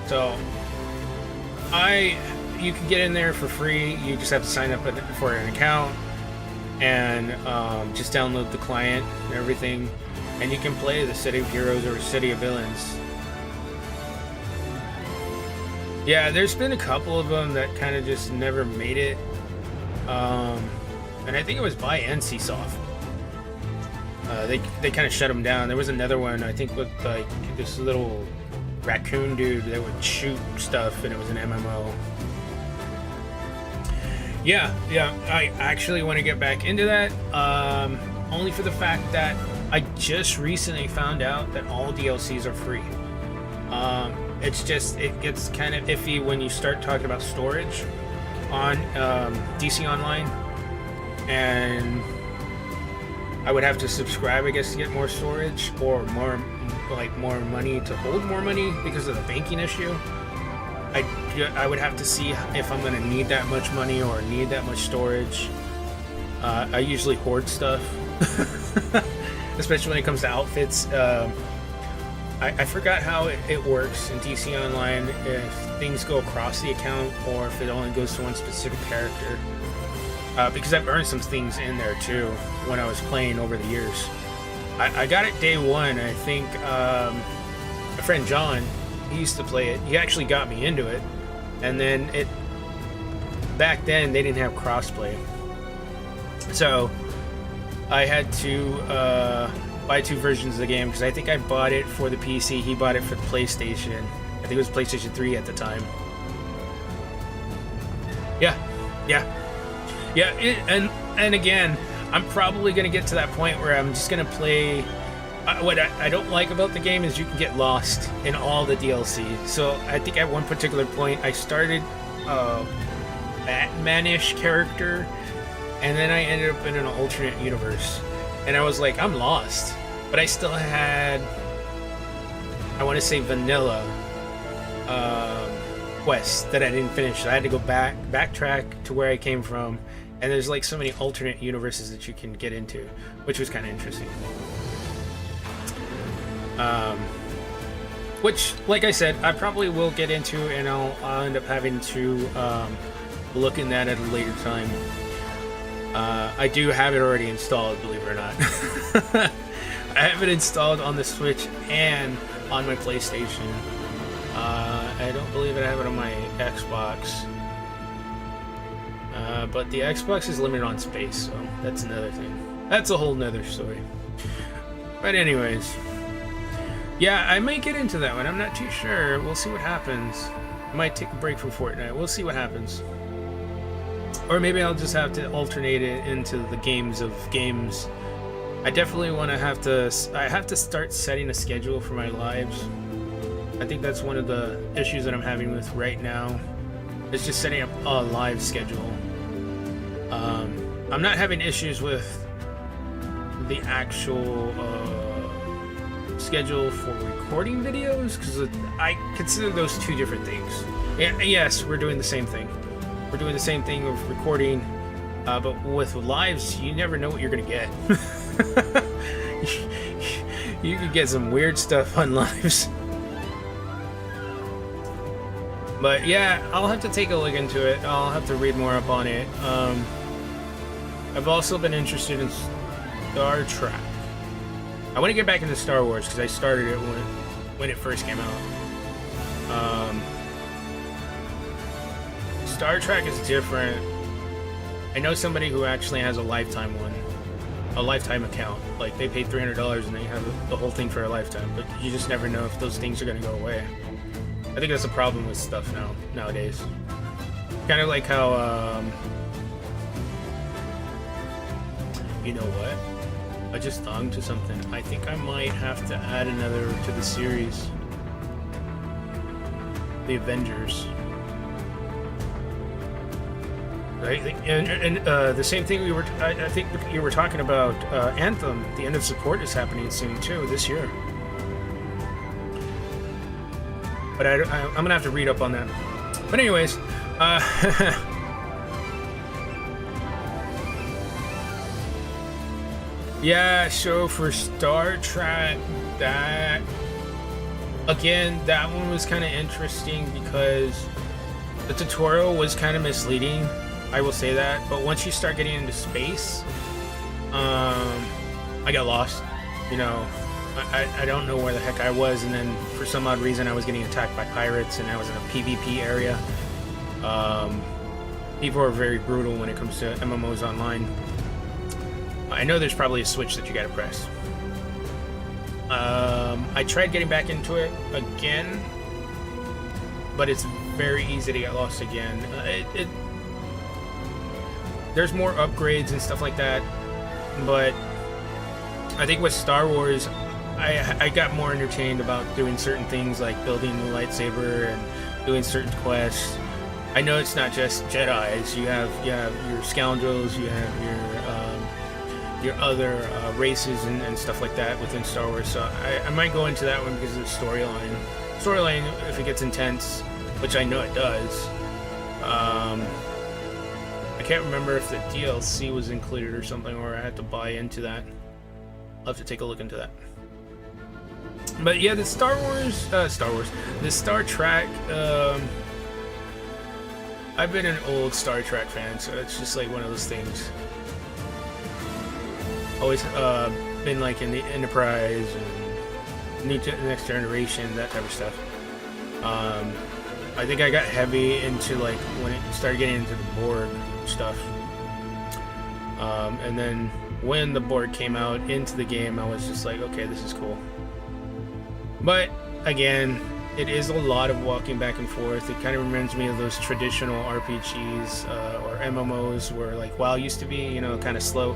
So I you can get in there for free. You just have to sign up for an account and just download the client and everything, and you can play the City of Heroes or City of Villains. Yeah, there's been a couple of them that kind of just never made it, and I think it was by NCSoft. They kind of shut them down. There was another one, I think, with like this little raccoon dude that would shoot stuff, and it was an MMO. Yeah, I actually want to get back into that, only for the fact that I just recently found out that all DLCs are free. It's just, it gets kind of iffy when you start talking about storage on DC Online, and I would have to subscribe, I guess, to get more storage or more money to hold more money because of the banking issue. I would have to see if I'm going to need that much money or need that much storage. I usually hoard stuff, especially when it comes to outfits. I forgot how it works in DC Online, if things go across the account or if it only goes to one specific character. Because I've earned some things in there too when I was playing over the years. I got it day one. I think my friend John, he used to play it. He actually got me into it. And then back then they didn't have crossplay. So I had to buy two versions of the game, because I think I bought it for the PC, he bought it for the PlayStation. I think it was PlayStation 3 at the time. Yeah. And again, I'm probably going to get to that point where I'm just going to play... what I don't like about the game is you can get lost in all the DLC. So I think at one particular point I started a Batman-ish character, and then I ended up in an alternate universe. And I was like, I'm lost. But I still had, I want to say, vanilla quests that I didn't finish. So I had to go backtrack to where I came from. And there's like so many alternate universes that you can get into, which was kind of interesting. Which, like I said, I probably will get into, and I'll end up having to look in that at a later time. I do have it already installed, believe it or not. I have it installed on the Switch and on my PlayStation. I don't believe I have it on my Xbox. But the Xbox is limited on space, so that's another thing. That's a whole nother story. But anyways, yeah, I might get into that one. I'm not too sure. We'll see what happens. I might take a break from Fortnite. We'll see what happens. Or maybe I'll just have to alternate it into the games of games. I definitely want to I have to start setting a schedule for my lives. I think that's one of the issues that I'm having with right now. It's just setting up a live schedule. I'm not having issues with the actual schedule for recording videos, because I consider those two different things. Yes, we're doing the same thing. We're doing the same thing with recording, but with lives, you never know what you're gonna get. You could get some weird stuff on lives. But yeah, I'll have to take a look into it. I'll have to read more up on it. I've also been interested in Star Trek. I want to get back into Star Wars because I started it when it first came out. Star Trek is different. I know somebody who actually has a lifetime account. Like, they paid $300 and they have the whole thing for a lifetime. But you just never know if those things are going to go away. I think that's a problem with stuff nowadays. Kind of like how, you know what? I just thought to something. I think I might have to add another to the series. The Avengers. Right? And the same thing I think you were talking about Anthem. The end of support is happening soon too, this year. But I'm gonna have to read up on that. But anyways, yeah. So for Star Trek, that one was kind of interesting because The tutorial was kind of misleading, I will say that, but once you start getting into space, I got lost. You know, I don't know where the heck I was, and then for some odd reason I was getting attacked by pirates, and I was in a PvP area. People are very brutal when it comes to MMOs online. I know there's probably a switch that you gotta press. I tried getting back into it again, but it's very easy to get lost again. There's more upgrades and stuff like that, but I think with Star Wars, I got more entertained about doing certain things like building the lightsaber and doing certain quests. I know it's not just Jedis. You have your scoundrels, you have your other races and stuff like that within Star Wars. So I might go into that one because of the storyline. Storyline, if it gets intense, which I know it does. I can't remember if the DLC was included or something, or I had to buy into that. I'll have to take a look into that. But yeah, the the Star Trek. I've been an old Star Trek fan, so it's just like one of those things. Always been like in the Enterprise and Next Generation, that type of stuff. I think I got heavy into like when it started getting into the Borg stuff. And then when the Borg came out into the game, I was just like, okay, this is cool. But again, it is a lot of walking back and forth. It kind of reminds me of those traditional RPGs or MMOs where like WoW used to be, you know, kind of slow,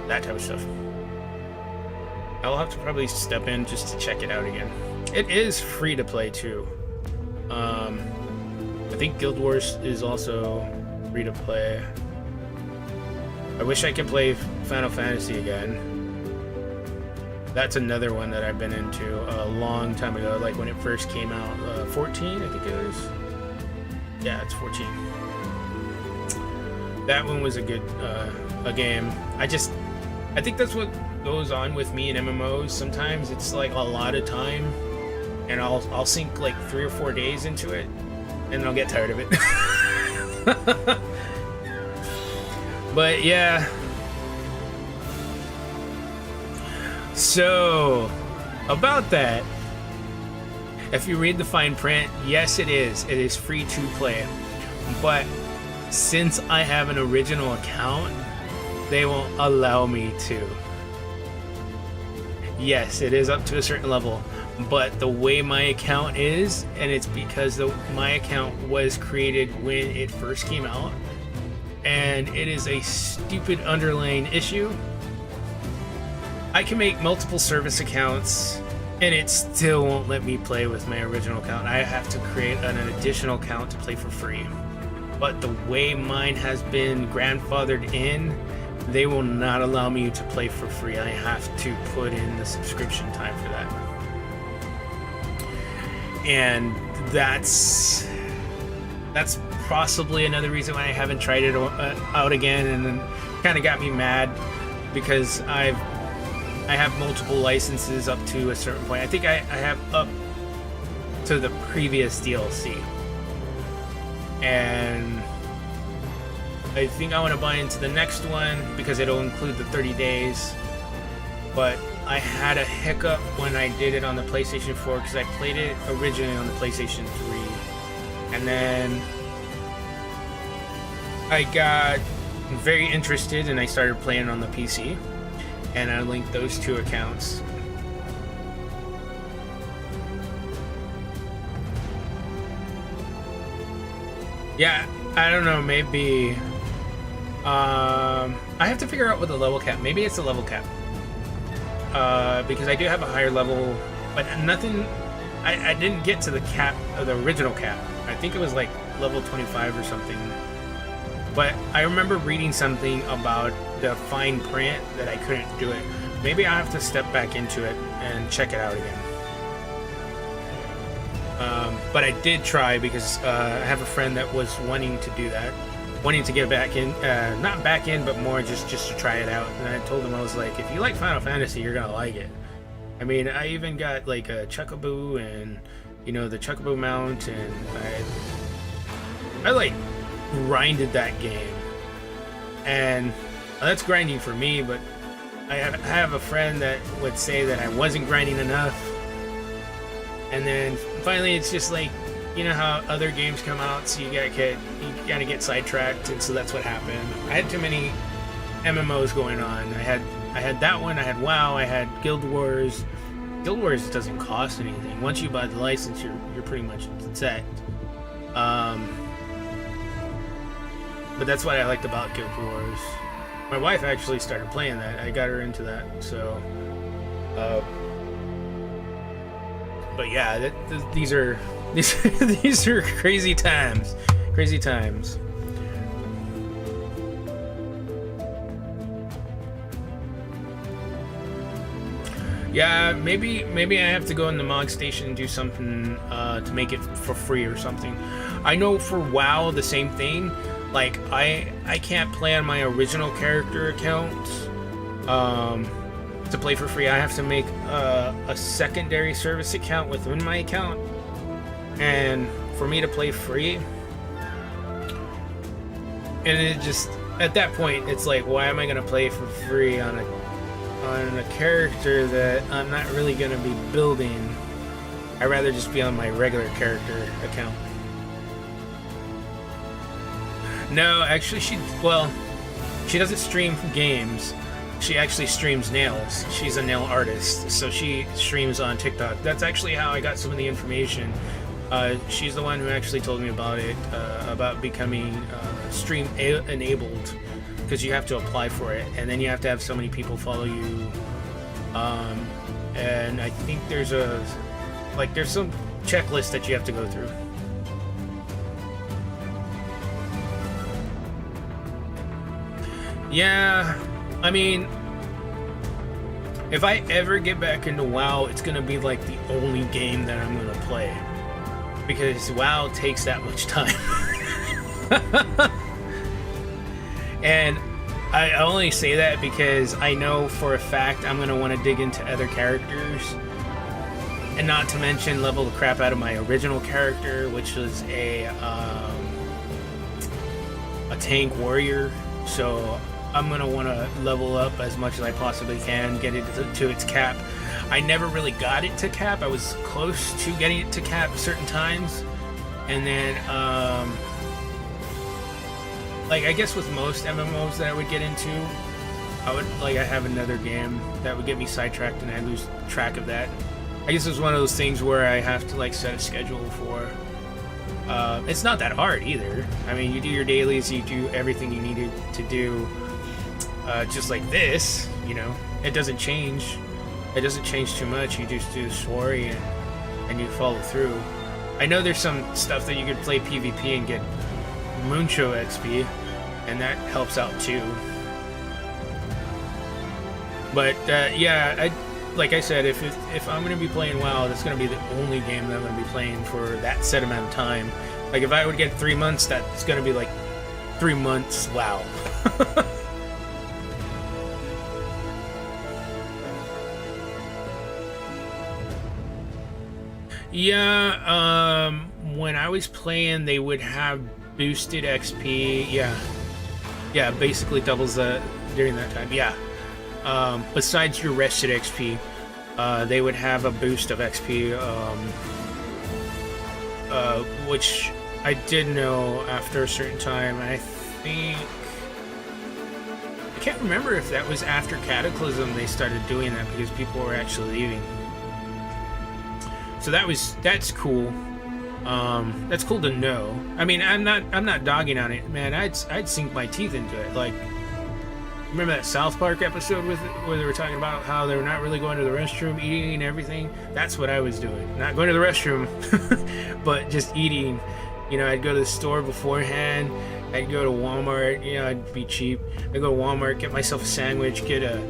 that type of stuff. I'll have to probably step in just to check it out again. It is free to play too. I think Guild Wars is also free to play. I wish I could play Final Fantasy again. That's another one that I've been into a long time ago, like when it first came out. 14, I think it is. Yeah, it's 14. That one was a good a game. I think that's what goes on with me in MMOs. Sometimes it's like a lot of time, and I'll sink like 3 or 4 days into it, and then I'll get tired of it. But yeah. So, about that, if you read the fine print, yes it is. It is free to play. But since I have an original account, they won't allow me to. Yes, it is up to a certain level. But the way my account is, and it's because my account was created when it first came out, and it is a stupid underlying issue. I can make multiple service accounts and it still won't let me play with my original account. I have to create an additional account to play for free. But the way mine has been grandfathered in, they will not allow me to play for free. I have to put in the subscription time for that. And that's possibly another reason why I haven't tried it out again, and kind of got me mad because I have multiple licenses up to a certain point. I think I have up to the previous DLC. And I think I want to buy into the next one because it'll include the 30 days. But I had a hiccup when I did it on the PlayStation 4 because I played it originally on the PlayStation 3. And then I got very interested and I started playing on the PC. And I linked those two accounts. Yeah, I don't know, maybe I have to figure out what the level cap. Maybe it's a level cap. Because I do have a higher level, but nothing. I didn't get to the cap, the original cap. I think it was like level 25 or something. But I remember reading something about the fine print that I couldn't do it. Maybe I have to step back into it and check it out again. But I did try because I have a friend that was wanting to do that, wanting to get back in, not back in, but more just to try it out. And I told him, I was like, if you like Final Fantasy, you're gonna like it. I mean, I even got like a Chocobo and, you know, the Chocobo mount, and I like grinded that game, and that's grinding for me. But I have a friend that would say that I wasn't grinding enough, and then finally it's just like, you know how other games come out, so you gotta get sidetracked, and so that's what happened. I had too many MMOs going on. I had that one. I had WoW. I had Guild Wars. Guild Wars doesn't cost anything. Once you buy the license, you're pretty much set. But that's what I liked about Guild Wars. My wife actually started playing that. I got her into that. So, but yeah, these are these are crazy times. Crazy times. Yeah, maybe I have to go in the Mog Station and do something to make it for free or something. I know for WoW the same thing. Like I can't play on my original character account to play for free. I have to make a secondary service account within my account, and for me to play free. And it just, at that point, it's like, why am I gonna play for free on a character that I'm not really gonna be building? I'd rather just be on my regular character account. No, actually, she doesn't stream games. She actually streams nails. She's a nail artist, so she streams on TikTok. That's actually how I got some of the information. She's the one who actually told me about it, about becoming stream enabled, because you have to apply for it, and then you have to have so many people follow you. And I think there's some checklist that you have to go through. Yeah, I mean, if I ever get back into WoW, it's gonna be like the only game that I'm gonna play, because WoW takes that much time. And I only say that because I know for a fact I'm gonna want to dig into other characters, and not to mention level the crap out of my original character, which was a tank warrior. So I'm gonna want to level up as much as I possibly can, get it to its cap. I never really got it to cap. I was close to getting it to cap certain times, and then like I guess with most MMOs that I would get into, I have another game that would get me sidetracked and I lose track of that. I guess it's one of those things where I have to like set a schedule for. It's not that hard either. I mean, you do your dailies, you do everything you needed to do. Just like this, you know, it doesn't change. It doesn't change too much. You just do the story and you follow through. I know there's some stuff that you could play PvP and get Moonshow XP, and that helps out too. But yeah, like I said, if I'm gonna be playing WoW, that's gonna be the only game that I'm gonna be playing for that set amount of time. Like if I would get 3 months, that's gonna be like 3 months WoW. Yeah, when I was playing, they would have boosted XP. Yeah, basically doubles that during that time. Yeah. Besides your rested XP, they would have a boost of XP, which I did know after a certain time. I can't remember if that was after Cataclysm they started doing that, because people were actually leaving. So that's cool. That's cool to know. I mean, I'm not dogging on it, man. I'd sink my teeth into it. Like, remember that South Park episode where they were talking about how they were not really going to the restroom, eating and everything? That's what I was doing. Not going to the restroom, but just eating. You know, I'd go to the store beforehand. I'd go to Walmart. You know, I'd be cheap. I'd go to Walmart, get myself a sandwich, get a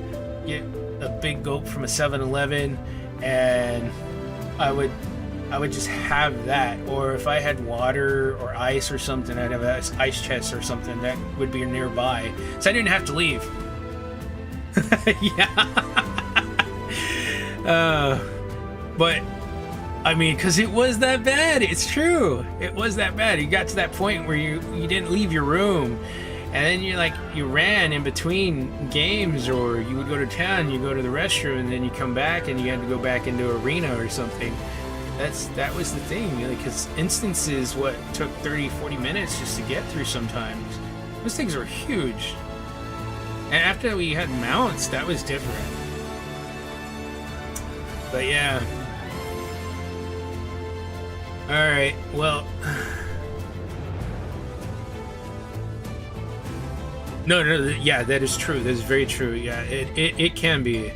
big gulp from a 7-Eleven, and I would just have that. Or if I had water or ice or something, I'd have an ice chest or something that would be nearby, so I didn't have to leave. Yeah. But I mean, because it was that bad. It's true. It was that bad. You got to that point where you didn't leave your room, and then you ran in between games, or you would go to town, you go to the restroom, and then you come back and you had to go back into arena or something. That was the thing, because instances took 30-40 minutes just to get through sometimes. Those things were huge. And after we had mounts, that was different. But yeah. Alright, well... No, yeah, that is true. That is very true. Yeah, it can be.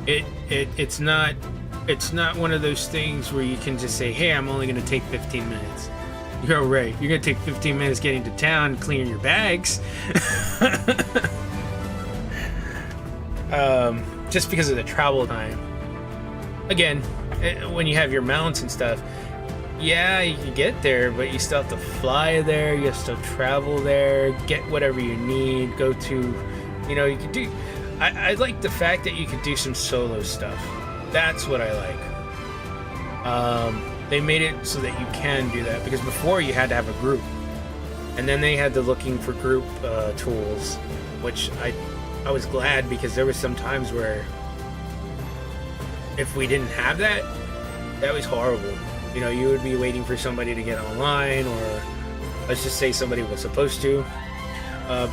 It's not one of those things where you can just say, hey, I'm only going to take 15 minutes. You're right. You're going to take 15 minutes getting to town, clearing your bags. Just because of the travel time. Again, when you have your mounts and stuff, yeah, you can get there, but you still have to fly there, you have to still travel there, get whatever you need, go to, you can do... I like the fact that you could do some solo stuff. That's what I like. They made it so that you can do that, because before you had to have a group. And then they had the looking for group tools, which I was glad, because there was some times where if we didn't have that, that was horrible. You would be waiting for somebody to get online, or let's just say somebody was supposed to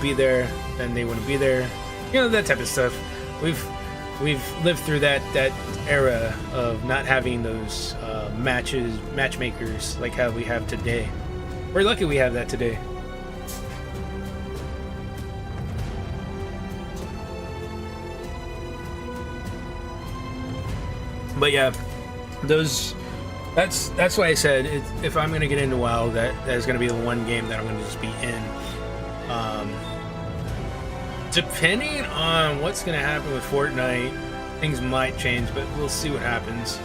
be there, then they wouldn't be there. That type of stuff. We've lived through that era of not having those matchmakers like how we have today. We're lucky we have that today. But yeah, that's why I said if I'm gonna get into WoW, that's gonna be the one game that I'm gonna just be in. Depending on what's gonna happen with Fortnite, things might change, but we'll see what happens.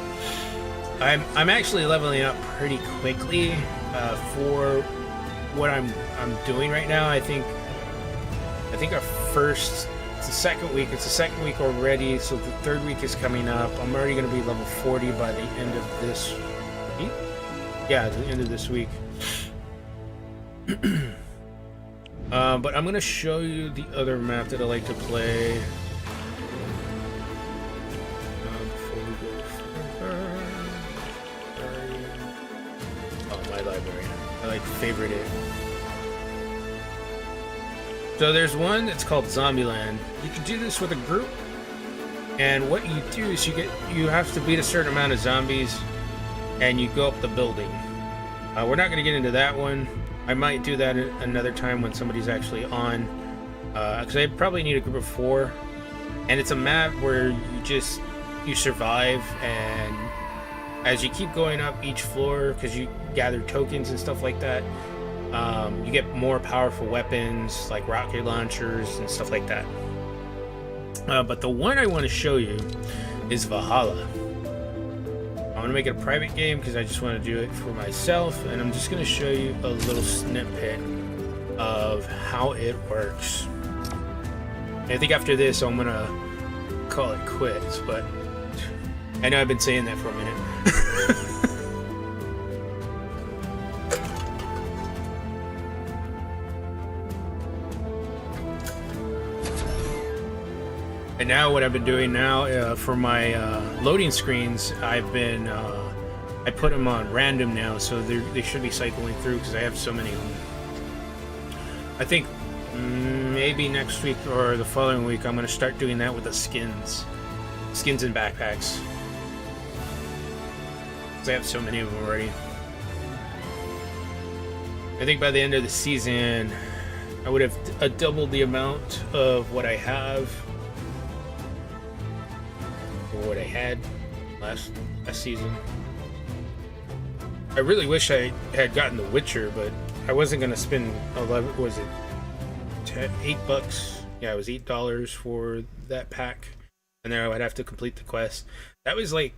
I'm actually leveling up pretty quickly for what I'm doing right now. I think our first. It's the second week. It's the second week already, so the third week is coming up. I'm already going to be level 40 by the end of this week. Yeah, the end of this week. But I'm going to show you the other map that I like to play. Before we go further. Oh, my library. I like favorite it. So there's one that's called Zombieland. You can do this with a group, and what you do is you have to beat a certain amount of zombies, and you go up the building. We're not going to get into that one. I might do that another time when somebody's actually on, because I probably need a group of 4, and it's a map where you survive, and as you keep going up each floor, because you gather tokens and stuff like that, you get more powerful weapons like rocket launchers and stuff like that. But the one I want to show you is Valhalla. I want to make it a private game because I just want to do it for myself, and I'm just going to show you a little snippet of how it works. And I think after this I'm going to call it quits, but I know I've been saying that for a minute. And now what I've been doing now for my loading screens, I put them on random now, so they should be cycling through because I have so many of them. I think maybe next week or the following week I'm going to start doing that with the skins and backpacks. Because I have so many of them already. I think by the end of the season I would have doubled the amount of what I have. What I had last season. I really wish I had gotten The Witcher, but I wasn't gonna spend 11. Was it $8? Yeah, it was $8 for that pack, and then I would have to complete the quest. That was like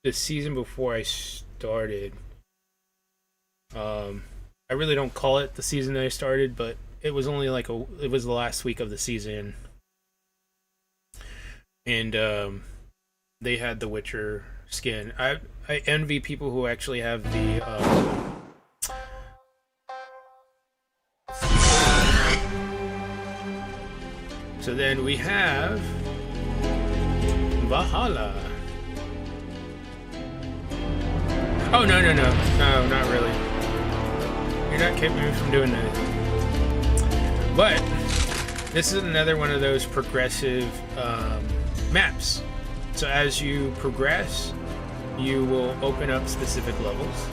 the season before I started. I really don't call it the season that I started, but it was only like it was the last week of the season. And they had The Witcher skin. I envy people who actually have the so then we have Valhalla. Oh, no, not really. You're not keeping me from doing that. But this is another one of those progressive maps. So as you progress, you will open up specific levels.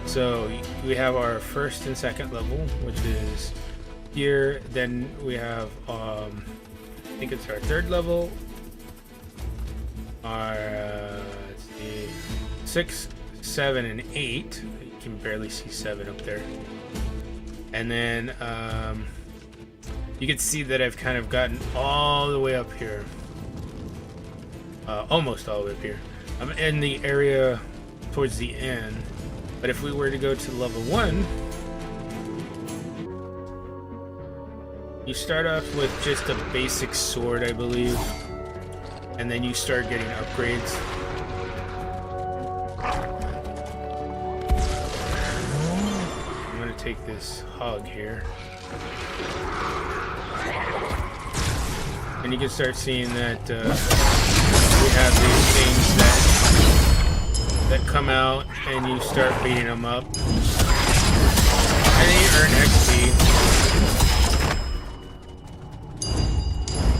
So we have our first and second level, which is here. Then we have, I think it's our third level. Our, let's see, 6, 7, and 8. You can barely see 7 up there. And then you can see that I've kind of gotten all the way up here. Almost all the way up here. I'm in the area towards the end. But if we were to go to level 1, you start off with just a basic sword, I believe. And then you start getting upgrades. I'm gonna take this hog here. And you can start seeing that we have these things that come out, and you start beating them up. And then you earn XP.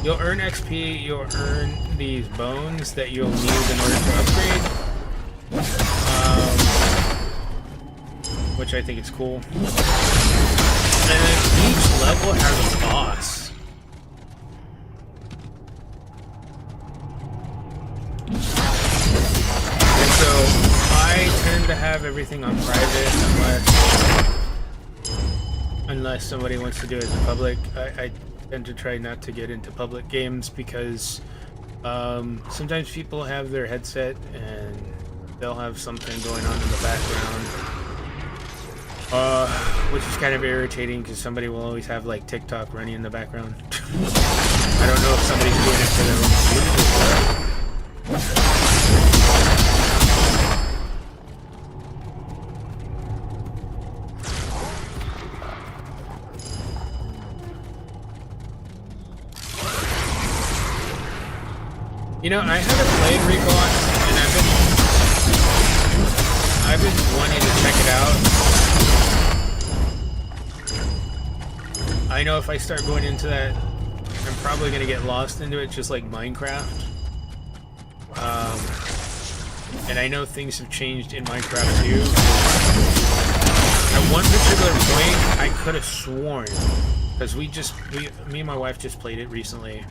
You'll earn XP, you'll earn these bones that you'll need in order to upgrade. Which I think is cool. And then each level has a boss. And so I tend to have everything on private unless somebody wants to do it in public. I tend to try not to get into public games because sometimes people have their headset and they'll have something going on in the background, which is kind of irritating because somebody will always have like TikTok running in the background. I don't know if somebody's doing it for their own views. You know, I haven't played Recon, and I've been wanting to check it out. I know if I start going into that, I'm probably gonna get lost into it, just like Minecraft. And I know things have changed in Minecraft too. At one particular point, I could have sworn, because me and my wife just played it recently.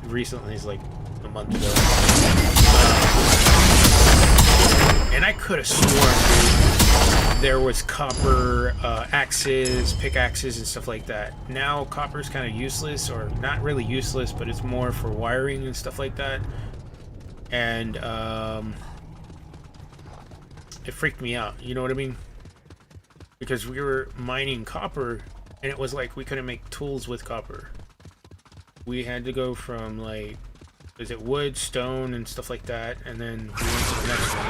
Recently is like a month ago. And I could have sworn, dude, there was copper axes, pickaxes, and stuff like that. Now copper's kind of useless, or not really useless, but it's more for wiring and stuff like that. And it freaked me out, you know what I mean? Because we were mining copper, and it was like we couldn't make tools with copper. We had to go from like, is it wood, stone, and stuff like that, and then we went to the next one.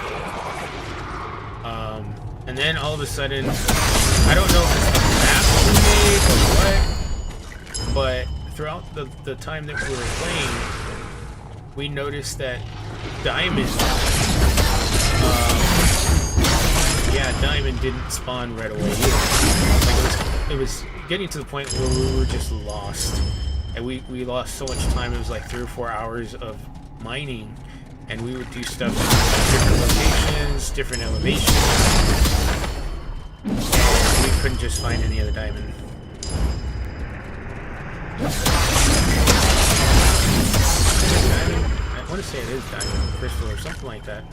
And then all of a sudden, I don't know if it's the map we made or what, but throughout the time that we were playing, we noticed that diamond, diamond didn't spawn right away either. Like it was getting to the point where we were just lost. And we lost so much time. It was like 3 or 4 hours of mining, and we would do stuff in different locations, different elevations. And we couldn't just find any other diamond. Diamond? I want to say it is diamond, crystal, or something like that.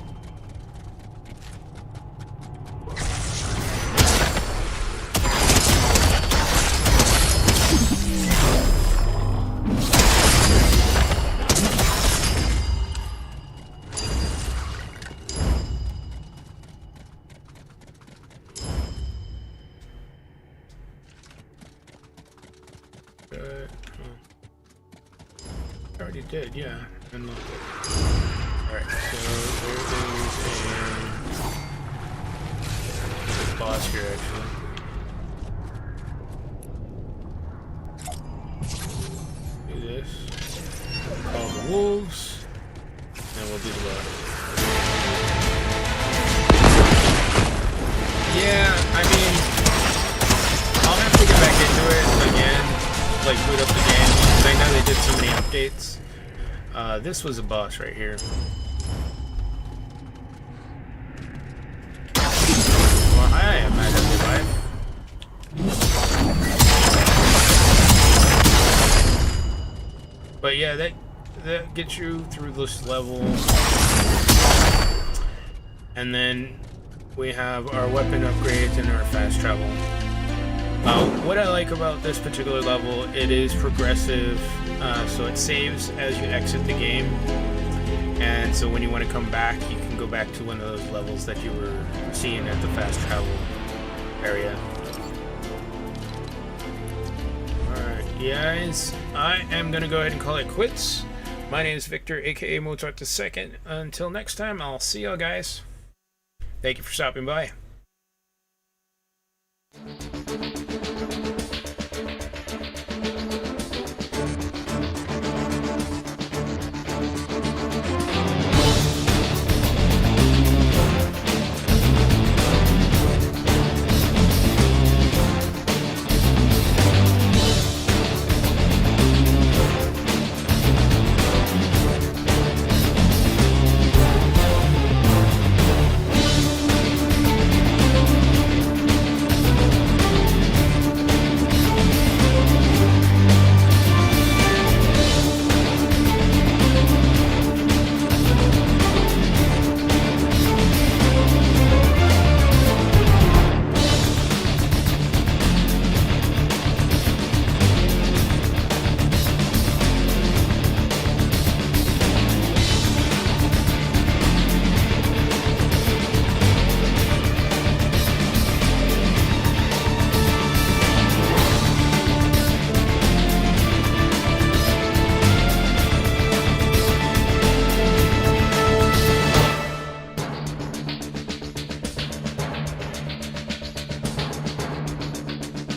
I already did, yeah. Unlock it. Alright, so there's a boss here actually. Do this. Call the wolves. And we'll do the boss. Yeah, I mean, I'll have to get back into it again, like boot up the game, because I know they did so many updates. This was a boss right here. Well, I am at level 5. But yeah, that gets you through this level. And then we have our weapon upgrades and our fast travel. What I like about this particular level, it is progressive, so it saves as you exit the game, and so when you want to come back, you can go back to one of those levels that you were seeing at the fast travel area. Alright guys, I am going to go ahead and call it quits. My name is Victor, aka Mozart II. Until next time, I'll see y'all guys. Thank you for stopping by.